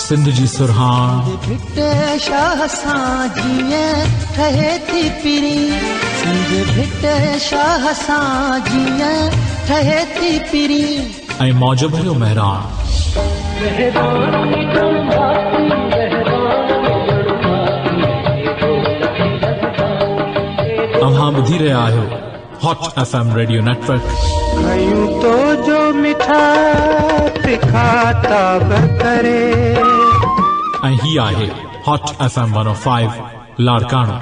सिंध जी सुरहान भिटे शाह सां जीअं ठहे थी पिरी, सिंध भिटे शाह सां जीअं ठहे थी पिरी, ऐं मौज भरियो महिरान। तव्हां ॿुधी रहिया आहियो हॉट FM रेडियो नेटवर्क। खयूं तो जो मिठा तिखा ताब करे, ऐं ही आहे हॉट FM 105 लाड़काणो।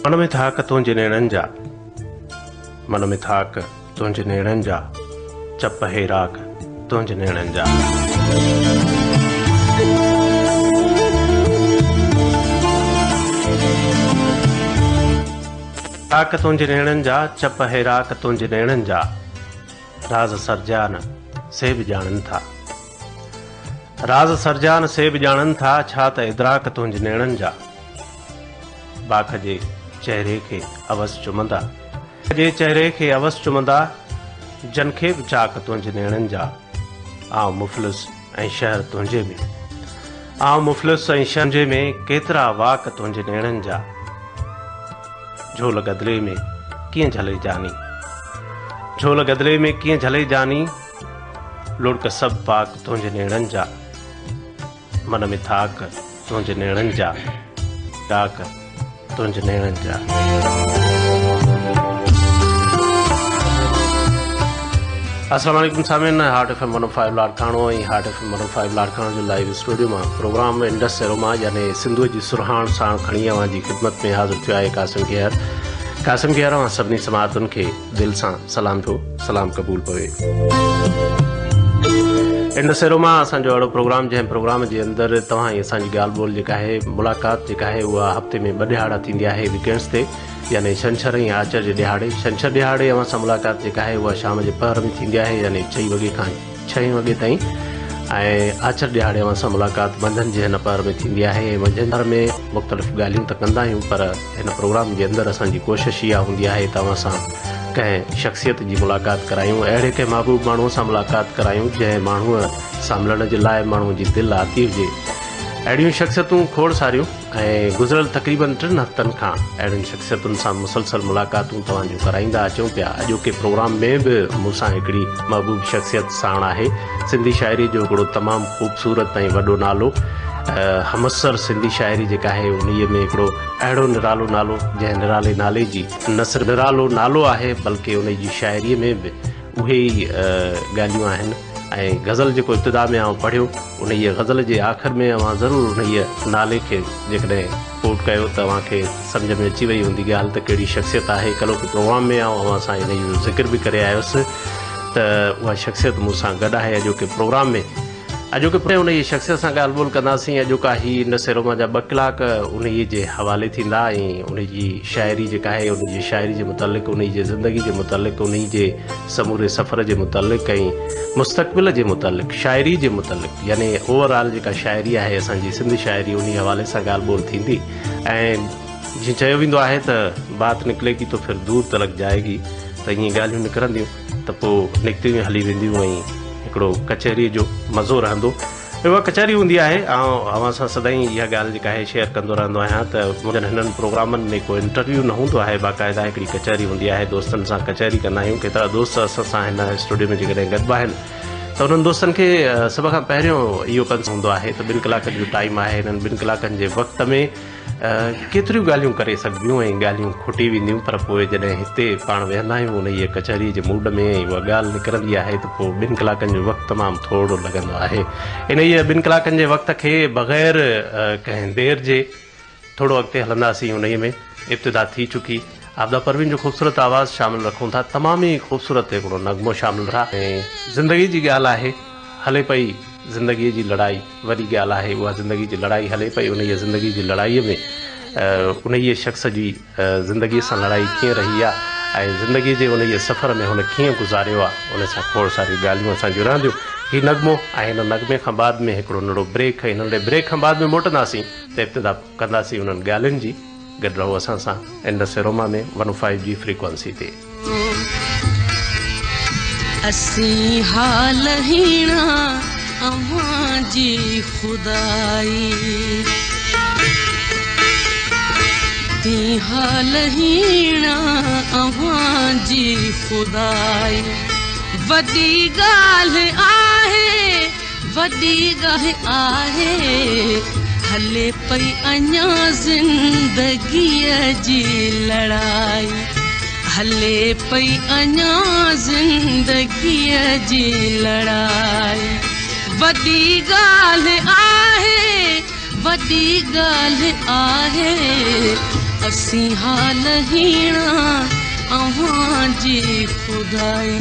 मन में थाक तुंहिंजे नेणनि जा, मन में थाक तुंहिंजे नेणनि जा, चप हे राख तुंहिंजे नेणनि जा। थाक तुंहिंजे नेणनि जा, चप हे राख तुंहिंजे नेणनि जा, राज़ सरजान से बि ॼाणनि था, राज़ सरजान से बि ॼाणनि था, छा त इदराक तुंहिंजे नेणनि जा। बाख जे चेहरे खे अवस चुमंदा, जे चेहरे खे अवस चुमंदा, जन खे बि चाक तुंहिंजे नेणनि जा। आउं मुफ़लिस ऐं शहर तुंहिंजे में, आउं मुफ़लिस ऐं शहर में, केतिरा वाक तुंहिंजे नेणनि जा। झोल गदिले में कीअं झले जानी, झोल गदिले में कीअं झले जानी, लुड़क सभु पाक तुंहिंजे नेणनि जा। मन में थाक तुंहिंजे नेणनि जा, डाक तुंहिंजे नेणनि जा। अस्सलाम वालेकुम सामिन, हाट FM 105 लाड़काणो ऐं हाट FM 105 लाड़काणो जो लाइव स्टूडियो मां प्रोग्राम इंडस एरोमा यानी सिंधु जी सुरहान सां खणी अवां जी ख़िदमत में हाज़िर थियो आहे कासिम गिहर। कासिम गिहर मां सभिनी समातुनि खे दिलि सां सलाम थो, सलाम क़बूल पवे। इंडस एरोमा असांजो अहिड़ो प्रोग्राम जंहिं प्रोग्राम जे अंदरि तव्हां असांजी ॻाल्हि ॿोल जेका आहे, मुलाक़ात जेका आहे, उहा हफ़्ते में 2 ॾिहाड़ा थींदी आहे वीकेंड्स ते, यानी छंछरु ऐं आचर जे ॾिहाड़े। छंछरु ॾिहाड़े अवां सां मुलाक़ात जेका आहे उहा शाम जे पहर में थींदी आहे, यानी 4 वॻे खां 6 वॻे ताईं, ऐं आचर ॾिहाड़े अवां सां मुलाक़ात मंझंदि जे हिन पहर में थींदी आहे। मंझंदि पहर में मुख़्तलिफ़ ॻाल्हियूं त कंदा आहियूं, पर हिन प्रोग्राम जे अंदरि असांजी कोशिशि इहा हूंदी आहे त अवां सां कंहिं शख़्सियत जी मुलाक़ात करायूं, अहिड़े कंहिं महबूब माण्हूअ सां मुलाक़ात करायूं जंहिं माण्हूअ सां मिलण जे लाइ माण्हूअ जी दिलि आती हुजे। अहिड़ियूं शख़्सियतूं खोड़ सारियूं, ऐं गुज़िरियल तक़रीबन 3 हफ़्तनि खां अहिड़ियुनि शख़्सियतुनि सां मुसलसल मुलाक़ातूं तव्हांजूं कराईंदा अचूं पिया। अॼोके प्रोग्राम में बि मूंसां हिकिड़ी महबूब शख़्सियत साण आहे, सिंधी शाइरी जो हिकिड़ो तमामु ख़ूबसूरत ऐं वॾो नालो, हमसर सिंधी शाइरी जेका आहे उन्हीअ में हिकिड़ो अहिड़ो निरालो नालो जंहिं निराले नाले जी न सिर्फ़ु निरालो नालो आहे बल्कि उन जी शाइरीअ में बि उहे ई ॻाल्हियूं आहिनि। ऐं गज़ल जेको इब्तिदा में आउं पढ़ियो, उन गज़ल जे आख़िर में अवां ज़रूरु उन नाले खे जेकॾहिं कोट कयो त अव्हांखे सम्झ में अची वई हूंदी ॻाल्हि त कहिड़ी शख़्सियत आहे। कल्ह प्रोग्राम में आउं अवां सां इन जो ज़िक्र बि करे आयुसि त उहा शख़्सियत मूंसां गॾु आहे अॼोके प्रोग्राम में। अॼोके उन जी शख़्सियत सां ॻाल्हि ॿोल कंदासीं। अॼोका ही इंडस एरोमा जा 2 कलाक उन जे हवाले थींदा, ऐं उन जी शाइरी जेका आहे उन जी शाइरी जे मुतलिक़, उन जी ज़िंदगी जे मुतलिक़, उन जे समूरे सफ़र जे मुतलिक़ ऐं मुस्तक़बिल जे मुतलिक़, शाइरी जे मुतलिक़, यानी ओवरऑल जेका शाइरी आहे असांजी सिंधी शाइरी, उन हवाले सां ॻाल्हि ॿोल थींदी। ऐं जीअं चयो वेंदो आहे त बात निकिलेगी तो फिर दूर तलक जाएगी, त ईअं ॻाल्हियूं निकिरंदियूं त पोइ निकितियूं हली वेंदियूं, ऐं हिकिड़ो कचहरीअ जो मज़ो रहंदो। उहा कचहरी हूंदी आहे। ऐं अवां सां सदाईं इहा ॻाल्हि जेका आहे शेयर कंदो रहंदो आहियां त मुंहिंजनि हिननि प्रोग्रामनि में को इंटरव्यू न हूंदो आहे, बाक़ाइदा हिकिड़ी कचहरी हूंदी आहे, दोस्तनि सां कचहरी कंदा आहियूं। केतिरा दोस्त असां सां हिन स्टूडियो में जेकॾहिं गॾिबा आहिनि त उन्हनि दोस्तनि खे सभ खां पहिरियों इहो कनि हूंदो आहे त 2 कलाकनि जो टाइम आहे, हिननि 2 कलाकनि जे वक़्त में केतिरियूं ॻाल्हियूं करे सघबियूं ऐं ॻाल्हियूं खुटी वेंदियूं, पर पोइ जॾहिं हिते पाण वेहंदा आहियूं उन जी कचहरी जे मूड में उहा ॻाल्हि निकिरंदी आहे त पोइ 2 कलाकनि जो वक़्तु तमामु थोरो लॻंदो आहे। इन ई 2 कलाकनि जे वक़्त खे बग़ैर कंहिं देरि जे थोरो अॻिते हलंदासीं। उन में इब्तिदा थी चुकी, आबदा परवीन जो ख़ूबसूरत आवाज़ु शामिलु रखूं था, तमामु ई ख़ूबसूरत हिकिड़ो नग़मो शामिलु रहा ऐं ज़िंदगी जी ॻाल्हि आहे, हले पई ज़िंदगीअ जी लड़ाई, वॾी ॻाल्हि आहे उहा ज़िंदगी जी लड़ाई हले पई। उन ज़िंदगी जी लड़ाईअ में उन शख़्स जी ज़िंदगीअ सां लड़ाई कीअं रही आहे ऐं ज़िंदगी जे उन सफ़र में हुन कीअं गुज़ारियो आहे, उन सां खोड़ सारियूं ॻाल्हियूं असां जुड़ंदियूं। हीउ नग़मो ऐं हिन नग़मे खां बाद में हिकिड़ो नंढो ब्रेक, हिन नंढे ब्रेक खां बाद में मोटंदासीं त इब्तिदा कंदासीं उन्हनि ॻाल्हियुनि जी। गॾु रहो असां सां इंडस एरोमा में 105 जी फ्रीक्वेंसी ते। असीं हाल हीणा अव्हां जी खुदाई, ती हाल हीणा अव्हां जी खुदाई, वॾी ॻाल्हि आहे, वॾी ॻाल्हि आहे, हले पई अञा ज़िंदगीअ जी लड़ाई, हले पई अञा ज़िंदगीअ जी लड़ाई, वॾी ॻाल्हि आहे, वॾी ॻाल्हि आहे, असीं हाल हीणा अव्हां जी खुदाई।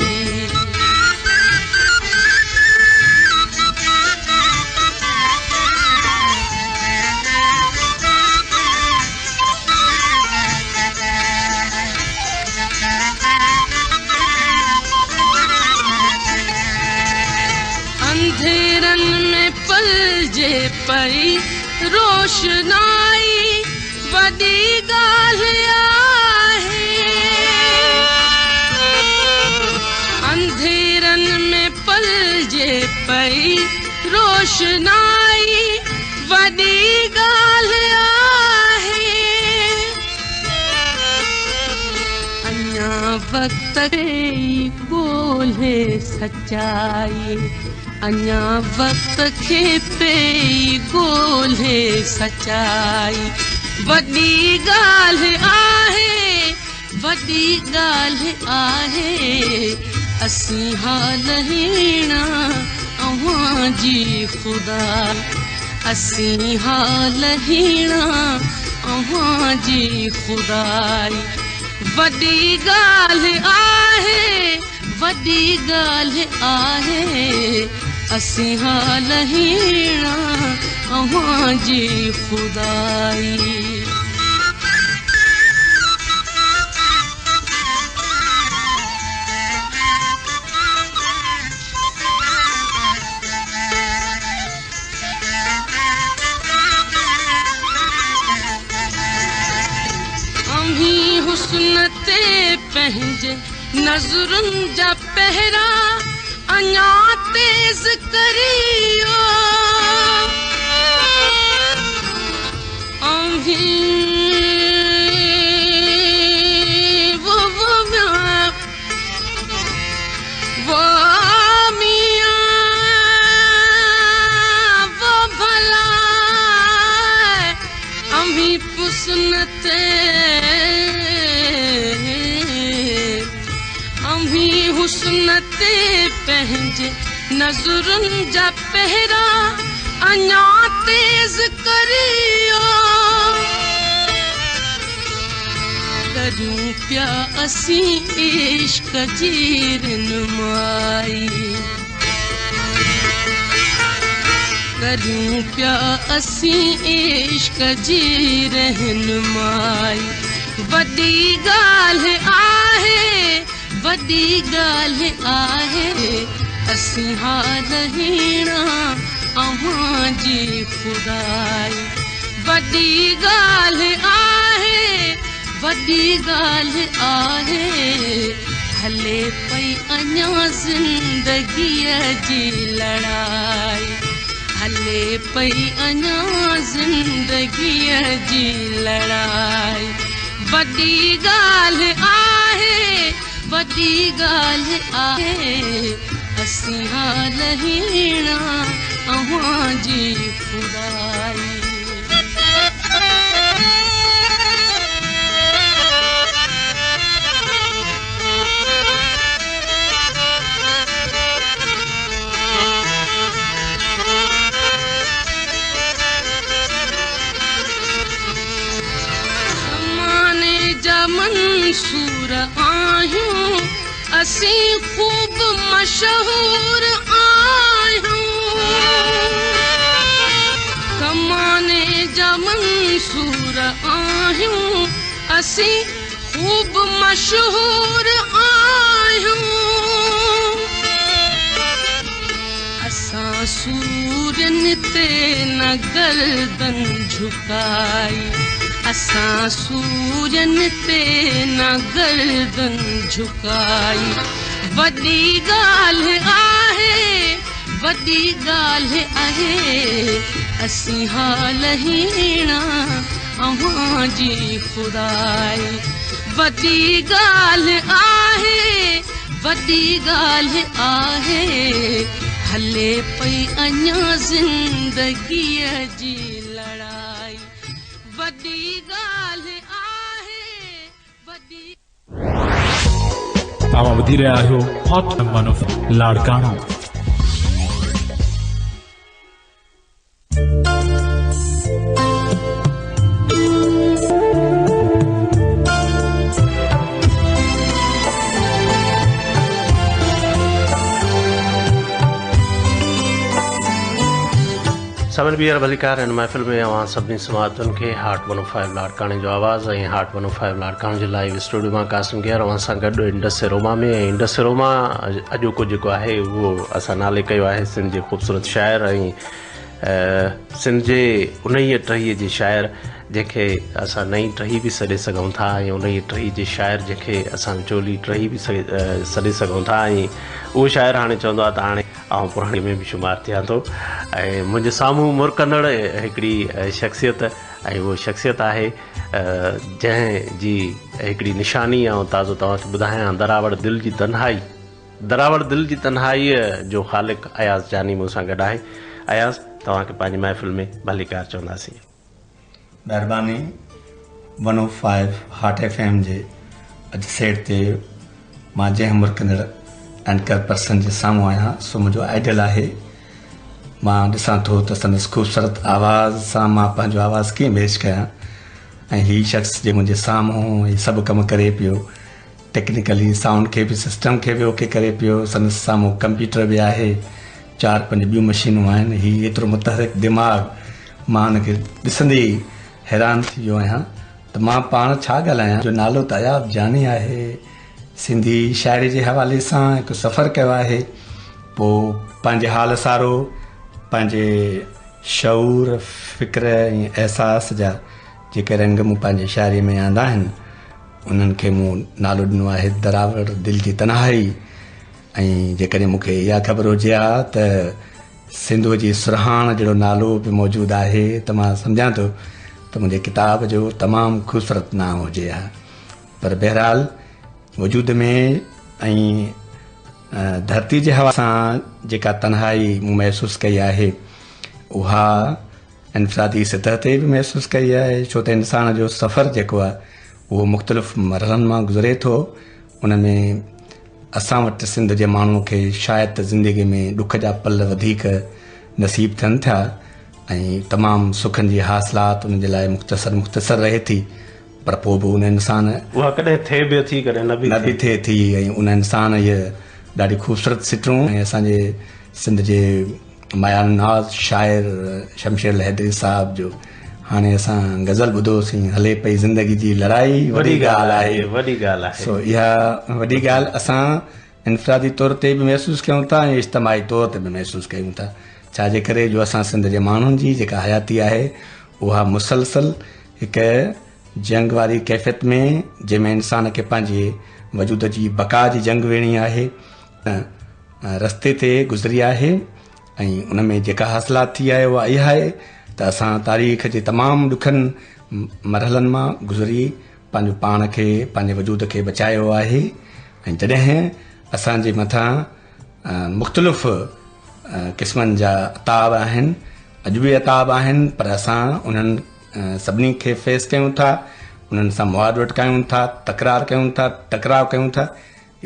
अंधेरन में पलजे पई रोशनाई, वॾी ॻाल्हि आहे, अंधेरन में पलजे पई रोशनाई, वॾी ॻाल्हि आहे, अञा वक़्त खे ॻोल्हे सचाई, अञा वक़्त खे पे ॻोल्हे सचाई, वॾी ॻाल्हि आहे, वॾी ॻाल्हि आहे, असीं हाल हीणा अव्हां जी खुदाई, असीं हाल हीणा अव्हां जी खुदाई, वॾी ॻाल्हि आहे, वॾी ॻाल्हि आहे, असीं हाल हीणा अव्हां जी खुदाई। अम्ही हुस्न ते पंहिंजे नज़रुनि जा पहिरा अञा तेज़ करियो, वो मियाँ वो भला अम्ही हुस्न ते, अम्ही हुस्न ते पंहिंजे नज़रुनि जा पहिरा अञा तेज़ करियो, करूं पिया असीं इश्क जी रहनुमाई, करूं पिया असीं इश्क जी रहनुमाई, वॾी ॻाल्हि आहे, वॾी ॻाल्हि आहे, असीं हाल हीणा अव्हां जी खुदाई, वॾी ॻाल्हि आहे, वॾी ॻाल्हि आहे, हले पई अञा ज़िंदगीअ जी लड़ाई, हले पई अञा ज़िंदगीअ जी लड़ाई, वॾी ॻाल्हि आहे, वॾी ॻाल्हि आहे, असीं हाल हीणा अव्हां जी खुदाई। मंसूर आहियूं असीं ख़ूब मशहूर आहियूं कमाने जा मंसूर आहियूं असीं ख़ूब मशहूर आहियूं असां सूरनि ते न गर्दन झुकाई असां सूरनि ते न गर्दन झुकाई वॾी ॻाल्हि आहे असीं हाल हीणा अव्हां जी खुदाई वॾी ॻाल्हि आहे हले पई अञा ज़िंदगीअ जी लड़ाई वॾी ॻाल्हि आहे तव्हां ॿुधी रहिया आहियो हॉट वन ऑफ लाड़काणो। समन बियर भलीकार हिन महफ़िल में अवां सभिनी समातुनि खे हाट 105 लाड़काणे जो आवाज़ ऐं हाट 105 लाड़काणे जे लाइव स्टूडियो मां कासिम गियर अवां सां गॾु इंडस रोमा में ऐं इंडस रोमा अॼोको जेको आहे उहो असां नाले कयो आहे सिंध जे ख़ूबसूरत शाइर ऐं सिंध जे 29 जे शाइर जंहिंखे असां नई टही बि सॾे सघूं था ऐं 29 जे शाइर जंहिंखे असां चोली टही बि सॾे सघूं था ऐं उहो शाइर हाणे चवंदो आहे त हाणे आउं पुराणे में बि शुमार थियां थो ऐं मुंहिंजे साम्हूं मुरकंदड़ हिकिड़ी शख़्सियत ऐं उहो शख़्सियत आहे जंहिंजी हिकिड़ी निशानी ऐं ताज़ो तव्हांखे ॿुधायां दरावड़ दिलि जी तन्हाईअ जो ख़ालिक़ अयाज़ जानी मूं सां गॾु आहे। अयाज़ तव्हांखे पंहिंजी महफ़िल में भलीकार चवंदासीं। महिरबानी 105 हाट FM जे अॼु सेट ते मां जंहिं मुरकंदड़ एंकर पर्सन जे साम्हूं आहियां सो मुंहिंजो आइडियल आहे। मां ॾिसां थो त संदसि ख़ूबसूरत आवाज़ सां मां पंहिंजो आवाज़ु कीअं पेश कयां ऐं हीउ शख़्स जे मुंहिंजे साम्हूं हीउ सभु कमु करे पियो टेक्निकली साउंड खे बि सिस्टम खे बि ओके करे पियो संदसि साम्हूं कंप्यूटर बि आहे 4-5 ॿियूं मशीनूं आहिनि हीउ एतिरो मुतहरिक दिमाग़ मां हुनखे ॾिसंदे ई हैरान थी वियो आहियां त मां पाण छा ॻाल्हायां जो नालो त अयाज़ जानी आहे सिंधी शाइरी जे हवाले सां हिकु सफ़र कयो आहे पोइ पंहिंजे हाल सारो पंहिंजे शऊर फ़िक्र ऐं अहसास जा जेके रंग मूं पंहिंजे शाइरीअ में आंदा आहिनि उन्हनि खे मूं नालो ॾिनो आहे दरावड़ दिलि जी तन्हाई ऐं जेकॾहिं मूंखे इहा ख़बर हुजे हा त सिंधु जी सुरहाण जहिड़ो नालो बि मौजूदु आहे त मां सम्झां थो त मुंहिंजे किताब जो तमामु ख़ूबसूरत नाम हुजे हा पर बहरहाल वजूद में ऐं धरती जे हवा सां जेका तन्हाई मूं महसूसु कई आहे उहा इनफ़रादी सतह ते बि महसूसु कई आहे छो त इंसान जो सफ़र जेको आहे उहो मुख़्तलिफ़ मरहलनि मां गुज़रे थो उन में असां वटि सिंध जे माण्हूअ खे शायदि त ज़िंदगी में ॾुख जा पल वधीक नसीब थियनि था ऐं तमामु सुखनि जी हासिलात उन जे लाइ मुख़्तसर रहे थी पर पोइ बि उन इंसान उहा कॾहिं थिए बि थी कॾहिं न बि थिए थी ऐं उन इंसान इहे ॾाढी ख़ूबसूरत सिटूं ऐं असांजे सिंध जे मायानाज़ शाइर शमशेर लहदरी साहब जो हाणे असां गज़ल ॿुधोसीं हले पई ज़िंदगी जी लड़ाई वॾी ॻाल्हि आहे सो इहा वॾी ॻाल्हि असां इनफ़रादी तौर ते बि महसूसु कयूं था ऐं इज्तमाही तौर ते बि महसूसु कयूं था छाजे करे जो असां सिंध जे माण्हुनि जी जेका हयाती आहे उहा मुसलसल हिकु जंग वारी कैफ़ियत में जंहिंमें इंसान खे पंहिंजे वजूद जी बका जी जंग वेणी आहे रस्ते ते गुज़री आहे ऐं उन में जेका हासिलात थी आहे उहा इहा आहे त असां तारीख़ जे तमामु ॾुखनि मरहलनि मां गुज़री पंहिंजो पाण खे पंहिंजे वजूद खे बचायो आहे ऐं जॾहिं असांजे मथां मुख़्तलिफ़ क़िस्मनि जा अताब आहिनि अॼु बि अताब आहिनि पर असां उन्हनि सभिनी खे फेस कयूं था उन्हनि सां मुआद वटकायूं था तकरार कयूं था टकराव कयूं था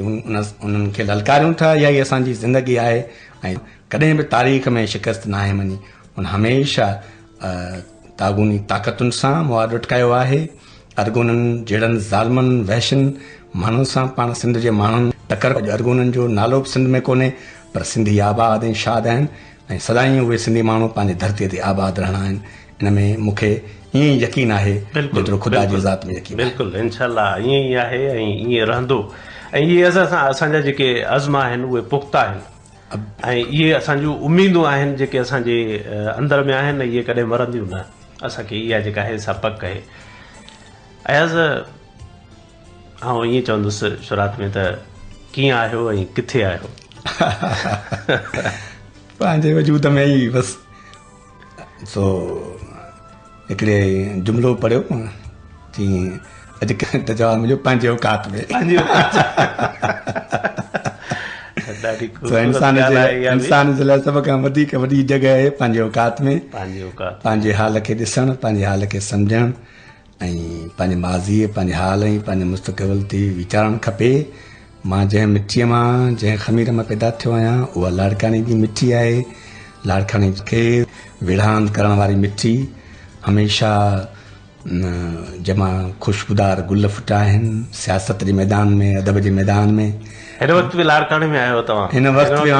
उन्हनि खे ललकारियूं था इहा ई असांजी ज़िंदगी आहे ऐं कॾहिं बि तारीख़ में शिकस्त न आहे मञी उन हमेशह तागूनी ताक़तुनि सां मुआद वटकायो आहे अरगोननि जहिड़नि ज़ालमनि वहशनि माण्हुनि सां पाण सिंध जे माण्हुनि टकर अरगोननि जो नालो बि सिंध में कोन्हे, पर सिंधी आबाद ऐं शाद आहिनि ऐं सदाईं उहे सिंधी माण्हू पंहिंजी धरतीअ ते आबाद रहणा आहिनि। इन में मूंखे ईअं ई यकीन आहे जेतिरो ख़ुदा जी ज़ात में यकीन। बिल्कुलु इंशाअल्लाह ईअं ई आहे ऐं ईअं रहंदो। ऐं इहे असांजा जेके अज़्म आहिनि उहे पुख़्ता आहिनि ऐं इहे असांजूं उमीदूं आहिनि जेके असांजे अंदर में आहिनि, इहे कॾहिं मरंदियूं न। असांखे इहा जेका आहे सा पक आहे। अयाज़ आउं ईअं चवंदुसि शुरूआत में त कीअं आहियो ऐं किथे आहियो? पंहिंजे वजूद में ई बसि सो हिकिड़े जुमिलो पढ़ियो जीअं अॼु त जवाबु मिलियो पंहिंजे औकात में। इंसान जे लाइ सभ खां वधीक वॾी जॻह आहे पंहिंजे औकात में। पंहिंजे हाल खे ॾिसणु, पंहिंजे हाल खे सम्झणु ऐं पंहिंजे माज़ीअ पंहिंजे हाल ऐं पंहिंजे मुस्तक़बिल ते वीचारणु खपे। मां जंहिं मिटीअ मां जंहिं ख़मीर मां पैदा थियो आहियां उहा लाड़काने जी मिठी आहे। लाड़काने खे विढ़ांद करण वारी मिठी हमेशा जमा ख़ुशबूदार गुल फुटा आहिनि सियासत जे मैदान में, अदब जे मैदान में। हिन वक़्तु बि लाड़काने में आहियो तव्हां? हिन वक़्तु बि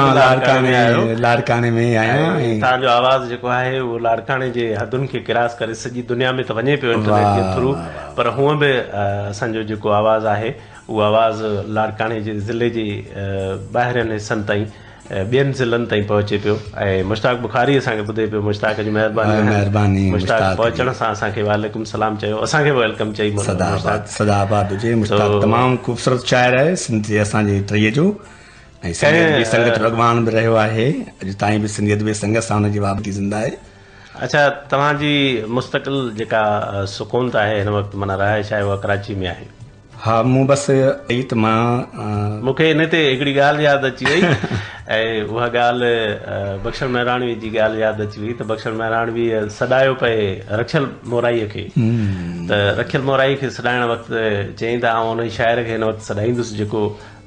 लाड़काने में आहियां। तव्हांजो आवाज़ जेको आहे उहो लाड़काने जे हदुनि खे क्रॉस करे सॼी दुनिया में त वञे पियो इंटरनेट जे थ्रू, पर हूअं बि असांजो जेको आवाज़ आहे उहो आवाज़ लाड़काने जे ज़िले जे ॿाहिरियनि हिसनि ताईं ॿियनि ज़िलनि ताईं पहुचे पियो। ऐं मुश्ताक बुखारी असांखे ॿुधे पियो। मुश्ताक जी महिरबानी। मुश्ताक पहुचण सां असांखे वालेकुम सलाम चयो, असांखे वेलकम चई। सदा आबाद हुजे। मुश्ताक तमामु ख़ूबसूरत शाइर आहे सिंध जे असांजे टीह जो ऐं संगत रगवान बि रहियो आहे। अॼु ताईं बि सिंधियत बि संगत सां हुनजी वाबती ज़िंदा आहे। अच्छा, तव्हांजी मुस्तक़िल जेका सुकून आहे हिन वक़्तु माना रहाइश आहे उहा कराची में आहे? हा, मूं बसि ई त मां मूंखे इन ते हिकिड़ी ॻाल्हि यादि अची वई ऐं उहा ॻाल्हि बख़्शण महिराणवीअ जी ॻाल्हि यादि अची वई। त बख़्शण महिराणवीअ सॾायो पए रखियल मोराईअ खे, त रखियल मोराई खे सॾाइण वक़्तु चई त आउं हुन शाइर खे हिन वक़्तु सॾाईंदुसि जेको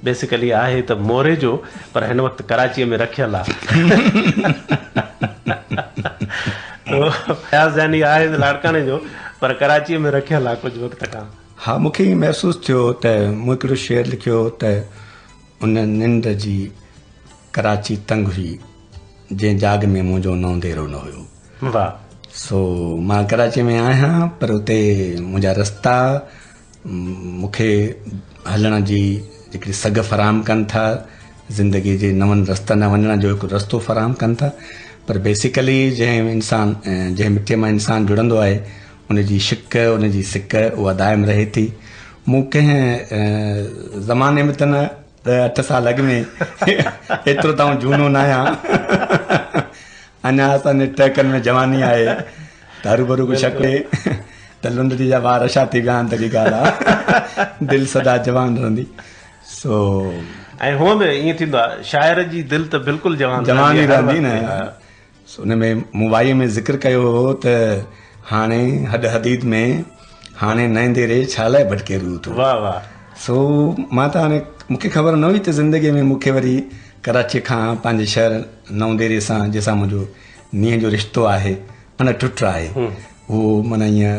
बेसिकली आहे त मोरे जो, पर हिन वक़्तु कराचीअ में रखियल आहे। यानी आहे लाड़काने जो पर कराचीअ में रखियल आहे कुझु वक़्त खां। हा, मूंखे ईअं महसूसु थियो त मूं हिकिड़ो शेर लिखियो त उन निंड जी कराची तंग हुई जंहिं जाग में मुंहिंजो नौंदेरो न हुयो। वाह। सो मां कराची में आहियां पर उते मुंहिंजा रस्ता मूंखे हलण जी हिकिड़ी सघ फराहम कनि था, ज़िंदगी जे नवनि रस्तनि वञण जो हिकु रस्तो फराहम कनि था। पर बेसिकली जंहिं मिटीअ मां इंसानु जुड़ंदो आहे उनजी शिक, उनजी सिक उहा दाइम रहे थी। मूं कंहिं ज़माने में त न 8 साल अॻु में एतिरो त झूनो न आहियां। अञा असांजे टहकनि में जवानी आहे त हरूभरू कुझु शके त लुंडड़ी जा वार छा थी विया आहिनि त ॻाल्हि आहे, दिलि सदा जवान रहंदी। सो ऐं हूअं बि ईअं थींदो आहे शाइर जी दिलि त बिल्कुलु जवान ई रहंदी न। हुन में मूं वाईअ में ज़िक्र कयो हो त हाणे हद हदीद में हाणे नंदेरे छा लाइ भटके रू थो। वाह वाह। सो मां त हाणे मूंखे ख़बर न हुई त ज़िंदगीअ में मूंखे वरी कराची खां पंहिंजे शहर नवंदेरे सां जंहिंसां मुंहिंजो नींहं जो रिश्तो आहे अनटुट आहे, उहो माना ईअं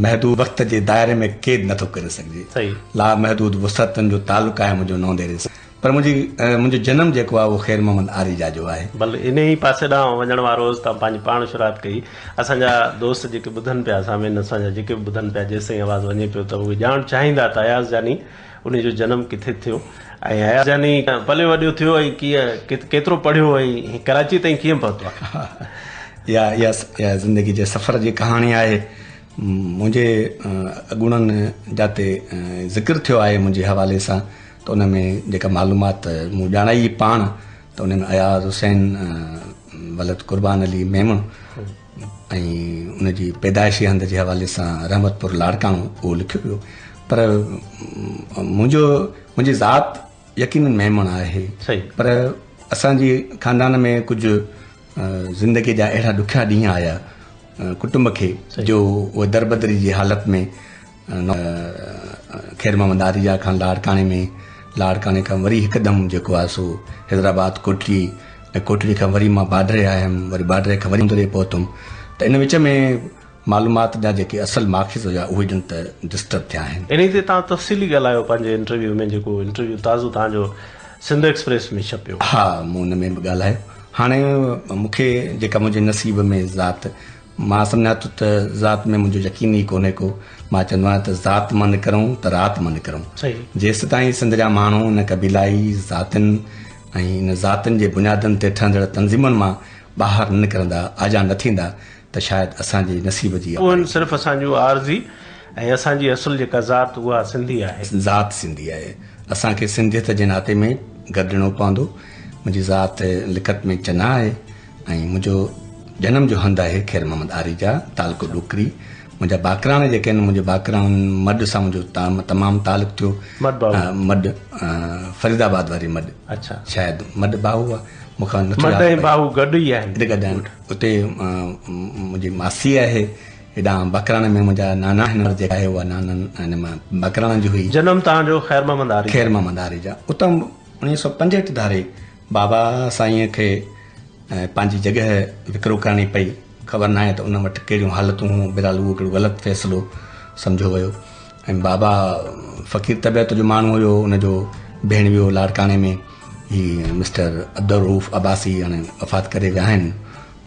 महदूद वक़्त जे दायरे में क़ैद नथो करे सघिजे। ला महदूद वुसअतनि जो तालुक़ु आहे मुंहिंजो नवंदेरे सां। पर मुंहिंजो जनम जेको आहे उहो ख़ैर मोहम्मद आरिजा जो आहे। भले इन ई पासे ॾांहुं वञण वारो तव्हां पंहिंजी पाण शुरूआत कई। असांजा दोस्त जेके ॿुधनि पिया सामिन, असांजा जेके बि ॿुधनि पिया जेसिताईं आवाज़ु वञे पियो त उहे ॼाणणु चाहींदा त अयाज़ जानी उनजो जनम किथे थियो ऐं अयाज़ जानी पले वॾो थियो ऐं कीअं केतिरो पढ़ियो ऐं कराची ताईं कीअं पहुतो आहे। इहा ज़िंदगी जे सफ़र जी कहाणी आहे। मुंहिंजे अॻुणनि जाते ज़िक्र थियो आहे मुंहिंजे हवाले सां त उन में जेका मालूमात मूं ॼाणाई पाण त उन में अयाज़ हुसैन वलद कुर्बान अली मेमण ऐं उनजी पैदाइशी हंध जे हवाले सां रहमतपुर लाड़काणो उहो लिखियो पियो। पर मुंहिंजी ज़ात यकीनन मेमण आहे। पर असांजी खानदान में कुझु ज़िंदगी जा अहिड़ा ॾुखिया ॾींहं आया कुटुंब खे जो उहे दरबदरी जी हालति में ख़ैर मोहम्मद आरिजा खां लाड़काने खां वरी हिकदमि जेको आहे सो हैदराबाद कोटरी ऐं कोटरी खां वरी मां बाडरे आयुमि, वरी बाडरे खां वरी नवंदेरे पहुतुमि। त इन विच में मालूमात जा जेके असल मार्क्स हुआ उहे जन त डिस्टर्ब थिया आहिनि। इन ते तव्हां तफ़सीली ॻाल्हायो पंहिंजे इंटरव्यू में, जेको इंटरव्यू ताज़ो तव्हांजो सिंध एक्सप्रेस में छपियो। हा, मूं हुन में बि ॻाल्हायो। हाणे मूंखे जेका मुंहिंजे नसीब में ज़ात, मां सम्झां थो त ज़ात में मुंहिंजो यकीन ई कोन्हे को। मां चवंदो आहियां त ज़ात मां निकिरूं त राति मां निकिरूं। सही। जेसि ताईं सिंध जा माण्हू इन क़बीलाई ज़ातियुनि ऐं इन ज़ातियुनि जे बुनियादनि ते ठहंदड़ तंज़ीमुनि मां ॿाहिरि न निकिरंदा, आज़ाद न थींदा, त शायदि असांजे नसीब जी उहो सिर्फ़ु असांजो आरज़ी ऐं असांजी असुल जेका ज़ात उहा सिंधी आहे। ज़ात सिंधी आहे। असांखे सिंधियत जे नाते में गॾिणो पवंदो। मुंहिंजी ज़ात लिखत में चना आहे ऐं मुंहिंजो जनम जो हंधु आहे ख़ैर मोहम्मद आरिजा, तालुको डुकरी। मुंहिंजा बाकरान जेके आहिनि, मुंहिंजे बाकरान मड सां मुंहिंजो तमामु तालुक़ु थियो। मड फरीदाबाद वारी मड। अच्छा। शायदि मड बाहू आहे, मूंखां मड ऐं बाहू गॾु ई आहिनि। गॾु आहिनि। उते मुंहिंजी मासी आहे। हेॾां बकरान में मुंहिंजा नाना हिन जेका आहे उहा नाना बकरान जी हुई। जनम तव्हांजो ख़ैर मोहम्मद आरिजा। उतां 1965 धारे बाबा साईंअ खे पंहिंजी जॻह विकिरो करणी पई। ख़बर न आहे त उन वटि कहिड़ियूं हालतूं हुयूं। बिराल उहो कहिड़ो ग़लति फ़ैसिलो सम्झो वियो। ऐं बाबा फ़क़ीर तबियत जो माण्हू हुयो। उनजो भेण वियो लाड़काणे में, ही मिस्टर अब्दुल रऊफ़ अब्बासी हाणे वफ़ात करे विया आहिनि।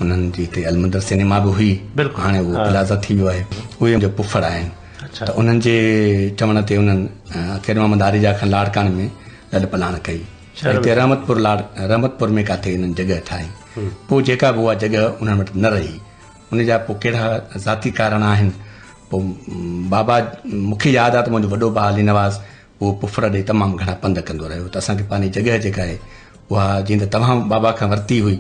उन्हनि जी हिते अलमंदर सिनेमा बि हुई, हाणे उहो प्लाज़ा थी वियो आहे। उहे मुंहिंजो पुफड़ आहिनि। त उन्हनि जे चवण ते उन्हनि ख़ैर मोहम्मद आरिजा खां लाड़काणे में लॾ पलाण कई। हिते रहमतपुर में काथे हिननि जॻह ठाही। पोइ जेका बि उहा जॻह उन्हनि वटि न रही। उन जा पोइ कहिड़ा ज़ाती कारण आहिनि। पोइ बाबा, मूंखे यादि आहे त मुंहिंजो वॾो भाउ अली नवाज़ उहो पुफड़ ॾे तमामु घणा पंध कंदो रहियो। त असांखे पंहिंजी जॻह जेका आहे उहा जीअं त तव्हां बाबा खां वरिती हुई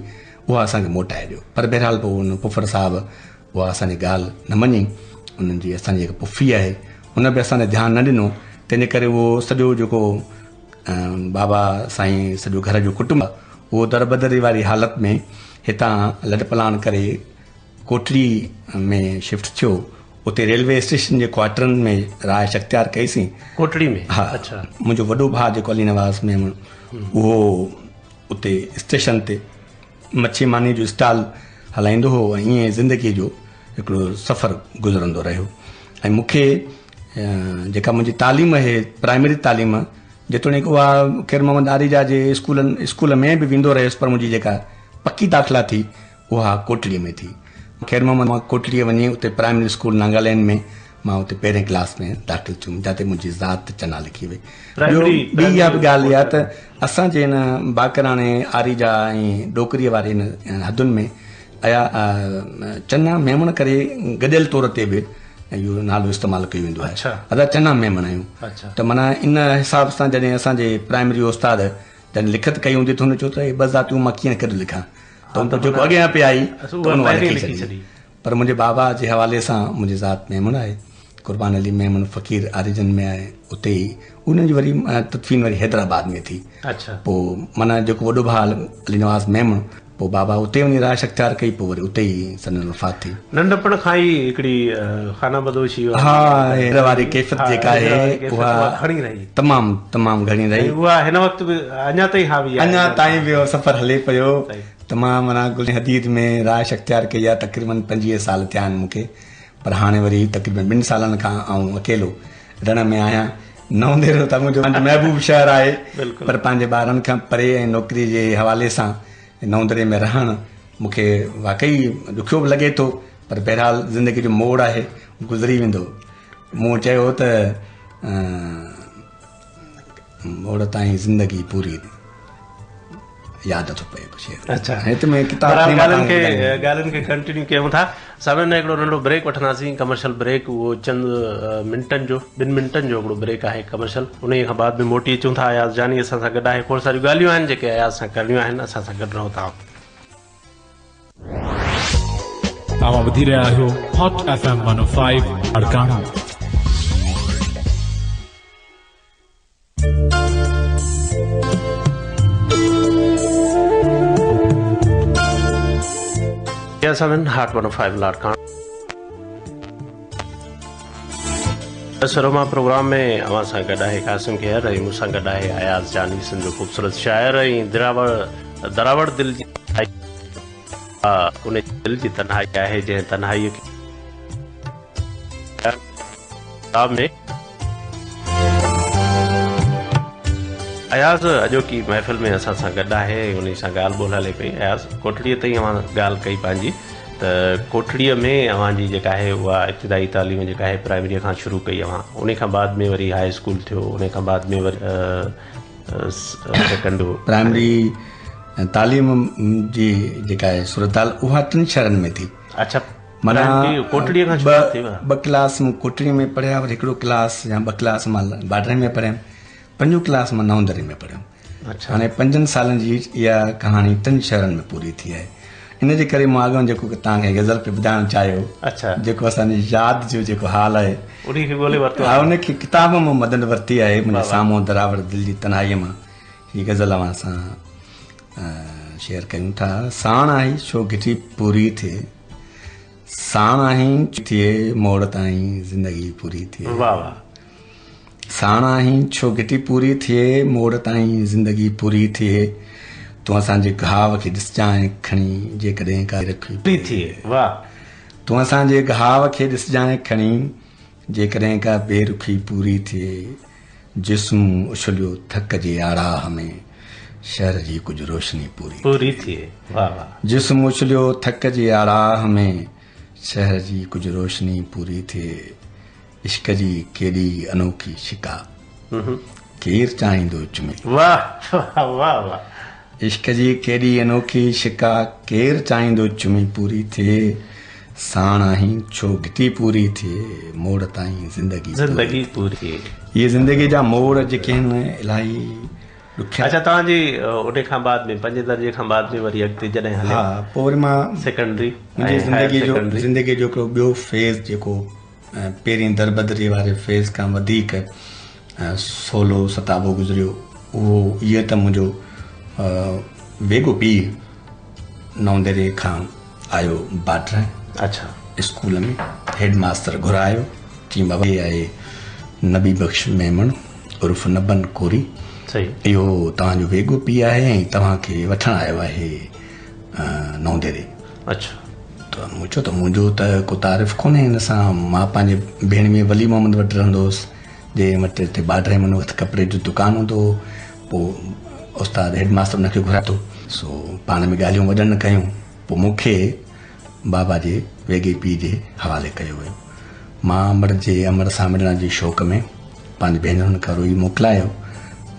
उहा असांखे मोटाए ॾियो। पर बहरहाल पोइ हुन पुफड़ साहिबु उहा असांजी ॻाल्हि न मञी। उन्हनि जी असांजी जेका पुफी आहे उन बि असांखे ध्यानु न ॾिनो। तंहिंजे करे उहो सॼो जेको बाबा साईं सॼो घर जो कुटुंब उहो दरबदरी वारी हालति में हितां लॾ पलाण करे कोटड़ी में शिफ्ट थियो। उते रेलवे स्टेशन जे क्वार्टरनि में राय अख्तियार कईसीं। कोटड़ी में? हा। अच्छा। मुंहिंजो वॾो भाउ जेको अली नवाज़ में उहो उते स्टेशन ते मच्छी मानी जो स्टॉल हलाईंदो हो ऐं ईअं ज़िंदगीअ जो हिकिड़ो सफ़र गुज़रंदो रहियो। ऐं मूंखे जेका मुंहिंजी तालीम आहे, प्राइमरी तालीम, जेतोणीकि उहा ख़ैर मोहम्मद आरिजा जे स्कूल में बि वेंदो रहियुसि, पर मुंहिंजी जेका पकी दाख़िला थी उहा कोटड़ीअ में थी। ख़ैर मोहम्मद मां कोटड़ीअ वञी उते प्राइमरी स्कूल नागालैंड में मां उते पहिरें क्लास में दाख़िल थियुमि, जिते मुंहिंजी ज़ात चना लिखी वई। ॿी इहा बि ॻाल्हि इहा त असांजे हिन बाकराणे आरिजा ऐं डोकरीअ वारे हिन हदुनि में आया चना मेमण करे गॾियल तौर ते बि इहो नालो इस्तेमालु कयो वेंदो आहे। अदा चना मेमण आहियूं। त माना इन हिसाब सां जॾहिं असांजे प्राइमरी उस्ताद जॾहिं लिखत कई हूंदी त हुन चयो त ॿ ज़ातियूं मां कीअं करे लिखां, त हुन त जेको अॻियां पे आई लिखी छॾी। पर मुंहिंजे बाबा जे हवाले सां मुंहिंजी ज़ात मेमण आहे। कुर्बान अली मेमन फ़क़ीर आरिजन में आहे। उते ई उन्हनि जी वरी तदफ़ीन वरी हैदराबाद में थी। पोइ माना जेको वॾो भाउ अली नवाज़ मेमन, पोइ बाबा उते वञी राय अख्तियार कई, पोइ वरी उते ई सदन वफ़ात थी। नंढपण खां ई हिकिड़ी खाना बदोशी, हा, हेर वारी कैफ़ियत जेका आहे उहा तमामु घणी रही। उहा हिन वक़्तु बि अञा ताईं बि सफ़र हले पियो। त मां माना गुल हदीद में राय अख्तियार कई आहे। तक़रीबन 25 साल थिया आहिनि मूंखे। पर हाणे वरी तक़रीबन 2 सालनि खां आऊं अकेलो रण में आहियां। नवंदेर त मुंहिंजो महबूब शहर आहे, पर पंहिंजे ॿारनि खां परे ऐं नौकिरी जे हवाले सां नवंदरे में रहणु मूंखे वाक़ई ॾुखियो बि लॻे थो। पर बहरहाल ज़िंदगी जो मोड़ आहे, गुज़री वेंदो। मूं चयो त मोड़ ताईं ज़िंदगी पूरी यादि नथो पए कुझु। अच्छा, हिते में ॻाल्हियुनि खे कंटिन्यू कयूं था। सभिनि हिकिड़ो नंढो ब्रेक वठंदासीं, कमर्शियल ब्रेक। उहो चंद मिंटनि जो 2 मिंटनि जो हिकिड़ो ब्रेक आहे कमर्शियल। उन खां बाद में मोटी अचूं था। अयाज़ जानी असां सां गॾु आहे। खोड़ सारियूं ॻाल्हियूं आहिनि जेके अयाज़ सां करणियूं आहिनि। असां सां गॾु रहो था। तव्हां ॿुधी रहिया आहियो हॉट FM 105 लाड़काना। हाट 105 लाड़काना सरोमा प्रोग्राम में अवां सां गॾु आहे कासिम खेर ऐं मूंसां गॾु आहे अयाज़ जानी, सिंध जो ख़ूबसूरत शाइर ऐं दरावड़ दिल जी उन दिल जी तन्हाई आहे, जंहिं तन्हाईअ खे किताब में अयाज़ अॼोकी महफ़िल में असां सां गॾु आहे, उन सां ॻाल्हि ॿोल हले पई। अयाज़, कोठड़ीअ ताईं अवां ॻाल्हि कई पंहिंजी, त कोठड़ीअ में अवांजी जेका आहे उहा इब्तिदाई तालीम जेका आहे प्राइमरीअ खां शुरू कई अवां, उन खां बाद में वरी हाई स्कूल थियो, उन खां बाद में वरी सेकेंड प्राइमरी तालीम जी जेका आहे सूरताल उहा 3 शहरनि में थी। अच्छा, माना कोठड़ीअ खां शुरू थी वियो। 2 क्लास मूं कोठड़ी में पढ़िया, वरी 1 क्लास या 2 क्लास मां बाडरे में पढ़ियमि, 5 क्लास मां नवंदरी में पढ़ियमि। अच्छा, हाणे 5 सालनि जी इहा कहाणी 3 शहरनि में पूरी थी आहे। इन जे करे मां अॻु जेको तव्हांखे गज़ल पे ॿुधाइणु चाहियो, अच्छा, जेको जेको असांजी यादि जो जेको हाल आहे उनखे ॻोल्हे वरितो, हा, उनखे किताब मां मदद वरिती आहे। मुंहिंजे साम्हूं दरावड़ दिलि जी तन्हाईअ मां हीअ गज़ल अवां सां शेयर कयूं था। साण आई छो घिटी पूरी थिए, साण आई थिए मोड़ ताईं ज़िंदगी पूरी थिए। वाह वाह। साण आई छो घिटी पूरी थिए, मोड़ ताईं ज़िंदगी पूरी थिए, तूं असांजे घाव खे ॾिसजांइ खणी जेकॾहिं का रखी पूरी थिए। वाह। तूं असांजे घाव खे ॾिसजांइ खणी जेकॾहिं का बेरुखी पूरी थिए, जिस्म उछलियो थक जे आराह में, शहर जी कुझु रोशनी पूरी थिए। वाह वाह। जिस्म उछलियो थक जे आराह में, शहर जी कुझु रोशनी पूरी थिए, इश्क जी केॾी अनोखी शिका, केरु चाहींदो चुमे। वाह वाह वाह। इश्क जी केॾी अनोखी शिका, केरु चाहींदो चुमी पूरी थिए, साण आहीं छो घिटी पूरी थिए, मोड़ ताईं ज़िंदगी पूरी थिए। इहे ज़िंदगी जा मोड़ जेके आहिनि इलाही ॾुखिया। अच्छा, तव्हांजी उन खां बाद में 5 दर्जे खां बाद में वरी अॻिते जॾहिं हले? हा, पोइ वरी मां सेकेंडरी, मुंहिंजी ज़िंदगी जो हिकिड़ो ॿियो फेज़ जेको पहिरीं दरबदरी वारे फेज़ खां वधीक 16 सताबो गुज़रियो, उहो इहो त मुंहिंजो वेगो पीउ नवंदरे खां आयो बाडर। अच्छा, स्कूल में हेड मास्टर घुरायो, चई बाबा इहे आहे नबी बख़्श मेमण उर्फ़ नबन कोरी, सही, इहो तव्हांजो वेगो पीउ आहे ऐं तव्हांखे वठणु आयो आहे नवंदरे। अच्छा, त मूं चयो त मुंहिंजो त को तारीफ़ कोन्हे हिन सां। मां पंहिंजे भेण में वली मोहम्मद वटि रहंदो हुउसि, जे वटि हिते बाडरे में वटि कपिड़े जो दुकानु हूंदो हो। पोइ उस्ताद हेड मास्टर उनखे घुरायो, सो पाण में ॻाल्हियूं वॾनि कयूं। पोइ मूंखे बाबा जे वेगे पीउ जे हवाले कयो वियो। मां अमर सां मिलण जे शौक़ में पंहिंजी भेनरुनि खां रोई मोकिलायो,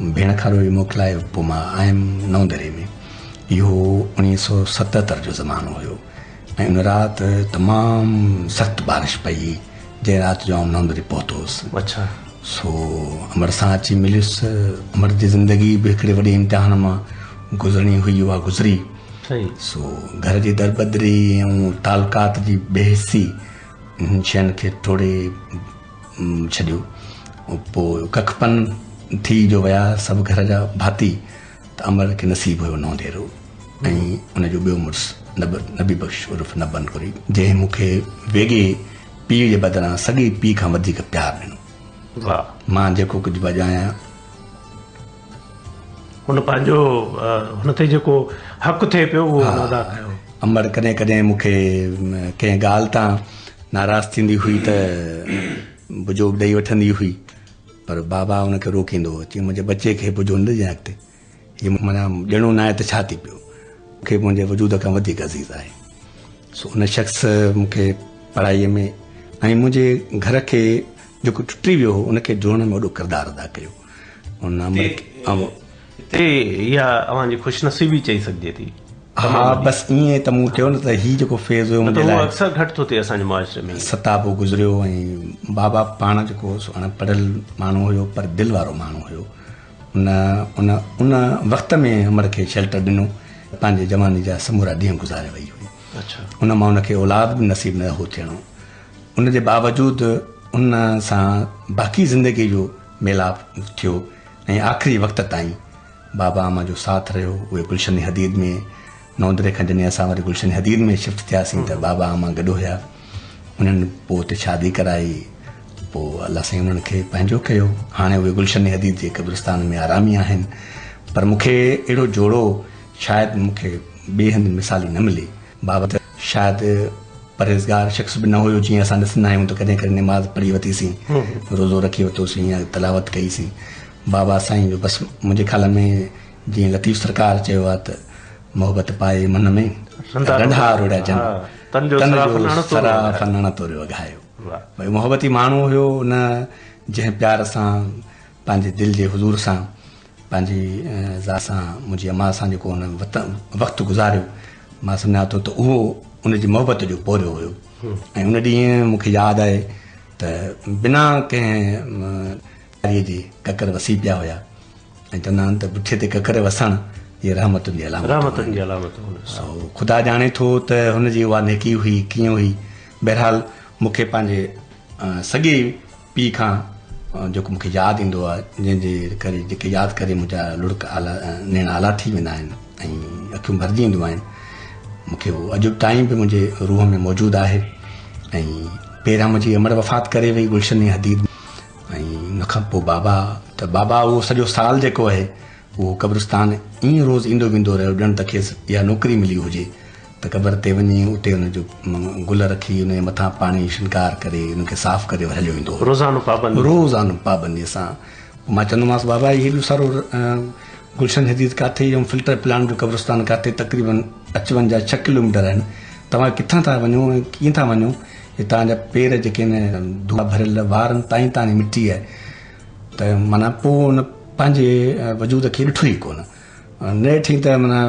भेण खां रोई मोकिलायो। पोइ मां आयुमि नवंदरे में। इहो 1977 जो ज़मानो हुयो ऐं उन राति तमामु सख़्तु बारिश पई, जंहिं राति जो आउं नवंदरे पहुतो हुउसि। अच्छा, सो अमर सां अची मिलियुसि। अमर जी ज़िंदगी बि हिकिड़े वॾे इम्तिहान मां गुज़रणी हुई, उहा गुज़री। सही। सो घर जी दरबदरी ऐं तालुकात जी बेहिसी शयुनि खे टोड़े छॾियो। पोइ कखपन थी जो विया सभु घर जा भाती, त अमर खे नसीबु हुयो नवंदेरो ऐं उनजो ॿियो मुड़ुसु नबी बख़्श उर्फ़ नबन कोरी, जंहिं मूंखे वेगे पीउ जे बदिरां सॻे पीउ खां वधीक प्यारु ॾिनो। वाह। मां जेको कुझु बजायां हुन पंहिंजो हुन ते जेको हक़ थिए पियो उहो अदा कयो। अमर कॾहिं कॾहिं मूंखे कंहिं ॻाल्हि तां नाराज़ थींदी हुई त बुजो ॾेई वठंदी हुई, पर बाबा हुनखे रोकींदो हो, चई मुंहिंजे बचे खे बुजो न ॾिजांइ अॻिते, हीअ माना ॾियणो न आहे त छा थी पियो, मूंखे मुंहिंजे वजूद खां वधीक अज़ीज़ आहे। सो उन शख़्स मूंखे पढ़ाईअ में ऐं मुंहिंजे घर खे जेको टुटी वियो हो उनखे जोड़ण में वॾो किरदारु अदा कयो। उन इहा अवांजी ख़ुशनसीबी चई सघिजे थी। हा, बसि ईअं त मूं चयो न त हीउ जेको फेज़ हुयो मुंहिंजे लाइ अक्सर घटि थो थिए असांजे मुआशरे में। सताबो गुज़रियो ऐं बाबा पाण जेको अणपढ़ियल माण्हू हुयो पर दिलि वारो माण्हू हुयो। उन वक़्त में अमर खे शेल्टर ॾिनो, पंहिंजे ज़माने जा समूरा ॾींहं गुज़ारे वई हुई। अच्छा, उन मां उनखे औलाद बि नसीबु न हो थियणो। उनजे बावजूदि उन सां बाक़ी ज़िंदगी जो मेलाप थियो ऐं आख़िरी वक़्त ताईं बाबा अमा जो साथ रहियो। उहे गुलशन हदीद में नवंदरे खां जॾहिं असां वरी गुलशन हदीद में शिफ्ट थियासीं त बाबा अमा गॾु हुया। उन्हनि पोइ उते शादी कराई, पोइ अलाह साईं उन्हनि खे पंहिंजो कयो। हाणे उहे गुलशन हदीद जे क़ब्रिस्तान में आरामी आहिनि। पर मूंखे अहिड़ो जोड़ो शायदि मूंखे ॿिए हंधि मिसाली न मिली। बाबा त शायदि परहेज़गार शख़्स बि न हुयो जीअं असां ॾिसंदा आहियूं त कॾहिं कॾहिं नमाज़ पढ़ी वरितीसीं, रोज़ो रखी वरितोसीं या तलावत कईसीं। बाबा साईं जो बसि मुंहिंजे ख़्याल में जीअं लतीफ़ सरकार चयो आहे त मोहबत पाए मन में रंधा रुड़ाइजनि, तन जो सराफ़ नण तोरे वॻायो। भई मोहबती माण्हू हुयो, उन जंहिं प्यार सां पंहिंजे दिलि जे हुज़ूर सां पंहिंजी ज़ात सां मुंहिंजी अम्मा सां जेको हुन वक़्तु गुज़ारियो, मां सम्झां थो त उहो उनजी मोहबत जो पोरियो हुयो। ऐं उन ॾींहुं मूंखे यादि आहे त बिना कंहिं जे ककर वसी पिया हुया ऐं चवंदा आहिनि त पुठीअ ते ककर वसणु इहे रहमतुनि जी अलामत। ख़ुदा ॼाणे थो त हुनजी उहा नेकी हुई कीअं हुई। बहरहाल मूंखे पंहिंजे सॻे पीउ खां जेको मूंखे यादि ईंदो आहे, जंहिंजे करे जेके यादि करे मुंहिंजा लुड़क आला नेण आला थी वेंदा आहिनि ऐं अखियूं भरिजी ईंदियूं आहिनि, मूंखे उहो अॼु ताईं बि मुंहिंजे रूह में मौजूदु आहे। ऐं पहिरियां मुंहिंजी अमर वफ़ात करे वई गुलशन हदीद, ऐं उन खां पोइ बाबा उहो सॼो साल जेको आहे उहो क़ब्रिस्तान ईअं रोज़ु ईंदो वेंदो रहियो, ॼण त खेसि इहा नौकिरी मिली हुजे त क़बर ते वञी उते हुनजो गुल रखी उनजे मथां पाणी शिनकार करे उनखे साफ़ करे हलियो ईंदो हो रोज़ानो पाबंदीअ सां। मां चवंदोमांसि बाबा हेॾो सारो गुलशन हदीद काथे ऐं फिल्टर प्लांट जो क़ब्रिस्तान काथे तक़रीबन 55-6 किलोमीटर आहिनि, तव्हां किथां था वञो ऐं कीअं था वञो? हे तव्हांजा पेर जेके आहिनि धुआ भरियल वारनि ताईं तव्हांजी मिटी आहे, त माना पोइ हुन पंहिंजे वजूद खे ॾिठो ई कोन, न ॾिठी त माना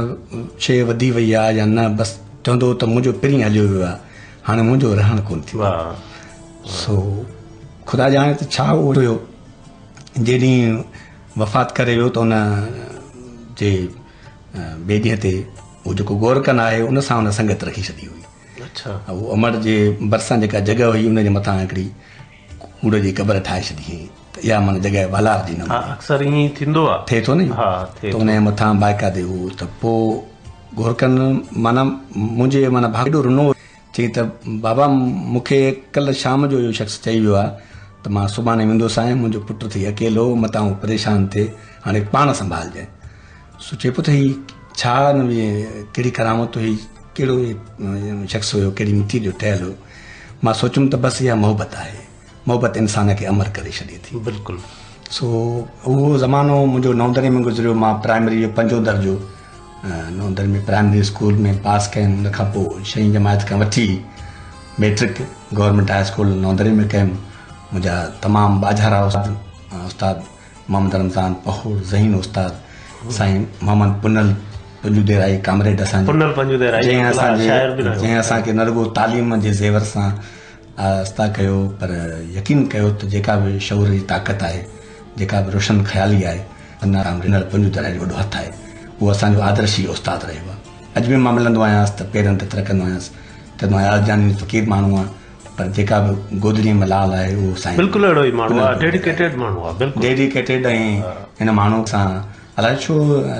शइ वधी वई आहे या न, बसि चवंदो त मुंहिंजो पहिरीं हलियो वियो आहे, हाणे मुंहिंजो रहणु कोन थी। सो ख़ुदा ॼाणे त छा उहो हुयो। जेॾीं वफ़ात करे वियो त उन जे ॿिए ॾींहं ते उहो जेको गोरकन आहे उन सां उन संगत रखी छॾी हुई। उहो अमर जे भरिसां जेका जॻह हुई उनजे मथां हिकिड़ी कूड़ जी क़बर ठाहे छॾी हुई, त इहा माना जॻह वालार जी न अक्सर ईअं थींदो आहे, थिए थो न, त उनजे मथां बाक़ाइदे उहो त पोइ गोरकन माना मुंहिंजे माना भाॻो रुनो चई त बाबा मूंखे कल्ह शाम जो इहो शख़्स चई वियो आहे त मां सुभाणे वेंदुसि आहियां, मुंहिंजो पुटु थी अकेलो मतां उहो परेशान थिए, हाणे पाण संभालजांइ। सो चए पियो त हीउ छा कहिड़ी करामत हुई, कहिड़ो शख़्स हुयो, कहिड़ी मिटी जो ठहियलु हुयो। मां सोचियुमि त बसि इहा मोहबत आहे, मोहबत इंसान खे अमर करे छॾे थी। बिल्कुलु। सो उहो ज़मानो मुंहिंजो नवंदरे में गुज़रियो। मां प्राइमरी जो 5 दर्जो नवंदरे में प्राइमरी स्कूल में पास कयमि, उन खां पोइ 6वीं जमात खां वठी मैट्रिक गवर्नमेंट हाई स्कूल नवंदरे में कयमि। मुंहिंजा तमामु बाज़ारा उस्ताद मोहम्मद रमज़ान पहोर, ज़हीन उस्ताद, साईं मोहम्मद पुनल पंजुदेराई कामरेड असांजे, जंहिं असांखे न रुगो तालीम जे ज़ेवर सां आस्ता कयो, पर यकीन कयो त जेका बि शऊर जी ताक़त आहे, जेका बि रोशन ख़्याली आहे, पंजुदेराई जो वॾो हथु आहे, उहो असांजो आदर्शी उस्ताद रहियो आहे। अॼु बि मां मिलंदो आहियांसि त पेरनि ते तिरकंदो आहियांसि, चवंदो आहियां जानी फ़क़ीर माण्हू आहे, पर जेका बि गोदड़ीअ में लाल आहे उहो साईं बिल्कुलु अहिड़ो ई माण्हू आहे, डेडिकेटेड माण्हू आहे, बिल्कुलु डेडिकेटेड। ऐं हिन माण्हू सां अलाए छो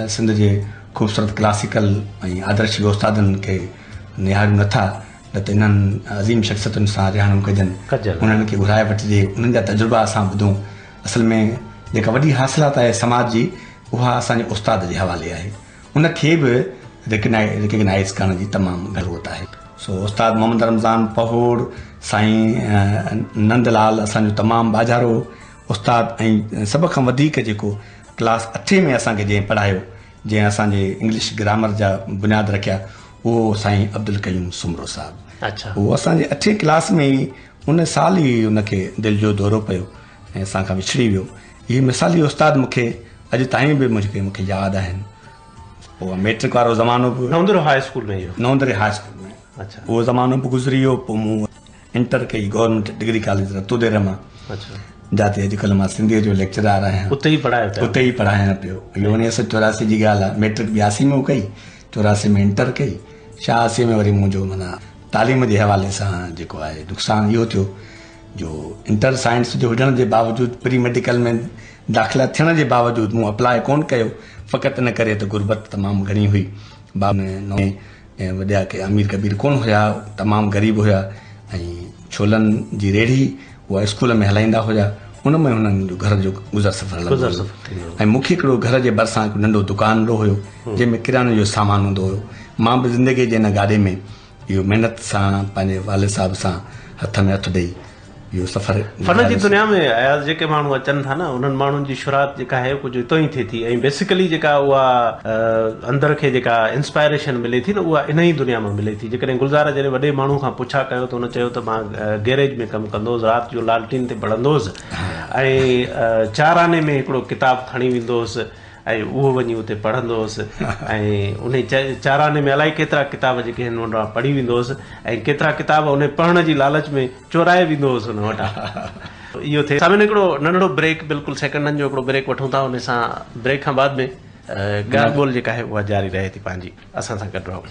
सिंध जे ख़ूबसूरत क्लासिकल ऐं आदर्शी उस्तादनि खे निहारियूं नथा, न त इन्हनि अज़ीम शख़्सियतुनि सां रिहाणियूं कजनि, उन्हनि खे घुराए वठिजे, उन्हनि जा तजुर्बा असां ॿुधूं। असल में जेका वॾी हासिलात आहे समाज जी, उहा असांजे उस्ताद जे हवाले आहे, उनखे बि रिकग्नाइज़ करण जी तमामु ज़रूरत आहे। सो उस्ताद मोहम्मद रमज़ान पहोर, साईं नंदलाल असांजो तमामु बाज़ारो उस्ताद, ऐं सभ खां वधीक जेको क्लास 8 में असांखे जंहिं पढ़ायो, जंहिं असांजे इंग्लिश ग्रामर जा बुनियाद रखिया, उहो साईं अब्दुल कयूम सुमरो साहिबु। अच्छा। उहो असांजे 8 क्लास में ई उन साल ई उनखे दिलि जो दौरो पियो ऐं असांखां विछड़ी वियो। इहे मिसाली उस्ताद मूंखे अॼु ताईं बि मूंखे यादि आहिनि। पोइ मैट्रिक वारो ज़मानो बि नवंदरे हाई स्कूल में, नवंदरे हाई स्कूल में, अच्छा, उहो ज़मानो बि गुज़री वियो। पोइ मूं इंटर कई गवर्नमेंट डिग्री कॉलेज रतुदेर मां, अच्छा, जाते अॼुकल्ह मां सिंधीअ जो लेक्चरार आहियां, उते ई पढ़ायां पियो। इहो 1984 जी ॻाल्हि आहे। मैट्रिक 82 में कई, 84 में इंटर कई, 86 में वरी मुंहिंजो माना तालीम जे हवाले सां जेको आहे नुक़सानु इहो थियो जो इंटर साइंस जो हुजण जे बावजूदि, प्री मेडिकल में दाख़िला थियण जे बावजूदि मूं अप्लाई कोन कयो, फ़क़ति इन करे त गुरबत तमामु घणी हुई। ऐं वॾा के अमीर कबीर कोन हुया, तमामु ग़रीब हुया, ऐं छोलनि जी रेढ़ी उहा स्कूल में हलाईंदा हुया, उन में हुननि जो घर जो गुज़र सफ़र लॻंदो। ऐं मूंखे हिकिड़ो घर जे भरिसां हिकिड़ो नंढो दुकानु हुयो जंहिंमें किराने जो सामान हूंदो हुयो। मां बि ज़िंदगी जे हिन गाॾे में इहो महिनत सां पंहिंजे वालिद साहिब सां हथ में हथ ॾेई इहो सफ़र फन जी दुनिया में अयाज़ जेके माण्हू अचनि था न उन्हनि माण्हुनि जी शुरूआत जेका आहे कुझु हितो ई थिए थी ऐं बेसिकली जेका उहा अंदरि खे जेका इंस्पायरेशन मिले थी न उहा इन ई दुनिया में मिले थी। जेकॾहिं गुलज़ार जॾहिं वॾे माण्हू खां पुछा कयो त हुन चयो त मां गैरेज में कमु कंदो हुउसि, राति जो लालटीन ते पढ़ंदो हुउसि ऐं 4 आने में हिकिड़ो किताबु खणी वेंदो हुउसि ऐं उहो वञी उते पढ़ंदो हुउसि ऐं उन 4 आने में अलाए केतिरा किताब जेके आहिनि उन पढ़ी वेंदो हुउसि ऐं केतिरा किताब उन पढ़ण जी लालच में चोराए वेंदो हुउसि उन वटां। इहो थिए सामिन हिकिड़ो नंढड़ो ब्रेक, बिल्कुलु सेकंडनि जो हिकिड़ो ब्रेक वठूं था। उन सां ब्रेक खां बाद में ॻाल्हि ॿोल जेका आहे उहा जारी रहे थी पंहिंजी। असां सां गॾु रहो।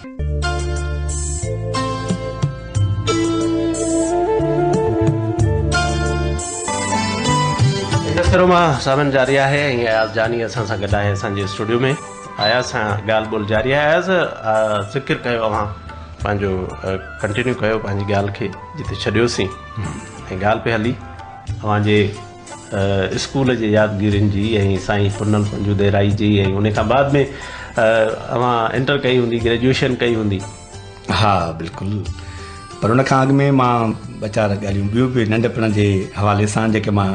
दफ़्तरो मां सामिन जारी आहे ऐं अयाज़ जानी असां सां गॾु आहे असांजे स्टूडियो में। अयाज़ सां ॻाल्हि ॿोल जारी आहे। अयाज़ ज़िक्र कयो अव्हां पंहिंजो कंटिन्यू कयो पंहिंजी ॻाल्हि खे जिते छॾियोसीं ऐं ॻाल्हि पे हली अव्हांजे स्कूल जे यादगिरियुनि जी ऐं साईं पुनल पंजू देराई जी ऐं उन खां बाद में अव्हां इंटर कई हूंदी, ग्रेजुएशन कई हूंदी। हा बिल्कुलु, पर उन खां अॻु में मां ॿ 4 ॻाल्हियूं ॿियूं बि नंढपण जे हवाले सां जेके मां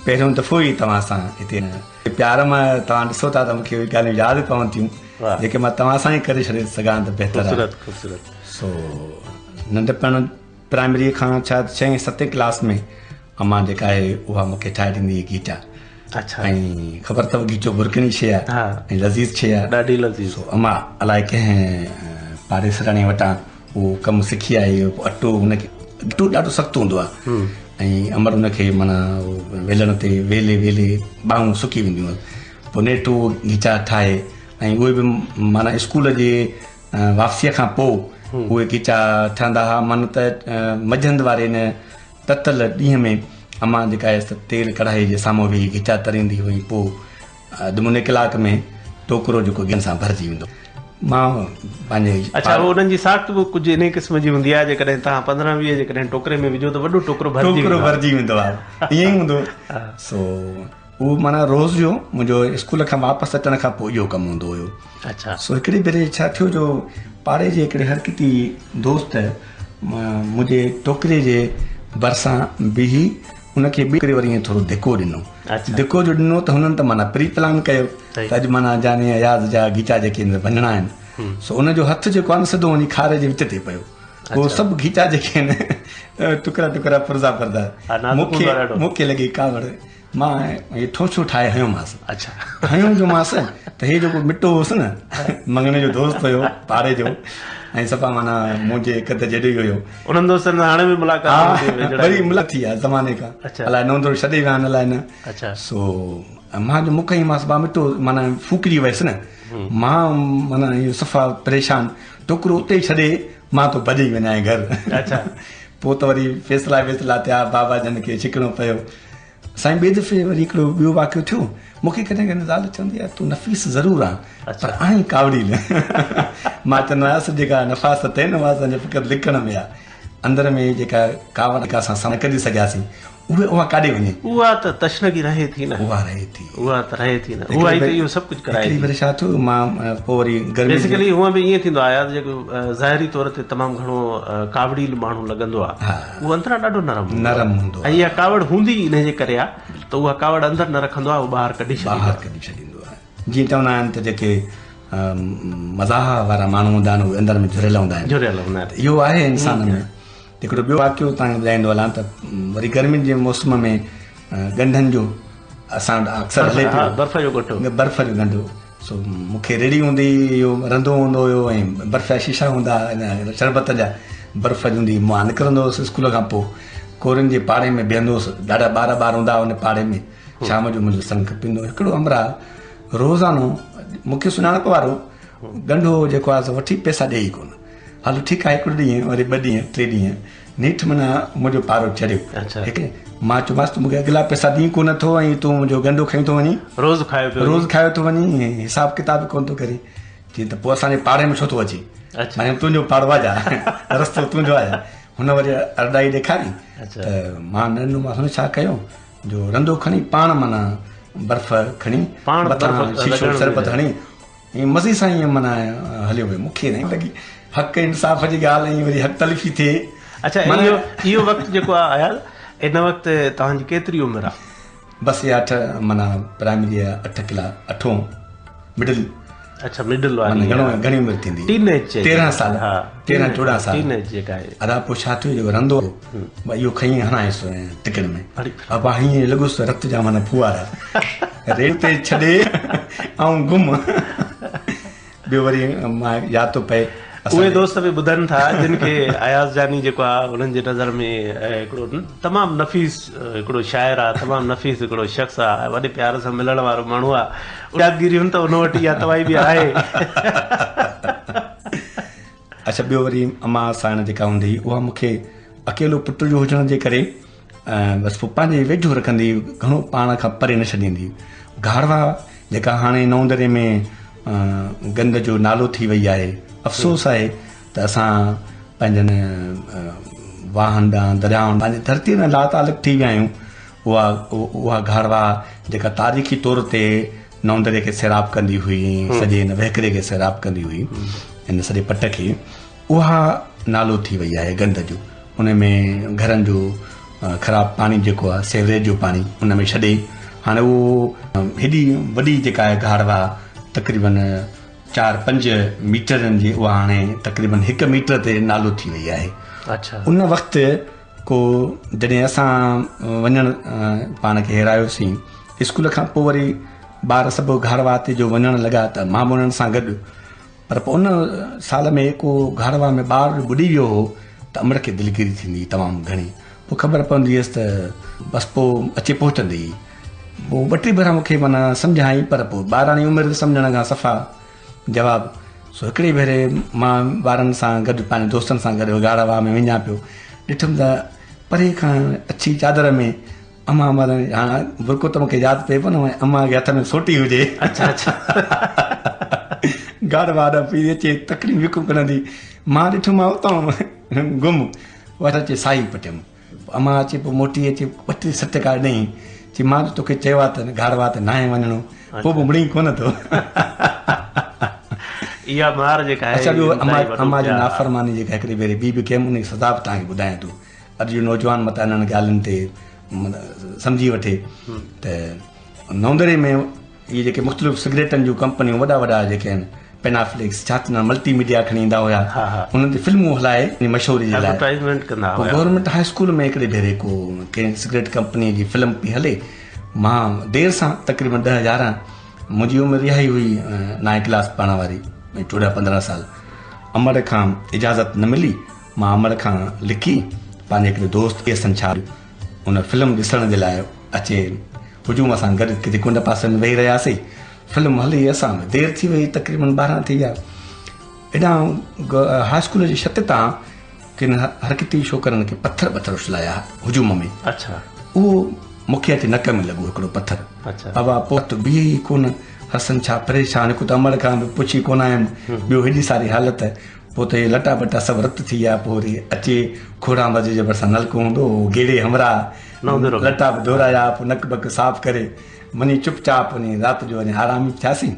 पहिरियों दफ़ो ई तव्हां सां हिते प्यार मां तव्हां ॾिसो था त मूंखे उहे ॻाल्हियूं यादि पवनि थियूं जेके मां तव्हां सां ई करे छॾे सघां त बहितरु आहे। सो नंढपण प्राइमरी खां छा 6 7 क्लास में अम्मा जेका आहे उहा मूंखे ठाहे ॾींदी हुई गीचा। अच्छा। ऐं ख़बर अथव गीचो बुरकिनी शइ आहे ऐं लज़ीज़ शइ आहे, ॾाढी लज़ीज़। अम्मा अलाए कंहिं पाड़ेसराणी वटां उहो कमु सिखी आहे। अटो हुनखे अटो ॾाढो सख़्तु हूंदो आहे ऐं अमर हुनखे माना वेलण ते वेले वेले ॿाहूं सुकी वेंदियूं आहिनि। पोइ नेठो गीचा ठाहे ऐं उहे बि माना स्कूल जे वापसीअ खां पोइ उहे गीचा ठहंदा हुआ। मन त मंझंदि वारे न ततल ॾींहं में अम्मा जेका आहे तेल कढ़ाई जे साम्हूं वेही गीचा तरींदी हुई। पोइ अधु मुने कलाक में टोकरो जेको गिहनि सां भरिजी वेंदो। मां पंहिंजे अच्छा उन्हनि जी साख़्त बि कुझु इन क़िस्म जी हूंदी आहे। जेकॾहिं तव्हां 15-20 जेकॾहिं टोकरे में विझो त वॾो टोकरो भरिजी वेंदो आहे, ईअं ई हूंदो। सो उहो माना रोज़ जो मुंहिंजो स्कूल खां वापसि अचण खां पोइ इहो कमु हूंदो हुयो। अच्छा। सो हिकिड़ी भेरे छा थियो जो पाड़े जे हिकिड़े हरकती दोस्त मुंहिंजे टोकरे जे भरिसां बीही उनखे ॿी करे वरी ईअं थोरो धिको ॾिनो। धिको जो ॾिनो त हुननि त माना प्री प्लान कयो त अॼु माना जाने अयाज़ जा गीचा जेके वञणा आहिनि। सो उनजो हथु जेको आहे न सिधो वञी खारे जे विच ते पियो। उहो सभु गीचा जेके आहिनि टुकड़ा टुकड़ा पुरज़ा परदा मूंखे लॻी कावड़ मां इहे ठोछो ठाहे हयोमांसि। अच्छा। हयो जो मांसि त हे जेको मिटो हुउसि न मंगणे जो दोस्त हुयो पाड़े जो ऐं सफ़ा माना मुंहिंजे कद जॾहिं हुयो। उन्हनि दोस्तनि सां हाणे बि मुलाक़ात वरी मुलाक़ात थी आहे ज़माने खां। अलाए नंढो छॾे विया आहिनि अलाए न। अच्छा। सो मां जो मुख ई मांसि मिटो माना फूकजी वियसि न। मां माना इहो सफ़ा परेशान टुकड़ो उते ई छॾे मां तो भॼी वञा घर। अच्छा। पोइ त वरी फैसला थिया, बाबा जन खे छिकणो पियो। साईं ॿिए दफ़े वरी हिकिड़ो ॿियो वाक़ियो थियो। मूंखे कॾहिं कॾहिं ज़ाल चवंदी आहे तूं नफ़ीस ज़रूरु आहे पर आहीं कावड़ी न। मां चवंदो आहियां जेका नफ़ास ते न हुआ असांजे फ़क़ति लिखण में आहे, अंदर में जेका कावड़ असां सां कढी सघियासीं उहा काॾे वञे। उहा त तशनगी रहे थी न। उहा रहे थी न। उहा ई त इहो सभु कुझु कराए। वरी छा थियो मां पोइ वरी गर्मी बेसिकली हूअं बि ईअं थींदो आहे जेको ज़ाहिरी तौर ते तमामु घणो कावड़ील माण्हू लॻंदो आहे उहो अंदरां ॾाढो नरम हूंदो आहे। ऐं इहा कावड़ हूंदी इन जे करे आहे त उहा कावड़ अंदरि न रखंदो आहे, उहो ॿाहिरि कढी छॾींदो आहे। जीअं चवंदा आहिनि त जेके मज़ाह वारा माण्हू हूंदा आहिनि उहे अंदरि में जुड़ियल हूंदा आहिनि। इहो आहे इंसान में। हिकिड़ो ॿियो वाक़ियो तव्हांखे ॿुधाईंदो हलां त वरी गर्मियुनि जे मौसम में ॻंढनि जो असां वटि अक्सर हले पियो बर्फ़ जो ॻंढो। सो मूंखे रेड़ी हूंदी इहो रंधो हूंदो हुयो ऐं बर्फ़ जा शीशा हूंदा शरबत जा बर्फ़ जी हूंदी। मां निकिरंदो हुउसि स्कूल खां पोइ कोरनि जे पाड़े में बीहंदो हुउसि। ॾाढा ॿार हूंदा हुआ उन पाड़े में। शाम जो मुंहिंजो संग पींदो। हिकिड़ो अमरा रोज़ानो मूंखे सुञाणप वारो ॻंढो जेको आहे वठी पैसा ॾेई कोन। हलो ठीकु आहे हिकिड़ो ॾींहुं वरी 2 ॾींहं 3 ॾींहं नेठि माना मुंहिंजो पारो चढ़ियो। हिकु मां चयोमांसि तूं मूंखे अॻिला पैसा ॾीं कोन थो ऐं तूं मुंहिंजो ॻंढो खई थो वञी, रोज़ खायो थो वञी, हिसाबु किताबु कोन थो करे। चई त पोइ असांजे पाड़े में छो थो अची? माना तुंहिंजो पाड़ो आहे रस्तो तुंहिंजो आहे। हुन वरी अरदाई ॾेखारी त मां नंढो मां हुन छा कयो जो रंधो खणी पाण माना बर्फ़ खणी शीशो शरबत हणी ऐं मज़े सां ईअं माना हलियो वियो। मूंखे न लॻी हक़ इंसाफ़ जी ॻाल्हि ऐं वरी हक़ तलफ़ी थिए। अच्छा, इहो वक़्तु जेको आहे आया इन वक़्तु तव्हांजी केतिरी उमिरि आहे? बसि इहा 8 माना प्राइमरी 8 क्लास 8 मिडिल। अच्छा, मिडिल वारी घणी उमिरि थींदी? टीनेज 13 साल। 13-14 साल टीनेज जेका आहे। अदा पोइ छा थियो जेको रंधो इहो खई हणायसि टिकट में। अब हीअं लॻुसि रत जा माना फुआरा रेल ते छॾे ऐं गुम। ॿियो वरी मां यादि थो पए उहे दोस्त बि ॿुधनि था जिन खे अयाज़ जानी जेको आहे उन्हनि जे नज़र में हिकिड़ो तमामु नफ़ीस हिकिड़ो शाइर आहे, तमामु नफ़ीस हिकिड़ो शख़्स आहे, वॾे प्यार सां मिलण वारो माण्हू आहे। यादगिरी हुन त उन वटि इहा तवाई बि आहे। अच्छा, ॿियो वरी अम्मा साण जेका हूंदी उहा मूंखे अकेलो पुट जो हुजण जे करे बसि पोइ पंहिंजे वेझो रखंदी, घणो पाण खां परे न छॾींदी। घाड़वा जेका हाणे नवंदरे में गंद जो नालो थी वई आहे, अफ़सोस आहे त असां पंहिंजनि वाहन ॾांहुं दरियाउनि पंहिंजी धरती में लातालुक थी विया आहियूं। उहा घाड़वा जेका तारीख़ी तौर ते नवंदरे खे सैराब कंदी हुई, सॼे हिन वहकरे खे सैराब कंदी हुई, हिन सॼे पट खे, उहा नालो थी वई आहे गंद जो। उन में घरनि जो ख़राबु पाणी जेको आहे सेवरेज जो पाणी उन में छॾे हाणे उहो हेॾी वॾी जेका आहे घाड़वा तक़रीबन 4-5 मीटरनि जी, उहा हाणे तक़रीबन 1 मीटर ते नालो थी वई आहे। अच्छा, उन वक़्तु को जॾहिं असां वञणु पाण खे हेरायोसीं स्कूल खां पोइ वरी ॿार सभु घाड़वा ते जो वञणु लॻा त मां बि उन्हनि सां गॾु। पर पोइ उन साल में को घाड़वा में ॿार ॿुॾी वियो हो त अमर खे दिलगिरी थींदी तमामु घणी। पोइ ख़बर पवंदी हुयसि त बसि पोइ अची पहुचंदी। पोइ 2-3 भेरा मूंखे माना सम्झाई, पर पोइ ॿारहां उमिरि सम्झण खां सफ़ा जवाबु। सो हिकिड़े भेरे मां ॿारनि सां गॾु पंहिंजे दोस्तनि सां गॾु घाड़वा में वञा पियो, ॾिठुमि त परे खां अछी चादर में अम्मा हाणे बुरको त मूंखे यादि पए पियो न अम्मा खे हथ में सोटी हुजे। अच्छा अच्छा, घाड़वा पई अचे तकड़ी विकूं कंदी। मां ॾिठुमि मां उतां गुम, वरी अचे साई पटियमि। अम्मा अचे पोइ मोटी अचे 32 सटका ॾेई चई मां तोखे चयो आहे त घाड़वा ते नाहे वञिणो, पोइ बि मुड़ी कोन थो। इहा मार जेका आहे। अच्छा, ॿियो अम्मा जी नाफ़रमानी जेका हिकिड़ी भेरे ॿी कयमि, उन सज़ा बि तव्हांखे ॿुधायां थो। अॼु जो नौजवान मतां इन्हनि ॻाल्हियुनि ते सम्झी वठे त नवंदरे में इहे जेके मुख़्तलिफ़ सिगरेटनि जूं कंपनियूं वॾा जेके आहिनि, पेनाफ्लिक्स छा चवंदा मल्टीमीडिया खणी ईंदा हुया, उन्हनि ते फिल्मूं हलाए मशहूरी जे लाइ एडवर्टाइज़मेंट कंदा हुआ। गवर्नमेंट हाई स्कूल में हिकिड़े भेरे को कंहिं सिगरेट कंपनीअ जी फिल्म पई हले। मां देरि सां तक़रीबन 10-11 मुंहिंजी उमिरि इहा ई हुई 9 क्लास पढ़ण वारी, 14-15 साल। अमर खां इजाज़त न मिली, मां अमर खां लिखी पंहिंजे हिकिड़े दोस्त खे संछा उन फिल्म ॾिसण जे लाइ अचे। हुजूम सां गॾु किथे कुंड पासे में वेही रहियासीं, फिल्म हली, असां देरि थी वई, तक़रीबन 12 थी विया। एॾां हाई स्कूल जी छत तां किन हरकती छोकिरनि खे पत्थर उछलाया हुजूम में। अच्छा, उहो मूंखे अची नक में लॻो हिकिड़ो पत्थर। अच्छा, बाबा पोइ त बीहे ई कोन, हसन छा परेशान, हिकु त अमर खां बि पुछी कोन आयुमि, ॿियो हेॾी सारी हालत। पोइ त इहे लटा बटा सभु रत थी विया। पोइ वरी अचे खोड़ा मज़े जे भरिसां नलको हूंदो, गेड़े हमरा लटा बि धोराया, पोइ नक बक साफ़ करे वञी चुपचाप वञी राति जो वञी आराम थियासीं।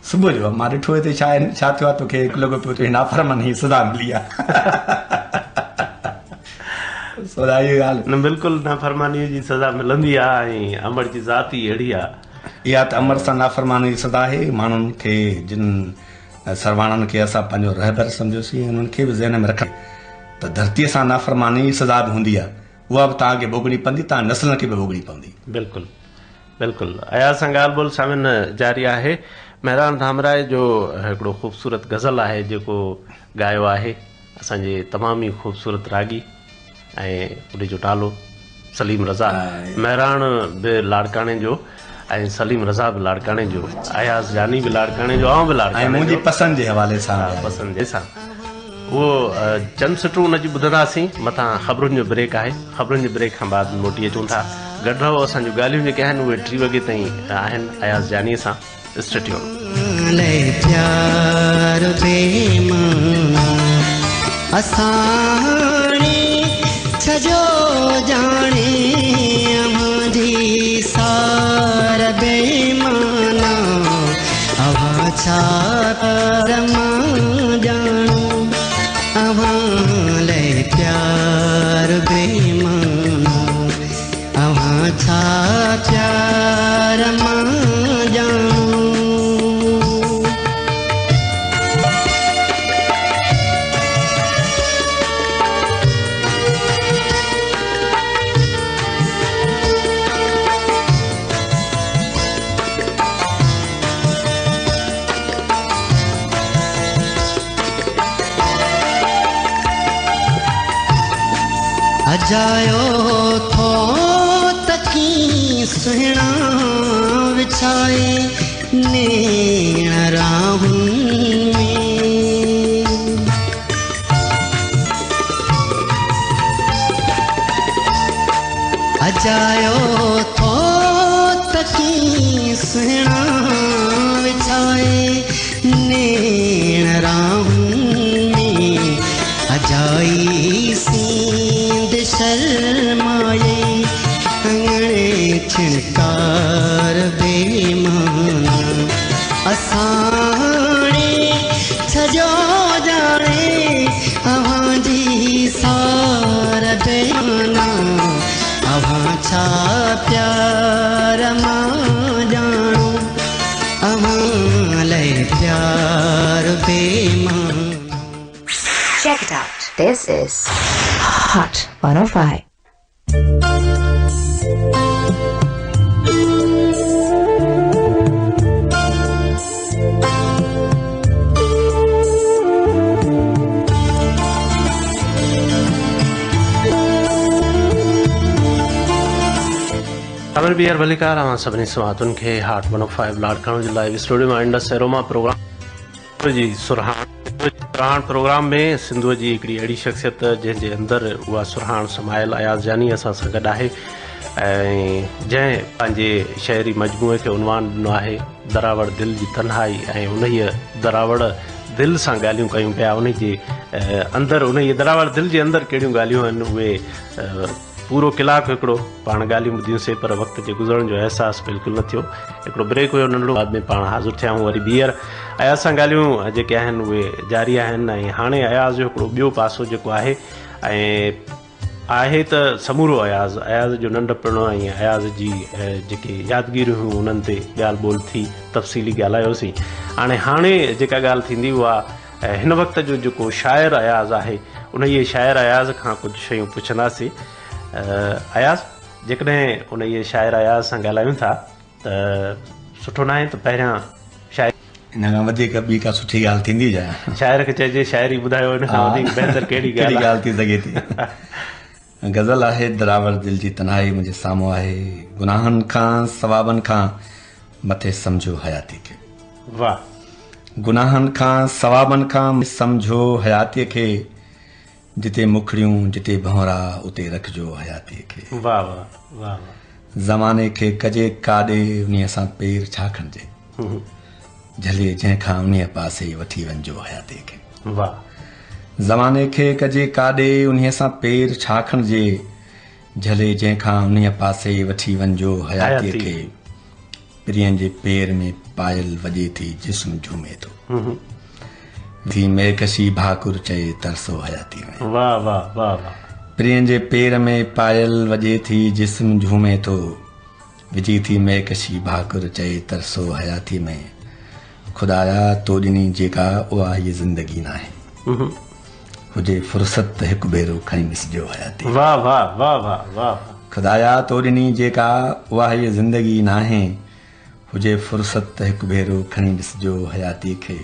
सुबुह जो मां ॾिठो हिते छा थियो आहे, तोखे हिकु लॻो पियो तुंहिंजी नाफ़रमानी सज़ा मिली आहे। न बिल्कुलु नाफ़रमानीअ जी सज़ा मिलंदी आहे ऐं अमर जी ज़ात ई अहिड़ी आहे। इहा त अमर सां नाफ़रमानी जी सज़ा आहे। माण्हुनि खे जिन सरवाणनि खे असां पंहिंजो रहबर सम्झोसीं, उन्हनि खे बि ज़हन में रखनि त धरतीअ सां नाफ़रमानी जी सज़ा बि हूंदी आहे, उहा बि तव्हांखे भोगणी पवंदी, तव्हां नसलनि खे बि भोगणी पवंदी। बिल्कुलु बिल्कुलु। अयाज़ सां ॻाल्हि ॿोल सामिन जारी आहे। महरान धामराए जो हिकिड़ो ख़ूबसूरत गज़ल आहे जेको ॻायो आहे असांजे तमामु ई ख़ूबसूरत रागी, ऐं उनजो नालो सलीम रज़ा। महरान बि लाड़काणे जो ऐं सलीम रज़ा बि लाड़काणे जो, अयाज़ जानी बि लाड़काणे जो, ऐं बि लाड़काणे, मुंहिंजी पसंदि जे हवाले सां पसंदि जे सां। उहो चंद सिटूं उनजी ॿुधंदासीं। मथां ख़बरुनि जो ब्रेक आहे, ख़बरुनि जे ब्रेक खां बाद मोटी अचूं था। गॾु रहो, असांजूं ॻाल्हियूं जेके आहिनि उहे 3 वॻे ताईं आहिनि अयाज़ जानीअ सां। Stay tune. सजो जाने मुझी सार बेमाना अब छा जानो अजायो थो तकी सुहिणा विछाए नेण राहुनि में अजायो थो तकी सुहिणा विछाए नेण राहुनि में अजाई सींद शर्माए अंगणे छिणकार बेमाना असाणे छजो जाने अव्हां जी सार बेमाना अव्हां छा प्यार मां ॼाणो अव्हां लाइ प्यार बेमाना. Check it out. This is Hot 105. अमर बिहार भलीकार सभिनी समातुनि खे हाट 105 लाड खणण जे लाइ स्टूडियो मां इंडस एरोमा प्रोग्राम जी सुरहान प्रोग्राम में सिंधुअ जी हिकिड़ी अहिड़ी शख़्सियत जंहिंजे अंदरि उहा सुरहान समायल अयाज़ जानी असां सां गॾु आहे ऐं जंहिं पंहिंजे शहरी मजमूए खे उनवान ॾिनो आहे दरावड़ दिलि जी तन्हाई ऐं उन दरावड़ दिलि सां ॻाल्हियूं कयूं पिया उन जे अंदरि उन दरावड़ दिलि जे अंदरि कहिड़ियूं ॻाल्हियूं आहिनि उहे पूरो कलाकु हिकिड़ो पाण ॻाल्हियूं ॿुधियूंसीं पर वक़्त जे गुज़रण जो अहसासु बिल्कुलु न थियो. हिकिड़ो ब्रेक हुयो नंढड़ो, बाद में पाण हाज़िर थिया आहियूं वरी ॿीहर अयाज़ सां ॻाल्हियूं जेके आहिनि उहे जारी आहिनि. ऐं हाणे अयाज़ जो हिकिड़ो ॿियो पासो जेको आहे ऐं आहे त समूरो अयाज़ जो नंढपण ऐं अयाज़ जी जेके यादगिरियूं हुयूं उन्हनि ते ॻाल्हि ॿोल थी, तफ़सीली ॻाल्हायोसीं. हाणे जेका ॻाल्हि थींदी उहा हिन वक़्त जो जेको शाइर अयाज़ आहे उन शाइर अयाज़ खां कुझु शयूं पुछंदासीं. अयाज़ जेकॾहिं उन शाइर अयाज़ सां ॻाल्हायूं था त सुठो न आहे त पहिरियां शाइर इन खां वधीक ॿी का सुठी ॻाल्हि थींदी जाए शाइर खे चइजे शाइरी ॿुधायो इन खां वधीक बहितर कहिड़ी ॻाल्हि थी सघे थी. गज़ल आहे दरावड़ दिलि जी तन्हाई मुंहिंजे साम्हूं आहे. गुनाहनि खां सवाबनि खां मथे सम्झो हयाती खे. वाह. गुनाहनि खां सवाबनि खां सम्झो हयातीअ खे. जिते मुखड़ियूं जिते भंवरा उते रखिजो हयातीअ खे. वाह वाह वाह. ज़माने खे कजे काॾे उन्हीअ सां पेर छा खणिजे. झले जंहिंखां उन्हीअ पासे वठी वञिजो हयातीअ खे. वाह. ज़माने खे कजे काॾे उन्हीअ सां पेर छा खणिजे. झले जंहिंखां उन्हीअ पासे वठी वञिजो हयातीअ खे. प्रियनि जे पेर में पायल वॼे थी जिस्म झूमे थो. थी मेकशी भाकुर चए तरसो हयाती में. वाह वाह वाह. प्रियनि जे पेर में पायल वॼे थी जिस्म झूमे थो. विझी थी मेकशी भाकुर चए तरसो हयाती में. खुदाया तो ॾिनी जेका उहा हीअ ज़िंदगी न आहे. हुजे फुर्सत त हिकु भेरो खणी ॾिसिजो हयाती. वाह वाह वाह वाह वाह. खुदाया तो ॾिनी जेका उहा हीअ ज़िंदगी न आहे. हुजे फुर्सत त हिकु भेरो खणी ॾिसिजो हयातीअ खे.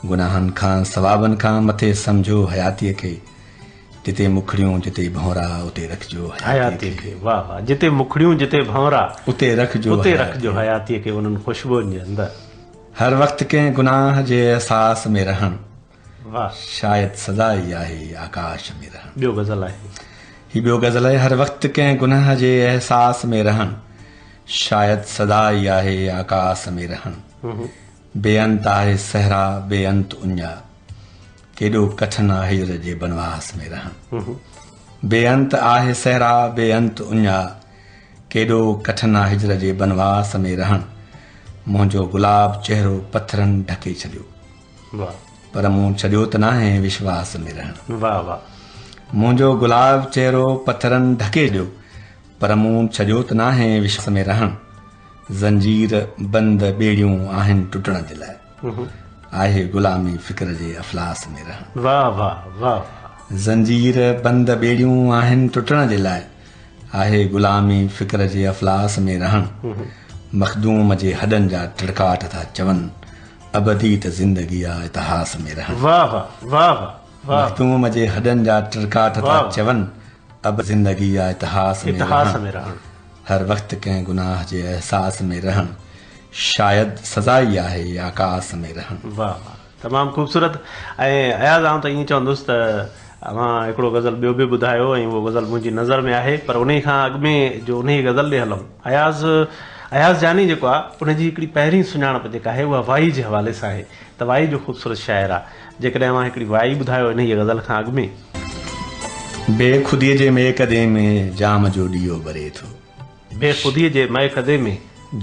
गुनाहनि खां सवाबनि खां मथे सम्झो हयातीअ खे. जिते मुखड़ियूं जिते भंवरा उते रखिजो हयातीअ खे. वाह वाह. जिते मुखड़ियूं जिते भंवरा उते रखिजो हयातीअ खे उन्हनि ख़ुशबुनि जे अंदरि. हर वक़्तु कंहिं गुनाह जे एहसास में रहणु. वाह. शायदि सदा ई आहे आकाश में रहणु. ॿियो गज़ल आहे ॿियो गज़ल आहे. हर वक़्तु कंहिं गुनाह जे एहसास में रहणु. शायदि सदा ई आहे आकाश में रहणु. बेअंत आहे सहरा बेअंत उञा. केॾो कठिन आहे हिजर जे बनवास में रहणु. बेअंत आहे सहरा बेअंत उञा. केॾो कठिन आहे हिजर जे बनवास में रहणु. मुंहिंजो गुलाब चहिरो पथरनि ढके छॾियो. वाह. पर मूं छॾियो त न आहे विश्वास में रहणु. वाह वाह. मुंहिंजो गुलाब चहिरो पथरनि ढके छॾियो. पर मूं छॾियो त न आहे विश्वास में रहणु. ज़ंजीर बंद ॿेड़ियूं आहिनि टुटण जे लाइ. आहे गुलामी फ़िक्र जे अफ़लास में रहणु. वाह वाह वाह. ज़ंजीर बंद ॿेड़ियूं आहिनि टुटण जे लाइ. आहे गुलामी फ़िक्र जे अफ़लास में रहणु. मखदूम जे हॾनि जा टड़काट था चवनि. अबदी त ज़िंदगी आहे इतिहास में रहणु. वाह वाह वाह वाह. मखदूम जे हॾनि जा टड़काट था चवनि. अब ज़िंदगी या इतिहास में रहण, हर वक्त कंहिं गुनाह जे एहसास में रहण, शायद सज़ाई आहे आकाश में रहण। वाह वाह, तमामु ख़ूबसूरत। ऐं अयाज़ आउं त ईअं चवंदुसि त अवां हिकिड़ो गज़ल ॿियो बि ॿुधायो ऐं उहो गज़ल मुंहिंजी नज़र में आहे, पर उन खां अॻु में जो उन गज़ल ॾे हलूं, अयाज़ जानी जेको आहे उनजी हिकिड़ी पहिरीं सुञाणप जेका आहे उहा वाई जे हवाले सां आहे, त वाई जो ख़ूबसूरत शाइर आहे। जेकॾहिं अवां हिकिड़ी वाई ॿुधायो इन ई गज़ल खां अॻु में। बेख़ुदीअ जे महकदे में जाम जो ॾीओ ॿरे थो, बेख़ुदीअ जे महकदे में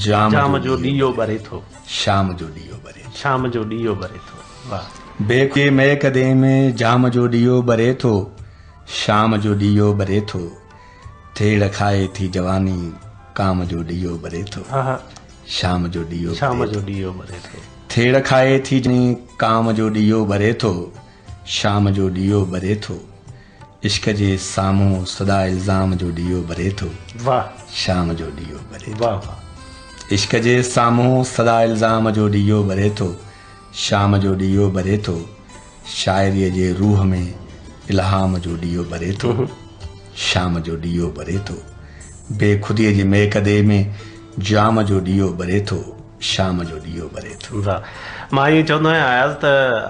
जाम जो ॾीओ ॿरे थो, शाम जो ॾीओ ॿरे, शाम जो ॾीओ ॿरे थो। वाह। बेके महकदे में जाम जो ॾीओ ॿरे थो, शाम जो ॾीओ ॿरे थो, थेड़ खाए थी जवानी, काम जो ॾीओ ॿरे थो, शाम जो ॾीओ ॿरे थो, थेड़ खाए थी काम जो ॾीओ ॿरे थो, शाम जो ॾीओ ॿरे थो, इश्क जे साम्हूं सदा इल्ज़ाम जो ॾीओ ॿरे थो, वाह, शाम जो ॾीओ ॿरे थो, वाह। इश्क जे साम्हूं सदा इल्ज़ाम जो ॾीओ ॿरे थो, शाम जो ॾीओ ॿरे थो, शाइरीअ जे रूह में इल्हाम जो ॾीओ ॿरे थो, शाम जो ॾीओ ॿरे थो, बेख़ुदीअ जे महकदे में जाम जो ॾीओ ॿरे थो, शाम जो ॾीओ ॿरे थो। वाह। मां ईअं चवंदो आहियां अयाज़ त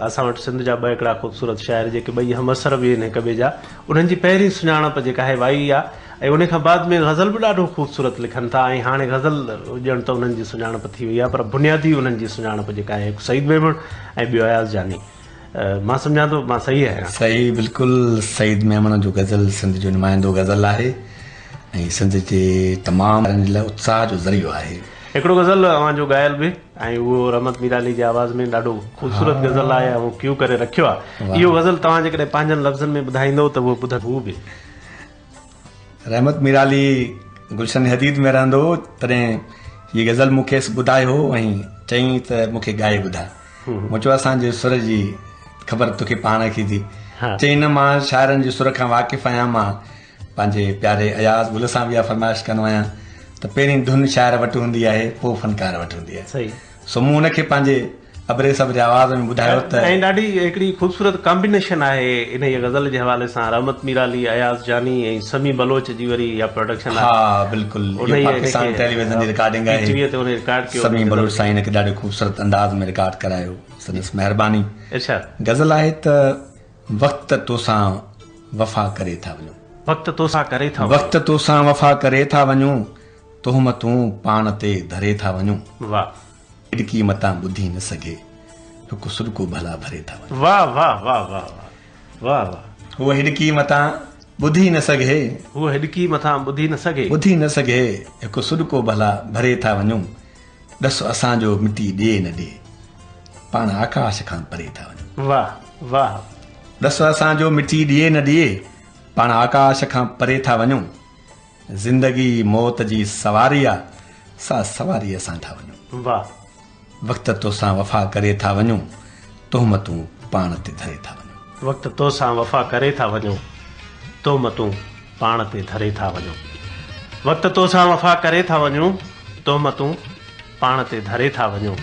असां वटि सिंध जा ॿ हिकिड़ा ख़ूबसूरत शाइर जेके ॿई हमअसर बि आहिनि हिक ॿिए जा, उन्हनि जी पहिरीं सुञाणप जेका आहे वाई आहे, ऐं उन खां बाद में गज़ल बि ॾाढो ख़ूबसूरत लिखनि था, ऐं हाणे गज़ल ॼण त उन्हनि जी सुञाणप थी वई आहे, पर बुनियादी उन्हनि जी सुञाणप जेका आहे हिकु सईद मेमण ऐं ॿियो अयाज़ जानी। मां सम्झां थो मां सही आहियां? सही, बिल्कुलु। सईद मेमण जो गज़ल सिंध जो नुमाइंदो गज़ल आहे ऐं सिंध जे तमामु लाइ उत्साह जो ज़रियो आहे। हिकिड़ो गज़ल अवां जो ॻायल बि, ऐं उहो रहमत मीराली जी आवाज़ में ॾाढो ख़ूबसूरत गज़ल आहे, ऐं क्यू करे रखियो आहे। इहो गज़ल तव्हां जेकॾहिं पंहिंजनि लफ़्ज़नि में ॿुधाईंदो त उहो ॿुधनि हू बि। रहमत मीराली गुलशन हदीद में रहंदो तॾहिं हीअ गज़ल मूंखे ॿुधायो ऐं चई त मूंखे ॻाए ॿुधा। मूं चयो असांजे सुर जी ख़बर तोखे पाण खे थी, चई न मां शाइरनि जे सुर खां वाक़िफ़ आहियां, मां पंहिंजे प्यारे अयाज़ गुल सां बि इहा फरमाइश कंदो आहियां त पहिरीं धुन शाइर वटि हूंदी आहे, पोइ फ़नकार वटि हूंदी आहे। सही। सो मूं हुनखे पंहिंजे अबरे सब्र आवाज़ में ॿुधायो त, ऐं ॾाढी हिकिड़ी ख़ूबसूरत कॉम्बिनेशन आहे इन ई गज़ल जे हवाले सां, रहमत मीराली, अयाज़ जानी ऐं समी बलोच जी वरी इहा प्रोडक्शन आहे। हा बिल्कुलु, पाकिस्तान टेलीविज़न जी रिकॉर्डिंग आहे, समी बलोच साईं हिनखे ॾाढो ख़ूबसूरत अंदाज़ में रिकॉर्ड करायो, संदसि महिरबानी। गज़ल आहे त वक़्त तोसां वफ़ा करे था वञूं, वक़्त तोसां करे था, वक़्त तोसां वफ़ा करे था वञूं, तुहमतूं पाण ते धरे था वञूं, वाह, हिड़की मतां ॿुधी न सघे, हिकु सुरको भला भरे था वञूं, वाह वाह वाह वाह वाह वाह। हूअ हिड़की मतां ॿुधी न सघे, हूअ हिड़की मतां ॿुधी न सघे, ॿुधी न सघे, हिकु सुरको भला भरे था वञूं, ॾस असांजो मिटी ॾिए न ॾिए, पाण आकाश खां परे था वञूं, वाह वाह। ॾस असांजो मिटी ॾिए न ॾिए, पाण आकाश खां परे था वञूं, ज़िंदगी मौत जी सवारी आहे, सा सवारी असां था वञूं, वाह। वक़्त तोसां वफ़ा करे था वञूं, तुहमतूं पाण ते धरे था वञूं, वक़्त तोसां वफ़ा करे था वञूं, तुहमतूं पाण ते धरे था वञूं, वक़्त तोसां वफ़ा करे था वञूं, तुहमतूं पाण ते धरे था वञूं,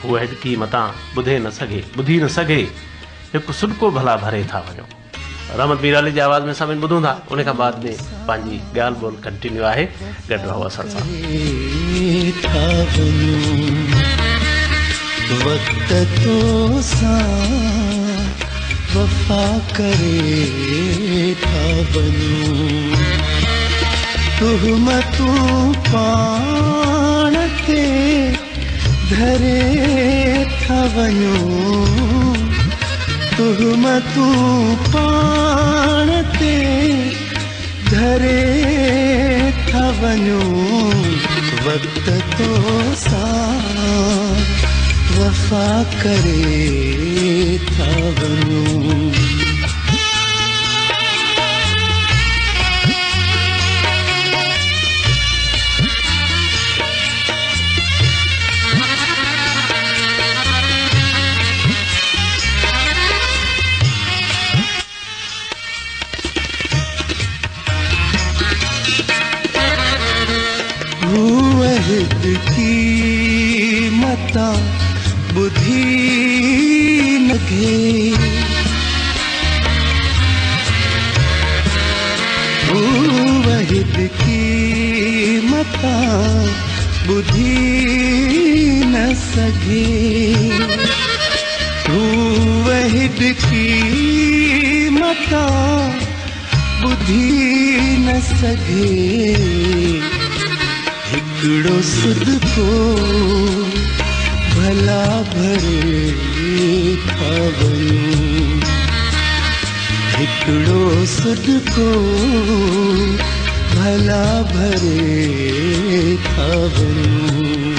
हूअ हिड़की मतां ॿुधी न सघे, हिकु सुडको भला भरे था वञूं। रहमत मीराली जी आवाज़ में सभिनी ॿुधूं था, उन खां बाद में पंहिंजी ॻाल्हि ॿोल कंटिन्यू आहे। गॾु रहो असां सां। वक़्त तोसां वफ़ा करे था वञूं, तुहमतूं पाण ते धरे था वञूं, तुहमतूं पाण ते धरे था वञूं, वक़्त तोसां वफ़ा करे था वञूं। की मता बुद्धि लगे, मता बुधी न सघे तू वहिद की मता बुधी न सघे हिकिड़ो सुध को भला भरे था वञूं हिकिड़ो सुध को भला भरे था वञूं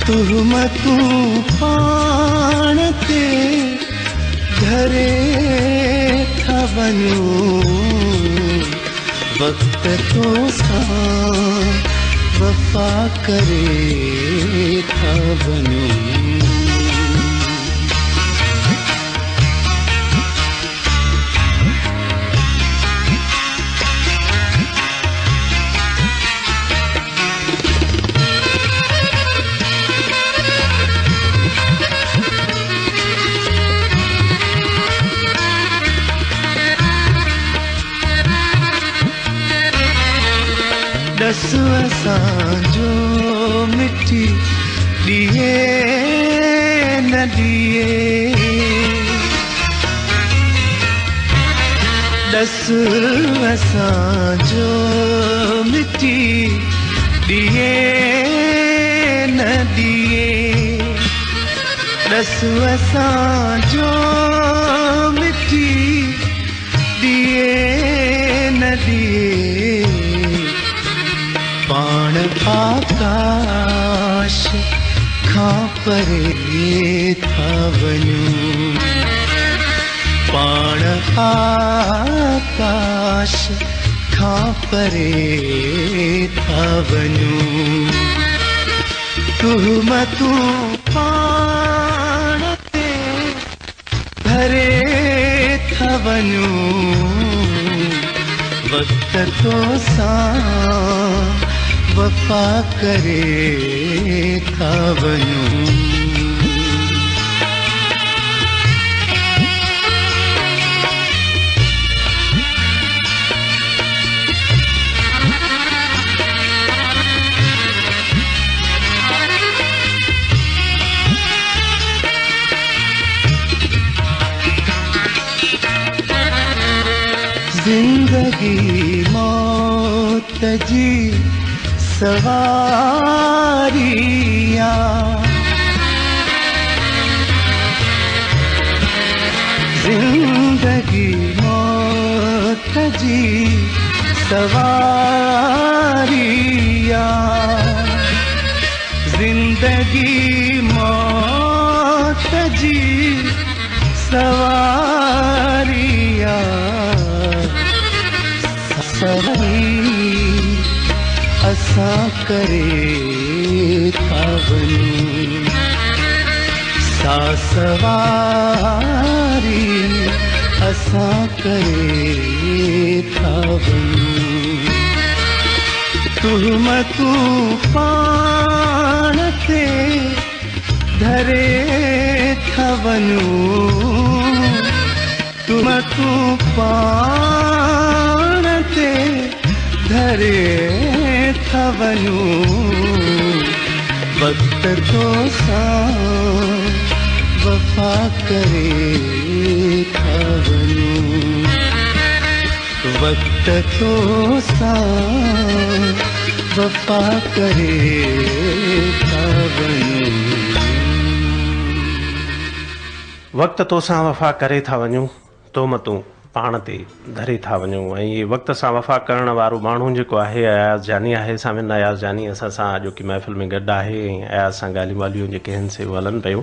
तुहमतूं पाण ते धरे था वञूं वक्त तो सां वफा करे था वञूं दस असांजो मिठी दिए न दिए दस असांजो मिठी दिए न दिए दस असांजो मिठी दिए न दिए पाण आकाश खां परे था वञूं पाण आकाश खां परे था वञूं तुहमतूं पाण ते धरे था वञूं वक्त तो सां वफा करे था वञूं जिंदगी मौत जी सवारिया जिंदगी मौत जी सवारिया जिंदगी मौत जी सवारिया असां करे था वञूं सा सवारी असां करे था वञूं तुहमतूं पाण ते धरे था वञूं तुहमतूं पाण ते धरे था वञूं वक्त तो सां वफा करे था वञूं वक्त तो सां वफा करे था वञूं वक्त तो सां वफ़ा करे था वञूं तोहमतूं पाण ते धरे था वञूं ऐं इहे वक़्त सां वफ़ा करण वारो माण्हू जेको आहे अयाज़ जानी आहे सामिन अयाज़ जानी असां सां अॼोकी महफ़िल में गॾु आहे ऐं अयाज़ सां ॻाल्हियूं ॿाल्हियूं जेके आहिनि से हलनि पियूं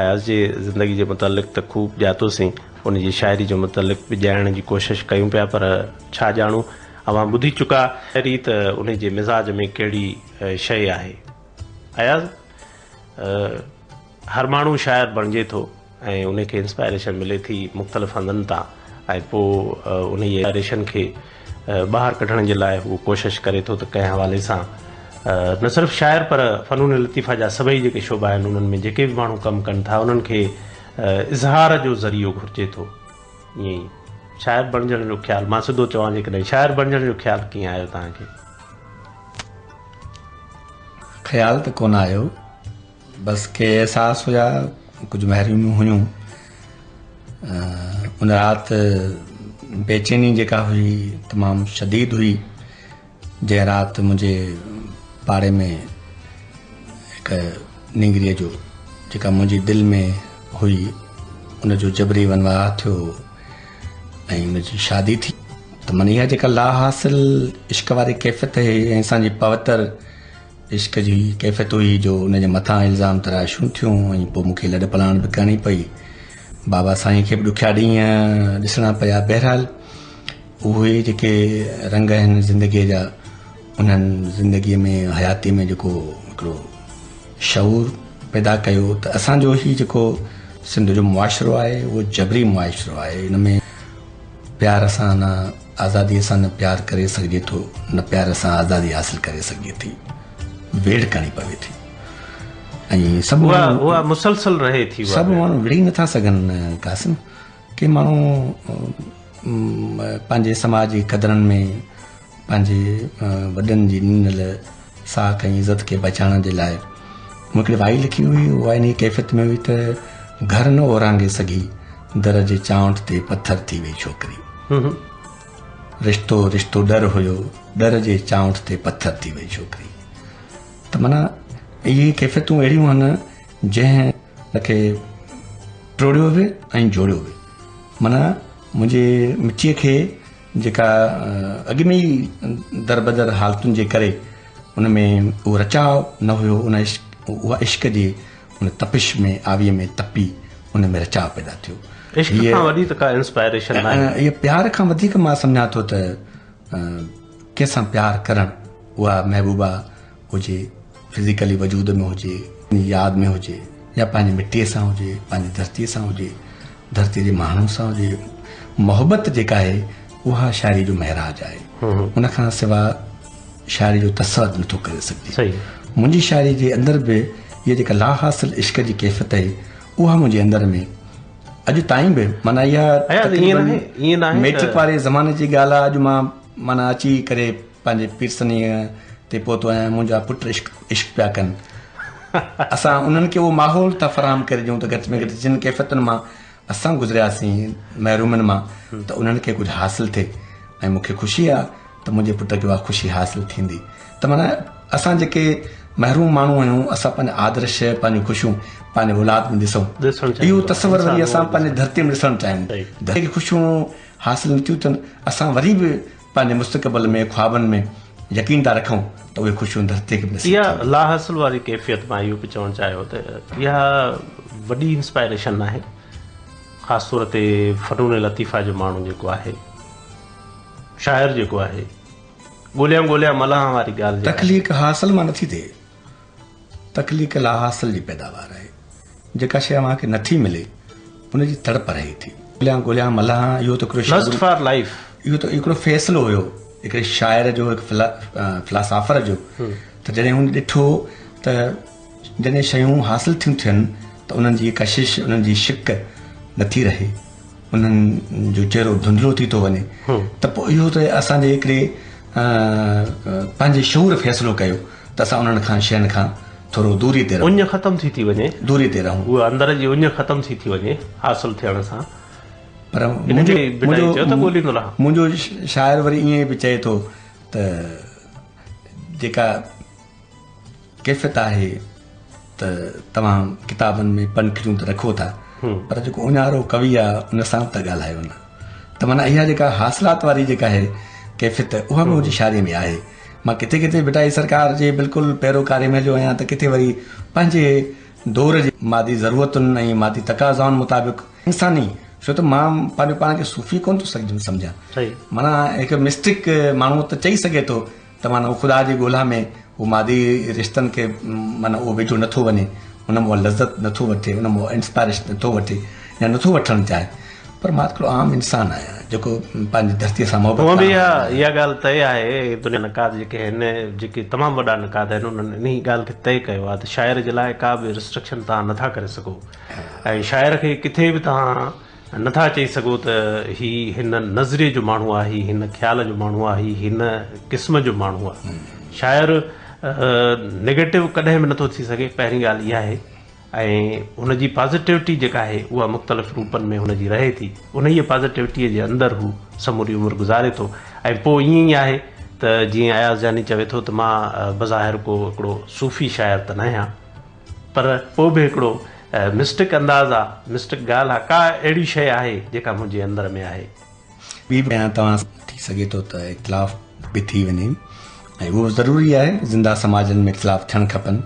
अयाज़ जे ज़िंदगी जे मुतलिक़ त ख़ूब ॼातोसीं उन जी शाइरी जे मुतलिक़ बि ॼाणण जी कोशिशि कयूं पिया पर छा ॼाणूं अवां ॿुधी चुका अहिड़ी त उन जे मिज़ाज में कहिड़ी शइ आहे अयाज़ हर माण्हू शाइर बणिजे थो ऐं उनखे इंस्पायरेशन मिले थी मुख़्तलिफ़ हंधनि तां ऐं पोइ उन इंस्पायरेशन खे ॿाहिरि कढण जे लाइ उहो कोशिशि करे थो त कंहिं हवाले सां न सिर्फ़ु शाइर पर फ़नून लतीफ़ा जा सभई जेके शोबा आहिनि उन्हनि में जेके बि माण्हू कमु कनि था उन्हनि खे इज़हार जो ज़रियो घुरिजे थो ईअं ई शाइर बणिजण जो ख़्यालु मां सिधो चवां जेकॾहिं शाइर बणिजण जो ख़्यालु कीअं आयो तव्हांखे ख़्याल त कोन आयो, बसि के एहसास हुया, कुझु महरूमियूं हुयूं। उन राति बेचैनी जेका हुई तमामु शदीद हुई, जंहिं राति मुंहिंजे पाड़े में हिकु निंगरीअ जो जेका मुंहिंजी दिलि में हुई उनजो जबरी वनवाह थियो ऐं उनजी शादी थी। त मन इहा जेका ला हासिल इश्क वारी कैफ़ियत हुई ऐं असांजी पवित्र इश्क जी कैफ़ियत हुई जो उनजे मथां इल्ज़ाम तराशूं थियूं ऐं पोइ मूंखे लॾ पलाण बि करणी पई। बाबा साईं खे बि ॾुखिया ॾींहं ॾिसणा पिया। बहरहाल उहे जेके रंग आहिनि ज़िंदगीअ जा, उन्हनि ज़िंदगीअ में हयाती में जेको हिकिड़ो शऊर पैदा कयो त असांजो ही जेको सिंध जो मुआशिरो आहे उहो जबरी मुआशिरो आहे। इन में प्यार सां न आज़ादीअ सां न प्यार करे सघिजे थो, न प्यार सां आज़ादी हासिल करे सघिजे थी, वेड़ करणी पवे थी। ऐं सभु उहा मुसलसल रहे थी। सभु माण्हू विड़ी नथा सघनि कासिम। के माण्हू पंहिंजे समाज जी क़दरनि में पंहिंजे वॾनि जी ॾिनल साख ऐं इज़त खे बचाइण जे लाइ मूंखे वाई लिखी हुई। उहा इन कैफ़ियत में हुई त घर न ओरांगे सघी, दर जे चांवट ते पथर थी वई छोकिरी। रिश्तो रिश्तो डर हुयो, डर जे चांवट ते पथर थी वई छोकिरी। त माना इहे कैफ़ियतूं अहिड़ियूं आहिनि जंहिं खे टोड़ियो बि ऐं जोड़ियो बि। माना मुंहिंजे मिचीअ खे जेका अॻु में ई दरबदर हालतुनि जे करे उन में उहो रचाव न हुयो, उहा इश्क जी उन तपिश में आवीअ में तपी उन में रचाव पैदा थियो। इहा प्यार खां वधीक मां सम्झां थो त कंहिंसां प्यार करणु, उहा महबूबा हुजे, फिज़िकली वजूद में हुजे, यादि में हुजे, या पंहिंजी मिटीअ सां हुजे, पंहिंजी धरतीअ सां हुजे, धरतीअ जे माण्हुनि सां हुजे। मोहबत जेका आहे उहा शाइरी जो महराज आहे। उन खां सवाइ शाइरी जो तसवुरु नथो करे सघिजे। मुंहिंजी शाइरी जे अंदरि बि इहा जेका ला हासिल इश्क जी कैफ़ियत आहे उहा मुंहिंजे अंदरि में अॼु ताईं बि माना इहा मेट्रिक वारे ज़माने जी ॻाल्हि आहे। अॼु मां माना अची करे पंहिंजे पीरसनीअ ते पहुतो आहियां, मुंहिंजा पुट इश्क पिया कनि। असां उन्हनि खे उहो माहौल था फ़राहम करे ॾियूं त घटि में घटि जिन कैफ़ियतुनि मां असां गुज़रियासीं महरूमनि मां, त उन्हनि खे कुझु हासिलु थिए। ऐं मूंखे ख़ुशी आहे त मुंहिंजे पुट खे उहा ख़ुशी हासिलु थींदी। त माना असां जेके महरूम माण्हू आहियूं, असां पंहिंजे आदर्श पंहिंजूं ख़ुशियूं पंहिंजे औलाद में ॾिसूं। इहो तसवुरु वरी असां पंहिंजे धरती में ॾिसणु चाहियूं। धरती खे ख़ुशियूं हासिलु नथियूं थियनि, असां वरी बि पंहिंजे मुस्तक़बिल में ख्वाबनि में यकीन था रखूं त उहे ख़ुशियूं धरती खे ॾिसूं। इहा ला हासिल वारी कैफ़ियत मां इहो बि चवणु चाहियो त इहा वॾी इंस्पायरेशन आहे, ख़ासि तौर ते फ़नून लतीफ़ा जो माण्हू जेको आहे, शाइर जेको आहे, ॻोल्हियां मलाह वारी ॻाल्हि। तख़लीक़ हासिल मां नथी थिए, तख़लीक़ ला हासिल जी पैदावार आहे। जेका शइ मूंखे नथी मिले उनजी तड़प रहे थी। ॻोल्हियां मलाह इहो त इहो त हिकिड़ो फ़ैसिलो हुयो हिकिड़े शाइर जो, हिकु फिलासफ़र जो। त जॾहिं हुन ॾिठो त जॾहिं शयूं हासिल थियूं थियनि त उन्हनि जी कशिश, उन्हनि जी शिक नथी रहे, उन्हनि जो चहिरो धुंधलो थी थो वञे, त पोइ इहो त असांजे हिकिड़े पंहिंजे शऊर फ़ैसिलो कयो त असां उन्हनि खां शयुनि खां थोरो दूरी ते रहूं, उञ ख़तम थी वञे, दूरी ते रहूं, उहा अंदर जी उञ ख़तम थी वञे हासिल थियण सां। पर मुंहिंजो शाइर वरी ईअं बि चए थो त जेका कैफ़ियत आहे त तव्हां किताबनि में पनखियूं त रखो था, पर जेको उञारो कवि आहे उन सां त ॻाल्हायो न। त माना इहा जेका हासिलात वारी जेका आहे कैफ़ियत, उहा बि मुंहिंजी शाइरीअ में आहे। मां किथे किथे बिटाई सरकार जे बिल्कुलु पैरोकारी में जो आहियां, त किथे वरी पंहिंजे दौर जी मादी ज़रूरतुनि ऐं मादी तक़ाज़ाउनि मुताबिक़ इंसानी, छो त मां पंहिंजो पाण खे सूफ़ी कोन थो सम्झां। माना हिकु मिस्टिक माण्हू त चई सघे थो त माना ख़ुदा जी ॻोल्हा में उहो मादी रिश्तनि खे माना उहो वेझो नथो वञे, उन मां लज़त नथो वठे, उन मां इंस्पायरेशन नथो वठे या नथो वठणु चाहे। पर मां हिकिड़ो आम इंसानु आहियां जेको पंहिंजी धरतीअ सां मोहबत। इहा ॻाल्हि तय आहे, दुनिया नकाद जेके आहिनि, जेके तमामु वॾा नकाद आहिनि, उन्हनि इन ॻाल्हि खे तय कयो आहे त शाइर जे लाइ का बि रिस्ट्रिक्शन तव्हां नथा करे सघो, ऐं शाइर खे किथे बि तव्हां नथा चई सघो त हिन नज़रिये जो माण्हू आहे, हिन ख़्याल जो माण्हू आहे, हिन क़िस्म जो माण्हू आहे। शाइर नेगेटिव कॾहिं बि नथो थी सघे, पहिरीं ॻाल्हि इहा आहे। ऐं हुनजी पॉज़िटिविटी जेका आहे उहा मुख़्तलिफ़ रूपनि में हुनजी रहे थी, उन ई पॉज़िटिविटीअ जे अंदरि हू समूरी उमिरि गुज़ारे थो। ऐं पोइ ईअं ई आहे त जीअं अयाज़ जानी चवे थो त मां बज़ाहिर को हिकिड़ो सूफ़ी शाइर त न आहियां, पर पोइ बि हिकिड़ो मिस्टिक अंदाज़ आहे, मिस्टिक ॻाल्हि आहे, का अहिड़ी शइ आहे जेका मुंहिंजे अंदर में आहे। ॿी बि तव्हां थी सघे थो त इख़्तिलाफ़ बि थी वञे, ऐं उहो ज़रूरी आहे। ज़िंदा समाजनि में इख़्तिलाफ़ थियणु खपनि,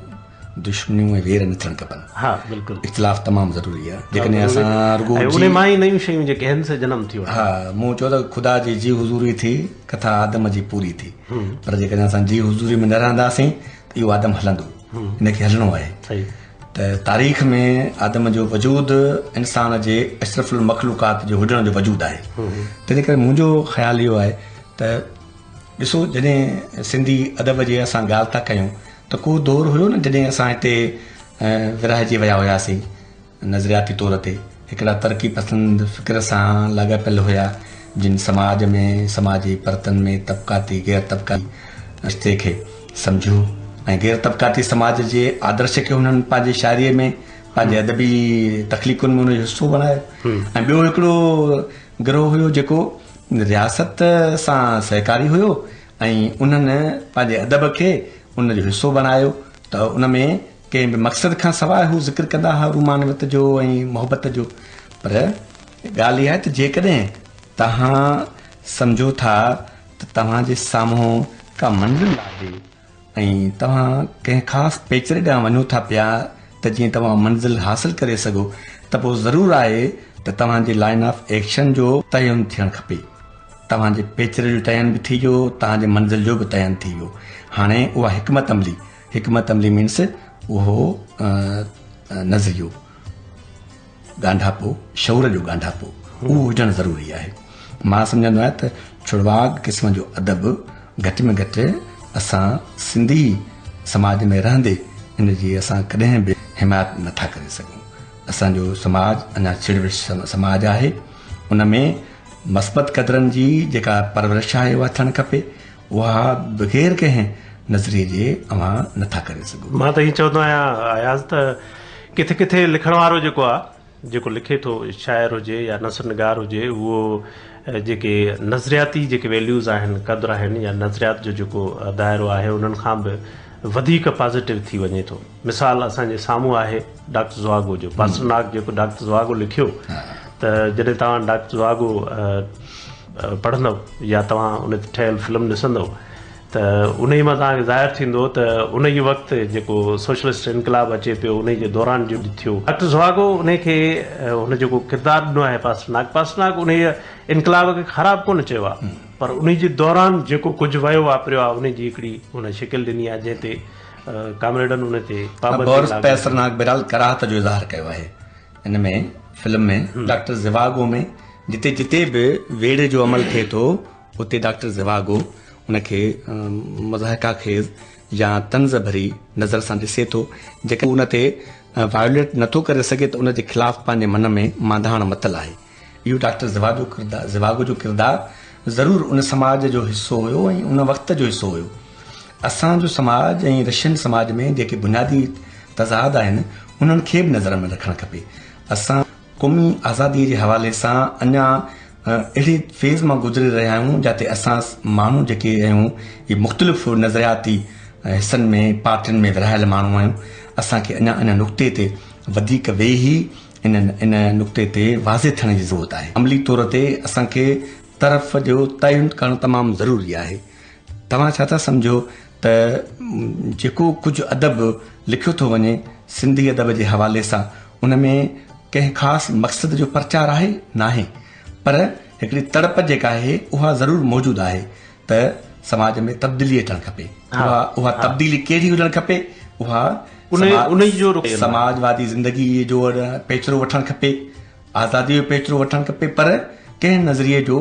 दुश्मनियूं ऐं वेर न थियणु खपनि। हा बिल्कुलु, इख़्तिलाफ़ तमामु ज़रूरी आहे। जेकॾहिं असां रुगो उन मां ई नयूं शयूं जेके आहिनि से जनम थी वञनि। हा, मूं चयो त ख़ुदा जी हुज़ूरी थी, कथा आदम जी पूरी थी, पर जेकॾहिं असां जी हुज़ूरी में न रहंदासीं त इहो आदम हलंदो, हिनखे हलणो आहे। त तारीख़ में आदम जो वजूद इंसान जे अशरफुल मख़लूक़ात जो हुजण जो वजूद आहे। तंहिंजे करे मुंहिंजो ख़्यालु इहो आहे त ॾिसो, जॾहिं सिंधी अदब जी असां ॻाल्हि था कयूं त को दौरु हुयो न जॾहिं असां हिते विरहाइजी विया हुआसीं नज़रियाती तौर ते, हिकिड़ा तरक़ी पसंदि फ़िक्र सां लॻापियल हुया, जिन समाज में समाजी परतनि में तबक़ाती गैर तबक़ाती रिश्ते खे सम्झो ऐं गैर तबक़ाती समाज जे आदर्श खे हुननि पंहिंजे शाइरीअ में, पंहिंजे अदबी तख़लीक़ुनि में हुनजो हिसो बणायो। ऐं ॿियो हिकिड़ो गिरोह हुयो जेको रियासत सां सहकारी हुयो ऐं उन्हनि पंहिंजे अदब खे उनजो हिसो बणायो, त उन में कंहिं बि मक़सद खां सवाइ हू ज़िक्र कंदा हुआ रूमानियत जो ऐं मोहबत जो। पर ॻाल्हि इहा आहे त जेकॾहिं तव्हां सम्झो था त तव्हांजे साम्हूं का मंज़िल आहे ऐं तव्हां कंहिं ख़ासि पेचरे ॾांहुं वञो था पिया त जीअं तव्हां मंज़िल हासिल करे सघो, त पोइ ज़रूरु आहे त तव्हांजे लाइन ऑफ एक्शन जो तयन थियणु खपे। तव्हांजे पेचरे जो तयन बि थी वियो, तव्हांजे मंज़िल जो बि तयन थी वियो। हाणे उहा हिकमत अमली मीन्स उहो नज़रियो, ॻांढापो, शौर जो ॻांढापो, उहो हुजणु ज़रूरी आहे। मां सम्झंदो आहियां त छुड़वाग क़िस्म जो अदब घटि में घटि असां सिंधी समाज में रहंदे इन जी असां कॾहिं बि हिमायत नथा करे सघूं। असांजो समाज अञा छिड़विड़ समाज आहे, उन में मस्बत क़दरनि जी जेका परवरिश आहे उहा थियणु खपे, उहा बग़ैर कंहिं नज़रिए जे अवां नथा करे सघूं। मां त हीअ चवंदो आहियां अयाज़ त किथे किथे लिखण वारो जेको आहे, जेको लिखे थो, शाइर हुजे या नसर निगार हुजे, उहो जेके नज़रियाती जेके वैल्यूज़ आहिनि, क़दुरु आहिनि, या नज़रियात जो जेको दाइरो आहे, उन्हनि खां बि वधीक पॉज़िटिव थी वञे थो। मिसाल असांजे साम्हूं आहे डॉक्टर ज़वागो जो, पासरनाग जेको डॉक्टर ज़वागो लिखियो, त जॾहिं तव्हां डॉक्टर ज़वागो पढ़ंदव या तव्हां उन ते ठहियल फिल्म ॾिसंदव त उन ई मां तव्हांखे ज़ाहिर थींदो त उन ई वक़्तु जेको सोशलिस्ट इनकलाब अचे पियो, उन जे दौरान जो थियो डॉक्टर ज़वागो उनखे हुन जेको किरदारु ॾिनो आहे पासरनाग उन इनकलाब खे ख़राबु कोन चयो आहे, पर उन जे दौरान जेको कुझु वियो वापरियो आहे, उन जी हिकिड़ी हुन शिकिल ॾिनी आहे जंहिं ते कामरेडनि उन ते पासरनाग बिराल कराहत जो इज़हार कयो आहे। इन में फिल्म में डॉक्टर ज़वागो में जिते जिते बि वेड़े जो अमल थिए थो, उते डॉक्टर ज़वागो उनखे मज़ाहिका खेज़ या तंज़ भरी नज़र सां ॾिसे थो। जेका उन ते वायोलेट नथो करे सघे त उन जे ख़िलाफ़ु पंहिंजे मन में मांधाण मतल आहे। इहो डॉक्टर ज़वागो जो किरदारु ज़रूरु उन समाज जो हिसो हुयो ऐं उन वक़्त जो हिसो हुयो। असांजो समाज ऐं रशियन समाज में जेके बुनियादी तज़ाद आहिनि, उन्हनि खे बि नज़र में रखणु खपे। असां क़ौमी आज़ादीअ जे हवाले सां अञा अहिड़े फेज़ मां गुज़री रहिया आहियूं जिते असां माण्हू जेके आहियूं, इहे मुख़्तलिफ़ नज़रियाती हिसनि में, पार्टियुनि में विरहायल माण्हू आहियूं। असांखे अञा इन नुक़्ते ते वधीक वेही इन नुक़्ते ते वाज़े थियण जी ज़रूरत आहे। अमली तौर ते असांखे तरफ़ जो तयन करणु तमामु ज़रूरी आहे। तव्हां छा था सम्झो त जेको कुझु अदब लिखियो थो वञे सिंधी अदब जे हवाले सां, उन में कंहिं ख़ासि मक़सद जो प्रचार आहे नाहे, पर हिकिड़ी तड़प जेका आहे उहा ज़रूरु मौजूदु आहे त समाज में तब्दीली अचणु खपे। उहा तब्दीली कहिड़ी हुजणु खपे? उहा समाजवादी ज़िंदगी जो पेचरो वठणु खपे, आज़ादी जो पेचरो वठणु खपे, पर कंहिं नज़रिए जो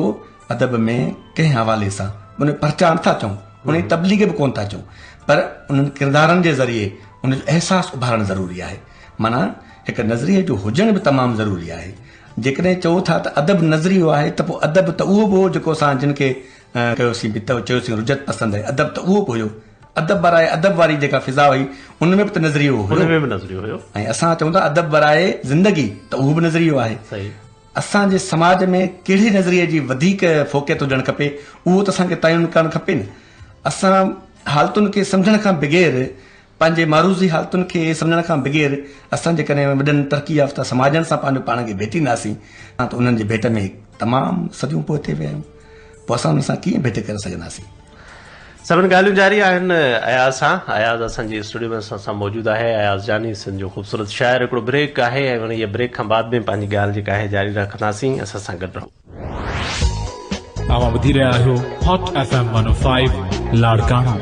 अदब में कंहिं हवाले सां उन प्रचार नथा चऊं, उन तब्दीली बि कोन था चऊं, पर उन्हनि किरदारनि जे ज़रिए उनजो अहसासु उभारणु ज़रूरी आहे। माना हिकु नज़रिए जो हुजण बि तमामु ज़रूरी आहे। जेकॾहिं चओ था त अदब नज़रियो आहे, त पोइ अदब त उहो बि हो जेको असां जिन खे कयोसीं, चयोसीं रुजत पसंदि आहे, अदब त उहो बि हुयो। अदब बराए अदब वारी जेका फिज़ा हुई उन में बि त नज़रियो हुयो, हुन में बि नज़रियो हुयो। ऐं असां चऊं था अदब बराए ज़िंदगी, त उहो बि नज़रियो आहे। सही। असांजे समाज में कहिड़े नज़रिए जी वधीक फोकियत हुजणु खपे उहो त असांखे तइनु करणु खपे न। असां हालतुनि खे सम्झण खां बग़ैर, पंहिंजे मारूज़ी हालतुनि खे सम्झण खां बग़ैर असां जेकॾहिं वॾनि तरक़ी याफ़्ता समाजनि सां पंहिंजो पाण खे भेटींदासीं त उन्हनि जे भेट में तमामु सदियूं पोइ वेया आहियूं, पोइ असां उन सां कीअं भेट करे सघंदासीं। सभिनी ॻाल्हियूं जारी आहिनि अयाज़ सां। अयाज़ असांजी स्टूडियो में असां सां मौजूदु आहे। अयाज़ जानी सिंध जो ख़ूबसूरत शाइर। हिकिड़ो ब्रेक आहे ऐं इहा ब्रेक खां बाद में पंहिंजी ॻाल्हि जेका आहे जारी रखंदासीं। असां सां गॾु रहो। तव्हां ॿुधी रहिया आहियो हॉट FM 105 लाड़काना।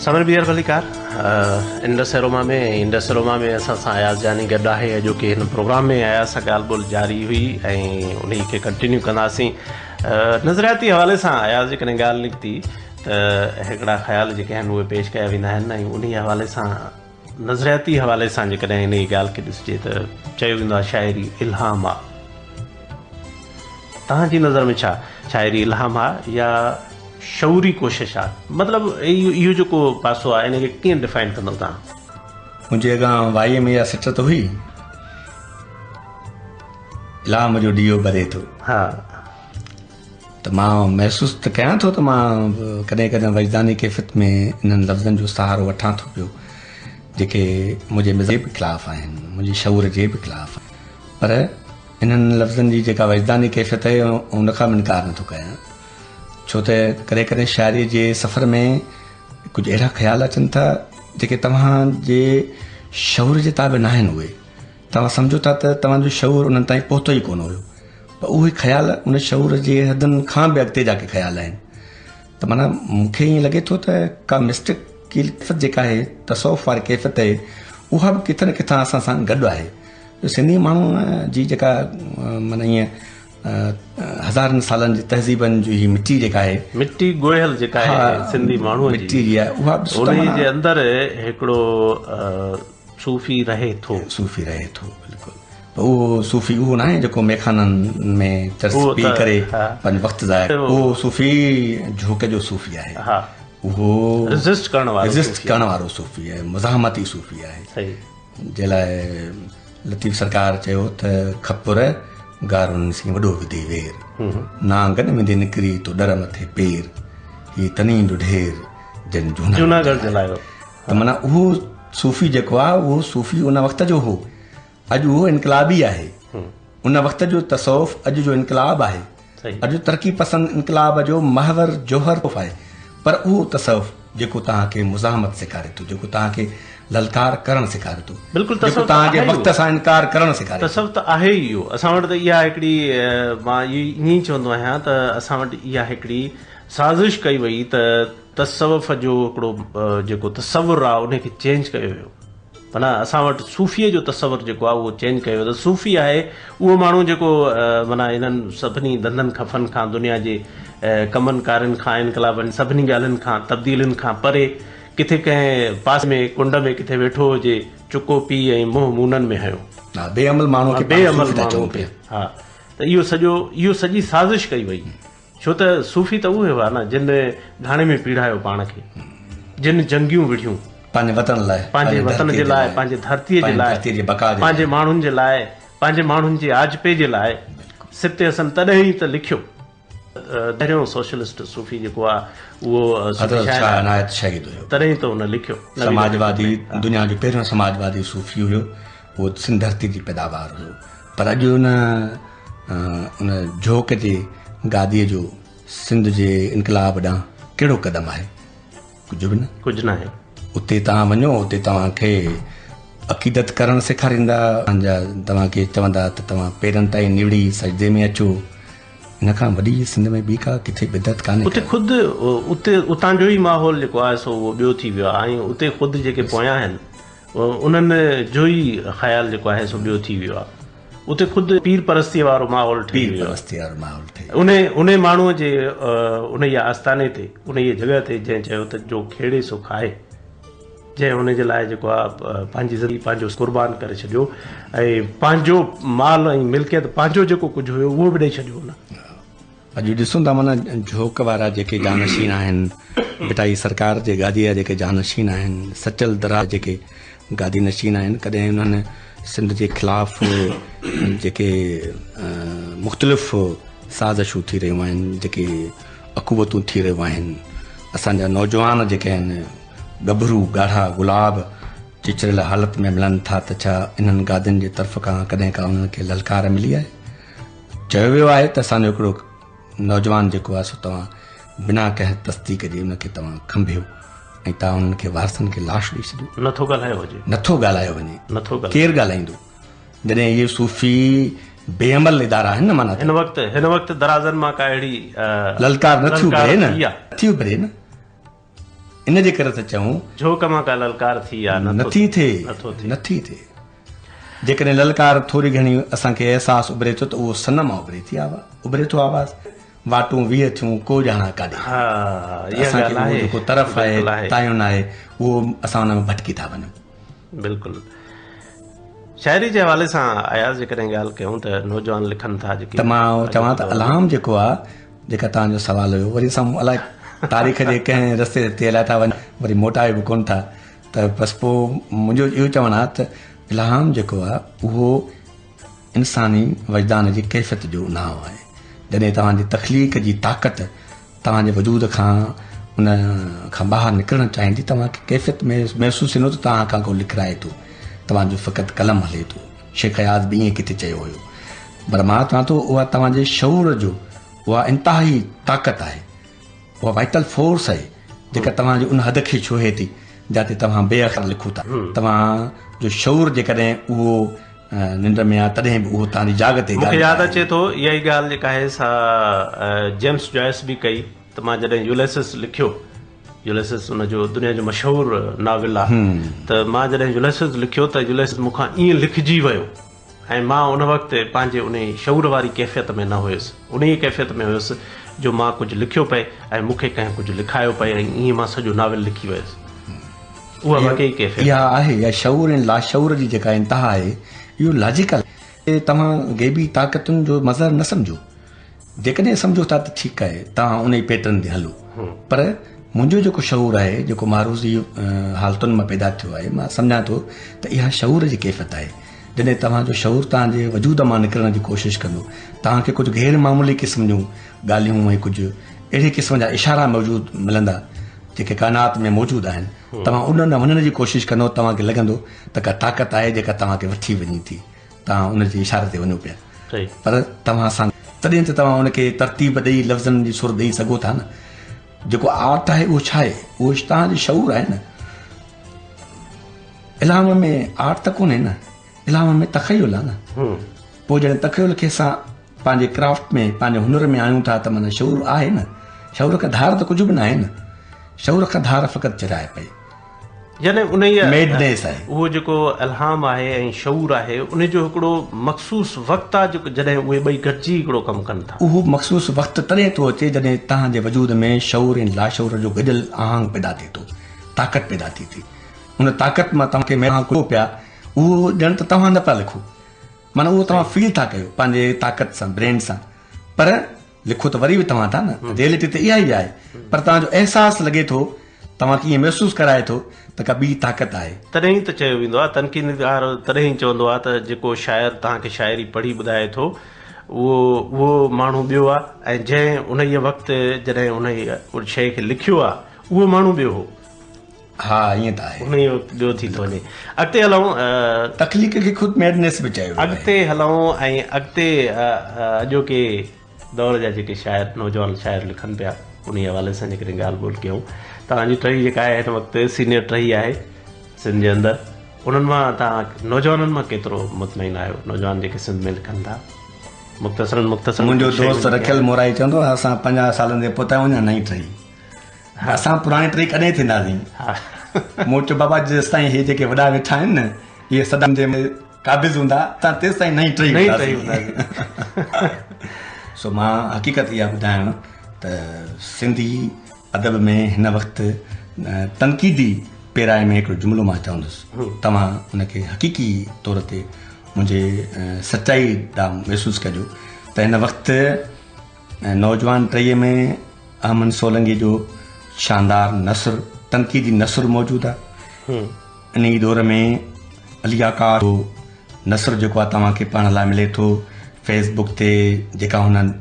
समर बियर भलीकार इंडस एरोमा में असां सां अयाज़ जानी गॾु आहे। अॼोके हिन प्रोग्राम में अयाज़ सां ॻाल्हि ॿोल जारी हुई ऐं उन खे कंटिन्यू कंदासीं। नज़रियाती हवाले सां अयाज़ जेकॾहिं ॻाल्हि निकिती त हिकिड़ा ख़्याल जेके आहिनि उहे पेश कया वेंदा आहिनि ऐं उन हवाले सां नज़रियाती हवाले सां जेकॾहिं इन ॻाल्हि खे ॾिसिजे त चयो वेंदो आहे शाइरी इल्हाम आहे। तव्हांजी नज़र में छा शाइरी इल्हाम आहे या शऊरी कोशिश आहे? मतिलबु इहो जेको पासो आहे इन खे कीअं डिफाइन कंदो तव्हां? मुंहिंजे अॻां वाईअ में इहा सिटत हुई, इल्हाम जो ॾीओ ॿरे थो। हा, त मां महसूसु त कयां थो त मां कॾहिं कॾहिं वजदानी कैफ़ियत में इन्हनि लफ़्ज़नि जो सहारो वठां थो पियो जेके मुंहिंजे मज़हब जे ख़िलाफ़ु आहिनि, मुंहिंजे शऊर जे बि ख़िलाफ़ु आहिनि, पर इन्हनि लफ़्ज़नि जी जेका वजदानी कैफ़ियत आहे उन खां बि इनकार नथो कयां। छो त कॾहिं कॾहिं शाइरी जे सफ़र में कुझु अहिड़ा ख़्याल अचनि था जेके तव्हांजे शऊर जे ताबे न आहिनि। उहे तव्हां सम्झो था त तव्हांजो शऊर उन्हनि ताईं पहुतो ई कोन हुयो, पर उहे ख़्याल उन शऊर जे हदनि खां बि अॻिते जाके ख़्याल आहिनि। त माना मूंखे ईअं लॻे थो त का मिस्टिक कैफ़ियत जेका आहे, तसौफ़ वारी कैफ़ियत आहे, उहा बि किथे न किथां असां सां गॾु आहे। सिंधी माण्हू जी जेका माना ईअं हज़ारनि सालनि जी तहज़ीबनि जी मिटी जेका आहे, मिट्टी गोयल जेका आहे सिंधी माण्हूअ मिट्टी जी आहे, उहा उन जे अंदरि हिकिड़ो सूफ़ी रहे थो। सूफ़ी रहे थो, बिल्कुलु। उहो सूफ़ी उहो न आहे जेको मेखाननि में चर्च पी करे पंहिंजो वक़्तु ज़ाया, उहो सूफ़ी झोंके जो सूफ़ी आहे। उहो रेज़िस्ट करण वारो सूफ़ी आहे, मुज़ाहमती सूफ़ी आहे। जे लाइ लतीफ़ सरकार चयो त खपुर गारुनि सी वॾो विधे वेर, नांगन में निकिरी तो डर मथे पेर, ही तनी ढेर जन जूनागढ़ जलायो। त माना उहो सूफ़ी जेको आहे उहो सूफ़ी उन वक़्त जो हो। अॼु उहो इनकलाबी आहे। उन वक़्त जो तसौफ़ अॼु जो इनकलाब आहे। अॼु तरक़ी पसंद इनकलाब जो महवर जोहर आहे, पर उहो तसौफ़ जेको तव्हांखे मुज़ाहमत सेखारे थो, जेको तव्हांखे ललकार करणु सेखारे थो, बिल्कुलु तव्हांजे वक़्त सां इनकार करणु सेखारे। तसव्वुफ़ त आहे ई इहो। असां वटि त इहा हिकिड़ी, मां ईअं ई चवंदो आहियां त असां वटि इहा हिकिड़ी साज़िश कई वई त तसव्वुफ़ जो हिकिड़ो जेको तसवुरु आहे उनखे चेंज कयो वियो। माना असां वटि सूफ़ीअ जो तसवुरु जेको आहे उहो चेंज कयो वियो। त सूफ़ी आहे उहो माण्हू जेको माना इन्हनि सभिनी धंधनि खफ़नि खां, दुनिया जे कमनि कारनि खां, इनकलाबनि सभिनी ॻाल्हियुनि खां, तब्दीलियुनि खां परे किथे कंहिं पास में कुंड में किथे वेठो हुजे, चुको पी ऐं मुंहुं मूननि में हयो, बेअमल माण्हू खे बेअमल माण्हू खे। हा, त इहो सॼी साज़िश कई वई। छो त सूफ़ी त उहे हुआ न जिन घाणे में पीढ़ायो पाण खे, जिन जंगियूं विढ़ियूं पंहिंजे वतन लाइ, पंहिंजे वतन जे लाइ, पंहिंजे धरतीअ जे लाइ, पंहिंजे माण्हुनि जे लाइ, पंहिंजे माण्हुनि जे आजपे जे लाइ। सिते हसन तॾहिं ई त लिखियो। पहिरियों सोशलिस्ट सूफ़ी जेको आहे उहो तॾहिं त हुन लिखियो। समाजवादी, दुनिया जो पहिरियों समाजवादी सूफ़ी हुयो, उहो सिंध धरती जी पैदावार हुयो। पर अॼु उन झोंक जे गादीअ जो सिंध जे इनकलाब ॾांहुं कहिड़ो क़दम आहे? कुझु बि न, कुझु न आहे। उते तव्हां वञो, उते तव्हांखे अक़ीदत करणु सेखारींदा, तव्हांखे चवंदा त तव्हां पेरनि ताईं निवड़ी सजदे में अचो। इन खां वॾी सिंध में ॿी का किथे बिदत कान्हे। उते ख़ुदि उतां जो ई माहौल जेको आहे सो उहो ॿियो थी वियो आहे। ऐं उते ख़ुदि जेके पोयां आहिनि उन्हनि जो ई ख़्यालु जेको आहे सो ॿियो थी वियो आहे। उते ख़ुदि पीर परस्तीअ वारो माहौल ठही पीर वियो परस्तीअ वारो माहौल ठही उन माण्हूअ जे उन आस्थाने ते उन जॻह ते जंहिं चयो त जो खेड़े सो खाए जंहिं उन जे लाइ जेको आहे पंहिंजी ज़िंदगी पंहिंजो क़ुर्बान करे छॾियो ऐं पंहिंजो माल ऐं मिल्कियत पंहिंजो जेको कुझु हुयो उहो बि ॾेई छॾियो न। अॼु ॾिसूं था माना झोक वारा जेके जानशीन आहिनि बिटाई सरकार जे गादीअ जा जेके जानशीन आहिनि सचल दरा जेके गादी नशीन आहिनि कॾहिं उन्हनि सिंध जे ख़िलाफ़ जेके मुख़्तलिफ़ साज़िशूं थी रहियूं आहिनि जेके अक़ूबतूं थी रहियूं आहिनि असांजा नौजवान जेके आहिनि गभरू ॻाढ़ा गुलाब चिचरियल हालत में मिलनि था त छा इन्हनि गादियुनि जे तरफ़ खां कॾहिं का उन्हनि खे ललकार मिली आहे? चयो वियो आहे त असांजो हिकिड़ो नौजवान जेको आहे सो तव्हां बिना कंहिं तस्दीक जे उनखे तव्हां खंभियो ऐं तव्हां उन्हनि खे वारसनि खे लाश ॾेई छॾियो। नथो ॻाल्हायो हुजे नथो ॻाल्हायो वञे नथो केरु ॻाल्हाईंदो जॾहिं इहे सूफ़ी बेअमल इदारा आहिनि न माना हिन वक़्तु दराज़नि मां का अहिड़ी ललकार नथी उभरे न इन जे करे त चऊं झोक मां का ललकार थी आहे नथी थिए जेकॾहिं ललकार थोरी घणी असांखे अहसासु उभरे थो त उहो सन मां उभरे थो आवाज़ वाटूं वीह थियूं को ॼाणा काॾे असांखे जेको तरफ़ आहे तायुन आहे उहो असां हुन में भटकी था वञूं। बिल्कुलु शाइरी जे हवाले सां आया जेकॾहिं ॻाल्हि कयूं त नौजवान लिखनि था जेके त मां चवां त अलाम जेको आहे जेका तव्हांजो सुवालु हुयो वरी असां अलाए तारीख़ जे कंहिं रस्ते ते हलाए था वञनि वरी मोटाए बि कोन था त बसि पोइ मुंहिंजो इहो चवणु आहे त इल्हाम जेको आहे उहो इंसानी वजदान जी कैफ़ियत जो नाव आहे। जॾहिं तव्हांजी तख़लीक़ जी ताक़त तव्हांजे वजूद खां उन खां ॿाहिरि निकिरणु चाहींदी तव्हांखे कैफ़ियत में महसूसु थींदो त तव्हां खां को लिखाए थो तव्हांजो फ़क़ति कलम हले थो। शेख हयात बि ईअं किथे चयो हुयो पर मां चवां थो उहा तव्हांजे शऊर जो उहा इंतिहाई ताक़त आहे उहा वाइटल फोर्स आहे जेका तव्हांजे उन हद खे छुहे थी जिते तव्हां बेअख़र लिखो था। तव्हांजो शऊर जेकॾहिं उहो निंड में आहे तॾहिं बि उहो तव्हांजी जाग ते मूंखे यादि अचे थो इहा ई ॻाल्हि जेका आहे सा जेम्स जॉयस बि कई त मां जॾहिं यूलिसिस लिखियो यूलिसिस उनजो दुनिया जो मशहूरु नाविल आहे त मां जॾहिं यूलिसिस लिखियो त यूलिसिस मूंखां ईअं लिखिजी वियो ऐं मां उन वक़्तु पंहिंजे उन शऊर वारी कैफ़ियत में न हुयुसि उन ई कैफ़ियत में हुयुसि जो मां कुझु लिखियो पए ऐं मूंखे कंहिं कुझु लिखायो पए ऐं ईअं मां सॼो नाविल लिखी वियुसि। उहा वाकई कैफ़ियत इहा आहे इहा शऊर ऐं लाशऊर जी जेका इंतिहा आहे इहो लॉजिकल तव्हां गैबी ताक़तुनि जो मज़र न सम्झो जेकॾहिं सम्झो था त ठीकु आहे तव्हां उन ई पैटर्न ते हलो पर मुंहिंजो जेको शऊर आहे जेको मारूज़ी हालतुनि मां पैदा थियो आहे मां सम्झां थो त इहा शऊर जी कैफ़ियत आहे। जॾहिं तव्हांजो शऊर तव्हांजे वजूद मां निकिरण जी कोशिशि कंदो तव्हांखे कुझु गैर मामूली क़िस्म जूं ॻाल्हियूं ऐं कुझु अहिड़े क़िस्म जा इशारा मौजूदु मिलंदा जेके काइनात में मौजूदु आहिनि तव्हां उन वञण जी कोशिशि कंदो तव्हांखे लॻंदो त का ताक़त आहे जेका तव्हांखे वठी वञे थी तव्हां उन जे इशारे ते वञो पिया पर तव्हां सां तॾहिं त तव्हां उनखे तरतीब ॾेई लफ़्ज़नि जी सुर ॾेई सघो था न। जेको आर्ट आहे उहो छा आहे उहो तव्हांजी शऊर आहे न। इल्हाम में आर्ट त कोन्हे न इल्हाम में तख़य्युल आहे न। पोइ जॾहिं तख़य्युल खे असां पंहिंजे क्राफ्ट में पंहिंजे हुनर में आणियूं था त माना शऊर आहे न। शऊर खां धार त कुझु बि न आहे न शऊर खां धार फ़क़ति चिराए पई यानी उन मेडनेस आहे उहो जेको इल्हाम आहे ऐं शऊर आहे उन जो हिकिड़ो मख़सूसु वक़्तु आहे जेको जॾहिं उहे ॿई गॾिजी हिकिड़ो कमु कनि था। उहो मख़सूसु वक़्तु तॾहिं थो अचे जॾहिं तव्हांजे वजूद में शऊर ऐं लाशऊर जो गॾियल आहंग पैदा थिए थो ताक़त पैदा थी थी उन ताक़त मां तव्हांखे महिरबानी कयो पिया उहो ॼण त तव्हां न पिया लिखो माना उहो तव्हां फील था कयो पंहिंजे ताक़त सां ब्रेन सां पर लिखो त वरी बि तव्हां था न रियलिटी त इहा ई आहे पर तव्हांजो अहसासु लॻे थो तव्हांखे ईअं महसूसु कराए थो त का ॿी ताक़त आहे। तॾहिं ई त चयो वेंदो आहे तनक़ीदगार तॾहिं ई चवंदो आहे त जेको शाइर तव्हांखे शाइरी पढ़ी ॿुधाए थो उहो माण्हू ॿियो आहे ऐं जंहिं उन ई वक़्तु जॾहिं उन शइ खे लिखियो आहे उहो माण्हू ॿियो हो। हा ईअं त आहे उन ई ॿियो थी थो वञे। अॻिते हलूं तख़लीक़ खे ख़ुदि मेडनेस बि चयो अॻिते हलूं ऐं अॻिते अॼोके दौर जा जेके शाइर नौजवान शाइर लिखनि पिया उन हवाले सां जेकॾहिं ॻाल्हि ॿोल कयूं तव्हांजी टही जेका आहे हिन वक़्तु सीनियर टही आहे सिंध जे अंदरि उन्हनि मां तव्हां नौजवाननि मां केतिरो मुतमइन आहियो नौजवान जेके सिंध में लिखनि था मुख़्तसरन मुंहिंजो दोस्त रखियल मोराई चवंदो असां 50 सालनि जे पोइ वञा नई टही असां पुराणी टही कॾहिं थींदासीं मूं चयो बाबा जेसि ताईं इहे जेके वॾा वेठा आहिनि न इहे सदन जे क़ाबिज़ हूंदा तव्हां तेसि ताईं नई टही सो मां हक़ीक़त इहा ॿुधायां त सिंधी अदब में हिन वक़्तु तनक़ीदी पेराए में हिकिड़ो जुमिलो मां चवंदुसि तव्हां उनखे हक़ीक़ी तौर ते मुंहिंजे सचाई ॾांहुं महसूसु कजो त हिन वक़्तु नौजवान टईअ में अहमद सोलंकी जो शानदार नसर तनक़ीदी नसर मौजूदु आहे इन ई दौर में अली आका जो नसर जेको आहे तव्हांखे पढ़ण लाइ मिले थो फेसबुक ते जेका हुननि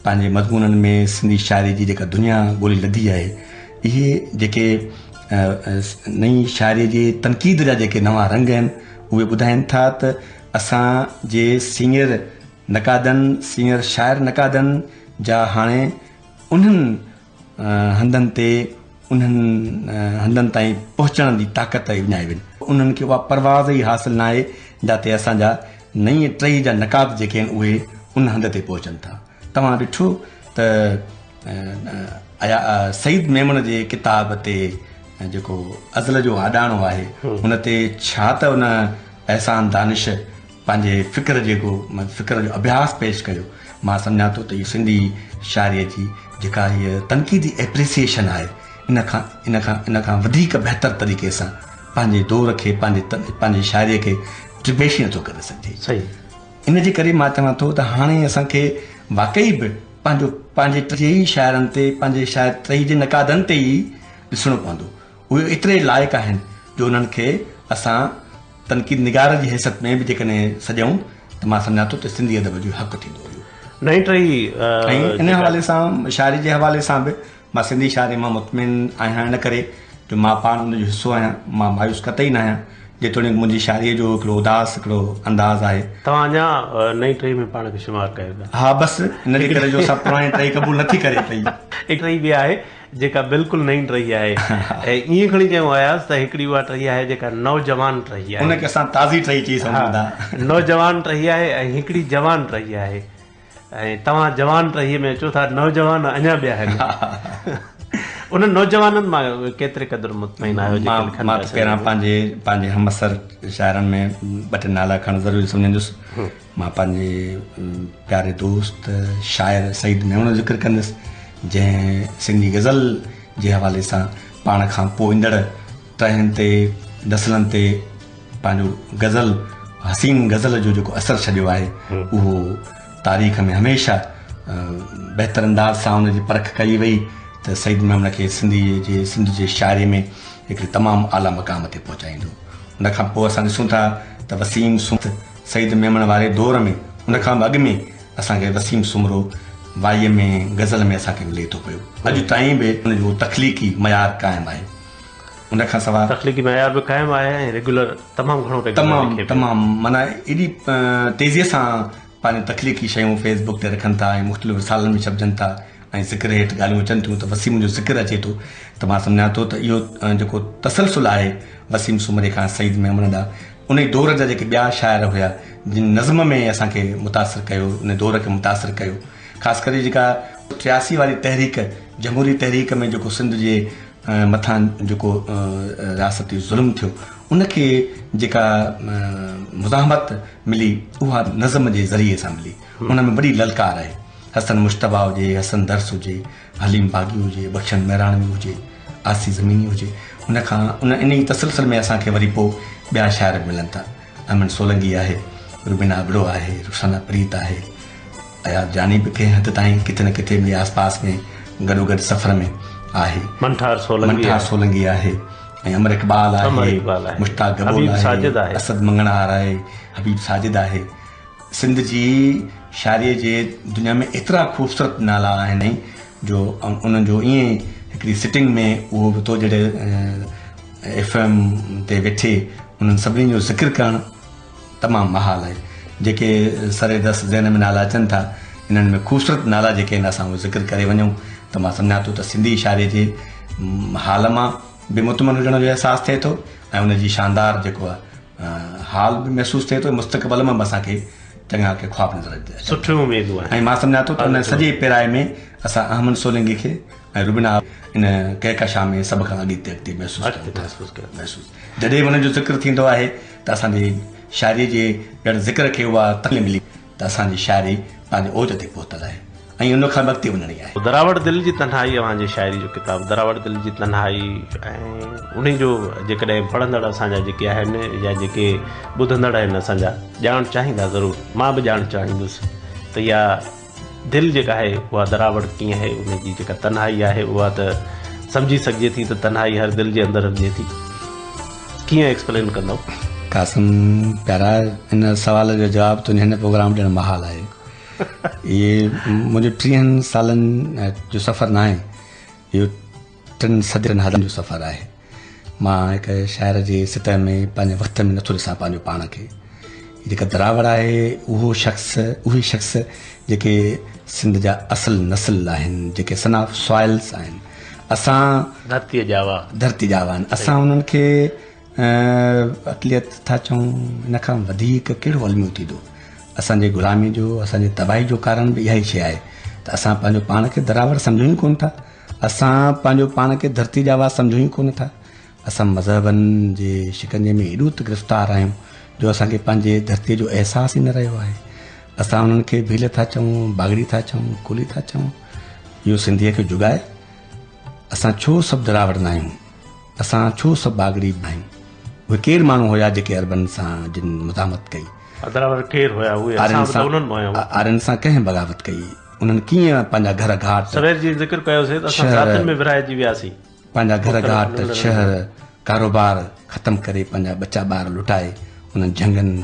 पंहिंजे मज़मूननि में सिंधी शाइरी जी जेका दुनिया ॻोल्ही लधी आहे इहे जेके नई शाइरी जी तनक़ीद जा जेके नवां रंग आहिनि उहे ॿुधाइनि था त असांजे सीनियर शाइर नक़ादनि जा हाणे उन्हनि हंधनि ते उन्हनि हंधनि ताईं पहुचण जी ताक़त विञाई वञे उन्हनि खे उहा परवाज़ ई हासिलु न आहे जिते असांजा नई टई जा नक़ाद जेके आहिनि उहे उन हंध ते पहुचनि था तव्हां ॾिठो त सईद मेमन जे किताब ते जेको अज़ल जो आॾाणो आहे हुन ते छा त उन अहसान दानिश पंहिंजे फ़िक्र जो अभ्यास पेश कयो मां सम्झां थो त इहा सिंधी शाइरीअ जी जेका हीअ तनक़ीदी एप्रिसिएशन आहे इन खां वधीक बहितर तरीक़े सां पंहिंजे दौर खे पंहिंजे शाइरीअ खे ट्रिबेशी नथो करे सघिजे सही इन जे करे मां चवां थो त हाणे असांखे वाक़ई बि पंहिंजे टई शाइरनि ते पंहिंजे शाइर टई जे नक़ादनि ते ई ॾिसणो पवंदो उहे एतिरे लाइक़ु आहिनि जो उन्हनि खे असां तनक़ीद निगार जी हैसियत में बि जेकॾहिं सॼूं त मां सम्झां थो त सिंधी अदब जो हक़ थींदो हुयो नई टई ऐं इन हवाले सां शाइरी जे हवाले सां बि मां सिंधी शाइरी मां मुतमिन आहियां इन करे जो मां पाण उनजो हिसो आहियां मां मायूस कतई न आहियां जेतोणीकि मुंहिंजी शाइरीअ जो हिकिड़ो उदास हिकिड़ो अंदाज़ आहे तव्हां अञा नई टई में पाण खे शुमार कयो था हा बसि इन जे करे जो असां पुराणी टई क़बूल नथी करे पई हिकु टई बि आहे जेका बिल्कुलु नई टई आहे ऐं ईअं खणी चयो आयासीं त हिकिड़ी उहा टई आहे जेका नौजवान टई आहे उनखे असां ताज़ी टई चई सघूं था नौजवान टई आहे ऐं हिकिड़ी जवान टई आहे ऐं तव्हां जवान टईअ में अचो था नौजवान अञा ॿिया आहिनि उन नौजवाननि मां केतिरे क़दुरु मुतमइन आहियो मां पहिरां पंहिंजे हमअसर शाइरनि में ॿ टे नाला खणणु ज़रूरी सम्झंदुसि मां पंहिंजे प्यारे दोस्त शाइर सईद मेमन जो ज़िक्र कंदुसि जंहिं सिंधी गज़ल जे हवाले सां पाण खां पोइ ईंदड़ टहिनि ते नसलनि ते पंहिंजो गज़ल हसीन गज़ल जो जेको असरु छॾियो आहे उहो तारीख़ में हमेशह बहितर अंदाज़ सां हुनजी परख कई वई त सईद मेमन खे सिंध जे शाइरी में हिकिड़ी तमामु आला मक़ाम ते पहुचाईंदो उन खां पोइ असां ॾिसूं था त वसीम सुमरो सईद मेमन वारे दौर में उन खां अॻु में असांखे वसीम सुमरो वाईअ में गज़ल में असांखे मिले थो पियो अॼु ताईं बि उनजो तख़लीक़ी मयार क़ाइमु आहे उन खां सवाइ तख़लीक़ी मयार बि क़ाइमु आहे ऐं रेगुलर तमामु माना एॾी तेज़ीअ सां पंहिंजी तख़लीक़ी शयूं फेसबुक ते रखनि था ऐं मुख़्तलिफ़ सालनि में छपजनि था ऐं ज़िक्र हेठि ॻाल्हियूं अचनि थियूं त वसीम जो ज़िक्र अचे थो त मां सम्झां थो त इहो जेको तसलसुल आहे वसीम सुमरे खां सईद मेमन ॾांहुं उन दौर जा जेके ॿिया शाइर हुया जिन नज़म में असांखे मुतासिर कयो उन दौर खे मुतासिर कयो ख़ासि करे जेका 83 वारी तहरीक जमहूरी तहरीक में जेको सिंध जे मथां जेको रियासती ज़ुल्म थियो उनखे जेका मुज़ाहमत मिली उहा नज़म जे ज़रिए सां मिली उन में वॾी ललकार आहे हसन मुश्तबा हुजे हसन दर्स हुजे हलीम बागी हुजे बख्शन मेहरानवी हुजे आसी ज़मीनी हुजे इन ई तसलसल में असांखे वरी पोइ ॿिया शाइर मिलनि था अहमद सोलंकी आहे रुबीना अबड़ो आहे रुखसाना प्रीत आहे अयाब जानी बि कंहिं हद ताईं किथे न किथे बि आस पास में गॾोगॾु सफ़र में आहे मंठार सोलंकी आहे ऐं अमर इक़बाल आहे मुश्ताक गबोल आहे असद मंगणार आहे हबीब साजिद आहे सिंध जी शाइरीअ जे दुनिया में एतिरा ख़ूबसूरत नाला आहिनि जो उन्हनि जो ईअं हिकिड़ी सिटिंग में उहो बि तो जॾहिं FM ते वेठे उन्हनि सभिनी जो ज़िक्र करणु तमामु महाल आहे जेके सरे दस ज़हन में नाला अचनि था इन्हनि में ख़ूबसूरत नाला जेके आहिनि असां उहे ज़िक्र करे वञूं त मां सम्झां थो त सिंधी शाइरीअ जे हाल मां बि मुतमन हुजण जो अहसासु थिए थो ऐं उनजी शानदार जेको आहे हाल बि महसूसु थिए थो मुस्तक़बिल में बि असांखे चङा के ख्वाब नज़र अचे सुठियूं उमेदूं आहिनि। ऐं मां सम्झां थो त उन सॼे पेराए में असां अहमद सोलंकी खे ऐं रुबिना इन कहकशां में सभ खां अॻिते महसूसु जॾहिं हुनजो ज़िक्र थींदो आहे त असांजी शाइरी जे ॼण ज़िक्र खे उहा तकलीफ़ मिली त असांजी शाइरी पंहिंजे ओज ते पहुतल आहे ऐं उन खां अॻिते वञणी आहे। दरावड़ दिलि जी तन्हाई अव्हांजी शाइरी जो किताबु दरावड़ दिलि जी तन्हाई ऐं उन जो जेकॾहिं पढ़ंदड़ असांजा जेके आहिनि या जेके ॿुधंदड़ आहिनि असांजा ॼाण चाहींदा ज़रूरु, मां बि ॼाण चाहींदुसि त इहा दिलि जेका आहे उहा दरावड़ कीअं आहे, उनजी जेका तन्हाई आहे उहा त सम्झी सघिजे थी त तन्हाई हर दिलि जे अंदरि हुजे थी। कीअं एक्सप्लेन कंदव? कासिम प्यारा, इन सवाल जो जवाबु तुंहिंजे हिन प्रोग्राम ॾियणु महाल आहे। इहे मुंहिंजो 30 सालनि जो सफ़र न आहे, इहो 3 सदियुनि हदनि जो सफ़र आहे। मां हिकु शाइर जी सतह में पंहिंजे वक़्त में नथो ॾिसां पंहिंजो पाण खे। जेका दरावड़ आहे उहे शख़्स जेके सिंध जा असुल नस्ल आहिनि, जेके सन ऑफ सॉइल्स आहिनि, असां धरती जा आहिनि, असां उन्हनि खे अक़लियत था चऊं, इन खां वधीक कहिड़ो अलमियो थींदो। असांजे ग़ुलामी जो, असांजे तबाही जो कारण बि इहा ई शइ आहे त असां पंहिंजो पाण खे दरावड़ सम्झूं ई कोन था, असां पंहिंजो पाण खे धरती जा आवाज़ सम्झूं ई कोन था। असां मज़हबनि जे शिकंजे में एॾो त गिरफ़्तार आहियूं जो असांखे पंहिंजे धरतीअ जो अहसासु ई न रहियो आहे। असां उन्हनि खे भील था चऊं, बागड़ी था चऊं, कुली था चऊं। इहो सिंधीअ खे जुगाए। असां छो सभु दरावड़ न आहियूं, असां छो सभु बागड़ी बि आहियूं। उहे केरु माण्हू हुया जेके अरबन सां जिन मुज़ामत कई, आर्यन सां कंहिं बग़ावत कई, उन्हनि कीअं पंहिंजा घर घाट, पंहिंजा घर घाट शहर कारोबार ख़तमु करे पंहिंजा बच्चा ॿार लुटाए उन्हनि झंगनि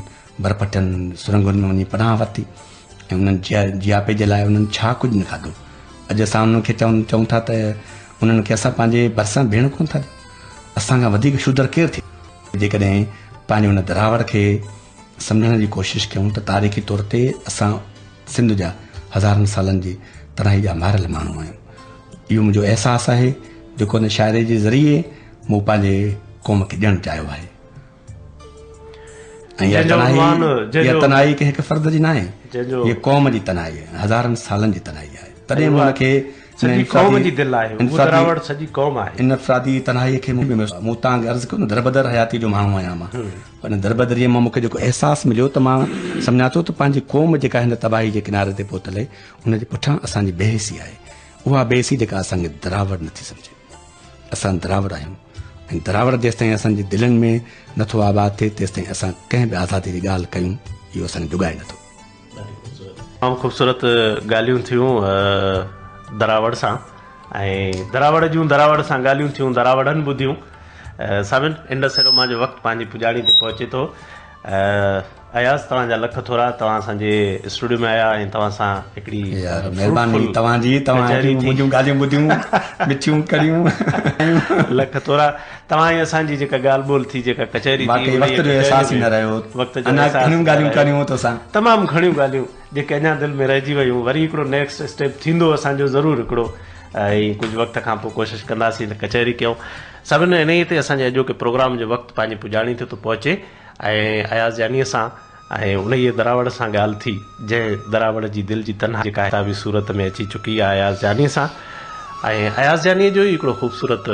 बरपटनि सुरंगुनि में वञी पनाह वरिती ऐं उन्हनि जियापे जे लाइ उन्हनि छा कुझु न खाधो। अॼु असां उन्हनि खे चऊं था त उन्हनि खे असां पंहिंजे भरिसां भेण कोन था ॾियूं। असां खां वधीक शुदर केरु थिए? जेकॾहिं पंहिंजे उन दरावड़ खे सम्झण जी कोशिशि कयूं त तारीख़ी तौर ते असां सिंध जा हज़ारनि सालनि जी तराई जा मारियल माण्हू आहियूं। इहो मुंहिंजो अहसासु आहे जेको हिन शाइरी जे ज़रिए मूं पंहिंजे क़ौम खे ॾियणु चाहियो आहे। ऐं इहा तनाई कंहिं हिकु फ़र्द जी न आहे, इहा क़ौम जी तनाई आहे, हज़ारनि सालनि जी तनाई आहे। तॾहिं मूं हुनखे इनफ़रादी तनाईअ खे मूं तव्हांखे अर्ज़ु कयो न, दरबदर हयाती जो माण्हू आहियां मां। पर दरबदरीअ मां मूंखे जेको अहसासु मिलियो त मां सम्झां थो त पंहिंजी क़ौम जेका हिन तबाही जे किनारे ते पहुतल आहे, हुनजे पुठियां असांजी बेहिसी आहे। उहा बेहिसी जेका असांखे दरावड़ नथी सम्झे। असां दरावड़ आहियूं ऐं दरावड़ जेसिताईं असांजे दिलनि में नथो आबाद थिए तेसिताईं असां कंहिं बि आज़ादी जी ॻाल्हि कयूं, इहो असांखे जुगाए नथो। तमामु ख़ूबसूरत ॻाल्हियूं थियूं दरावड़ सां, ऐं दरावड़ सां ॻाल्हियूं थियूं, दरावड़नि ॿुधियूं। साबिन इन सेरो मां जो वक़्तु पंहिंजी पुॼाणी ते पहुचे थो। अयाज़ तव्हांजा लख थोरा, तव्हां असांजे स्टूडियो में आया ऐं तव्हां सां हिकिड़ी महिरबानी तव्हांजी मुंहिंजूं ॻाल्हियूं ॿुधियूं, मिठियूं करियूं, लख थोरा। तव्हां जी असांजी जेका ॻाल्हि ॿोल थी, जेका कचहरी थी, वक़्त जो अहसासु ई न रहियो। तमामु घणियूं ॻाल्हियूं जेके अञा दिलि में रहिजी वियूं। वरी हिकिड़ो नेक्स्ट स्टेप थींदो असांजो ज़रूरु हिकिड़ो, ऐं कुझु वक़्त खां पोइ कोशिशि कंदासीं त कचहरी कयूं। सभिनी इन ई ते असांजे अॼोके प्रोग्राम जो वक़्तु पंहिंजी पुॼाणी ते थो पहुचे ऐं अयाज़ यानीअ सां ऐं उन ई दरावड़ सां ॻाल्हि थी, जंहिं दरावड़ जी दिलि जी तनहा जेका आहे बि सूरत में अची चुकी आहे अयाज़ यानीअ सां। ऐं अयाज़ यानीअ जो ई हिकिड़ो ख़ूबसूरत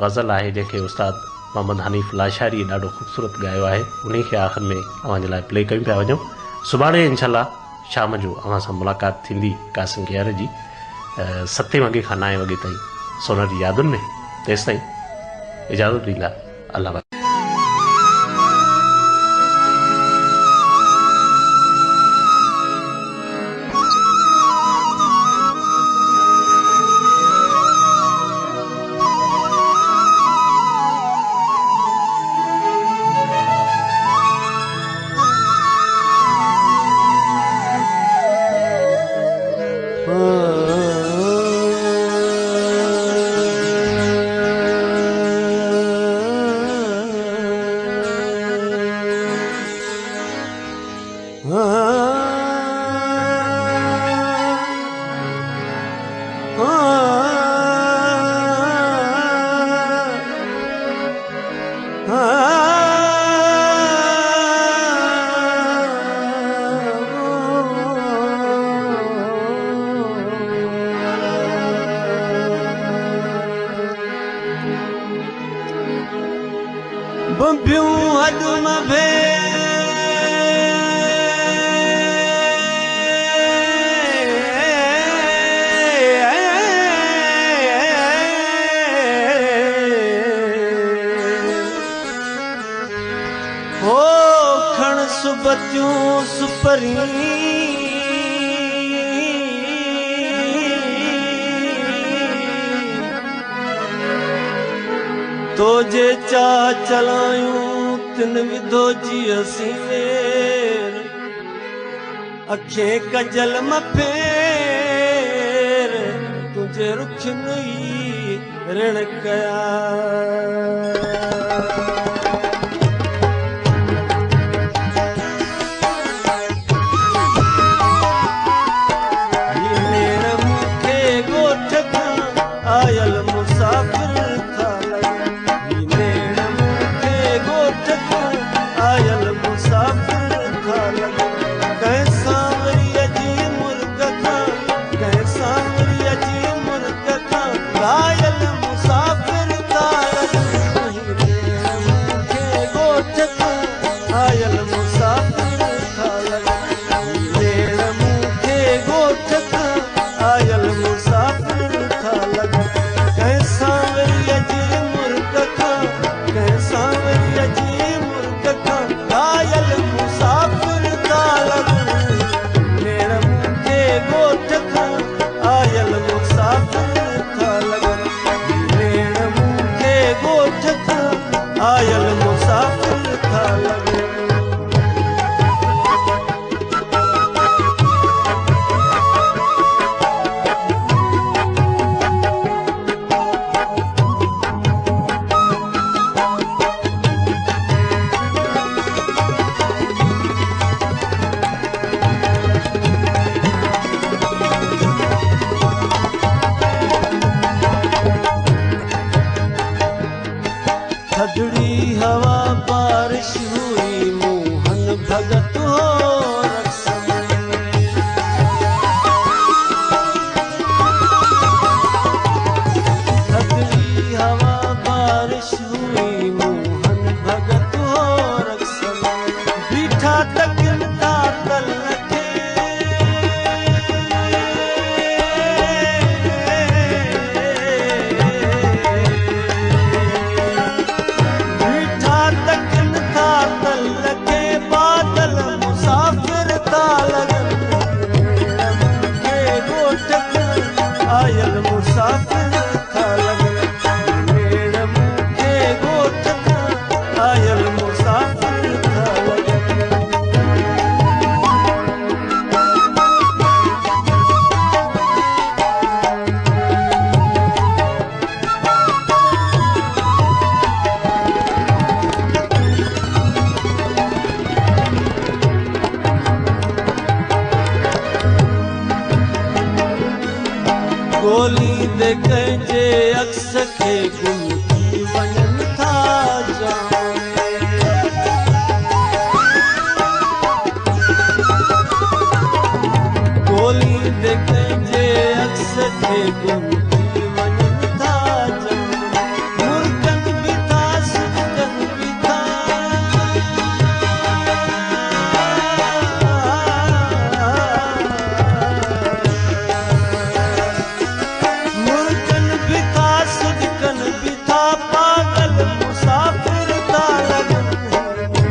ग़ज़ल आहे जंहिंखे उस्ताद मोहम्मद हनीफ़ लाशारी ॾाढो ख़ूबसूरत ॻायो आहे। उन खे आख़िर में अव्हांजे लाइ प्ले कयूं पिया वञूं। सुभाणे इंशाल्लाह शाम जो अव्हां सां मुलाक़ात थींदी कासिम गियार जी 7 वॻे खां 9 वॻे ताईं सोनरी यादुनि में। तेसि ताईं इजाज़त ॾींदा, अल्लाह। बंबियूं हॾ मां भे हो खण सुबतियूं सुपरी तो जे चा चलायूं तिन विधो जी हसीनेर अखें कजल मफेर तुझे रुख नई ऋण कया आयल मुसाफिर था आयल मुसाफिर था कंहिं सांवरीअ जी मुर्ग खां कंहिं सांवरीअ जी मुर्ग खां आयल मुसाफिर था ॻोठ खां आयल मुसाफिर था मूंखे ॻोठ खां आयल मुसाफिर था कंहिं सांवरीअ जी मुर्ग खां कंहिं सांवरीअ जी मुर्ग खां आयल मुसाफिर था भेण मूंखे ॻोठ खां आयल मुसाफिर था भेण मूंखे ॻोठ खां आयल मुसाफिर था थधड़ी हवा बारिश हुई मोहन भगत हो रक्स थधड़ी हवा बारिश हुई मोहन भगत हो रक्स बीठा तकिन था तल आयल मुसाफिर था भेण मूंखे ॻोठ खां आयल मुसाफिर था गोली दे कंहिंजे अक्स खे गुम थी वञनि था गोली दे कंहिंजे अक्स खे गुम थी वञनि था मुर्गन बि था सिकन बि था पागल मुसाफिर था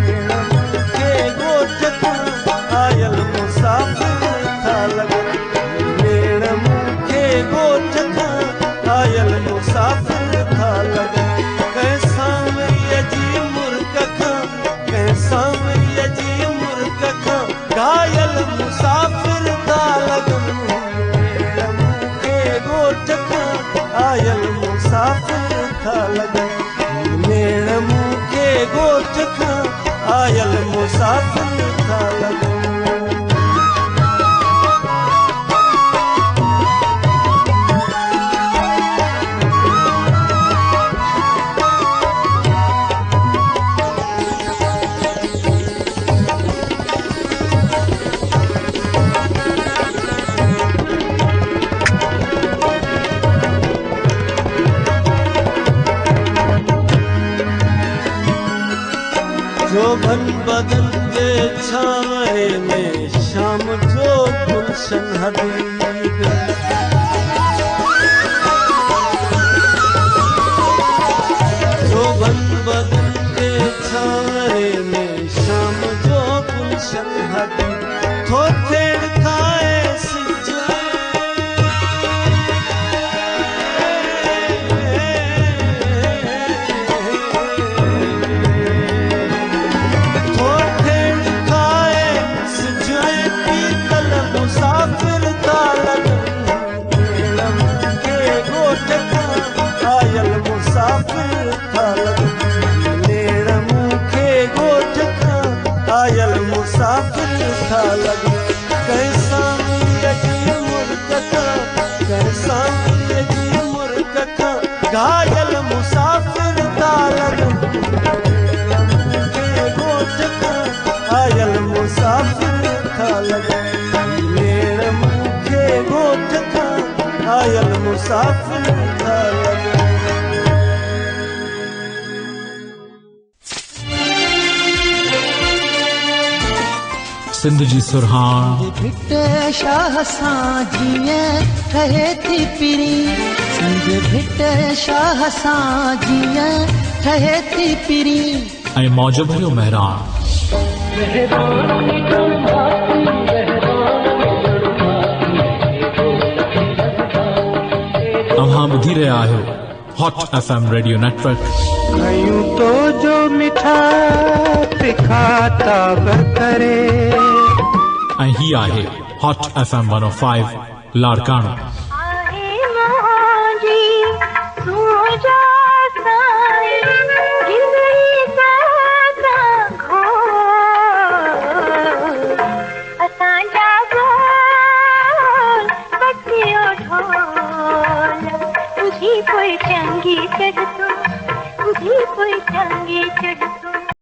भेण मूंखे ॻोठ खां आयल मुसाफिर था भेण मूंखे ॻोठ खां आयल मुसाफिर था कंहिं सांवरीअ जी मुर्ग खां कंहिं सांवरीअ जी मुर्ग खां घायल मुसाफिर था भेण मूंखे ॻोठ खां आयल मुसाफिर था भेण मूंखे ॻोठ खां आयल मुसाफिर था जोबन बदन जे छावे में शाम जो गुलशन हबीब जोबन बदन जे छावे में शाम जो गुलशन हबीब थो थेड़ खाए घायल मुसाफिर तालग आयल मुसाफिर तालग मेरे मुखे गोठ का आयल मुसाफिर तालग सिंध जी सुरहान भिट शाह सां जीअं ठहे थी पिरी सिंध भिट शाह सां जीअं ठहे थी पिरी ऐं मौज भरियो महरान तव्हां ॿुधी रहिया आहियो हॉट FM रेडियो नेटवर्क कयूं तो जो मिठा तिखा ताब करे ऐं ही आहे हॉट FM 105 लाड़काणो चंगी चढ़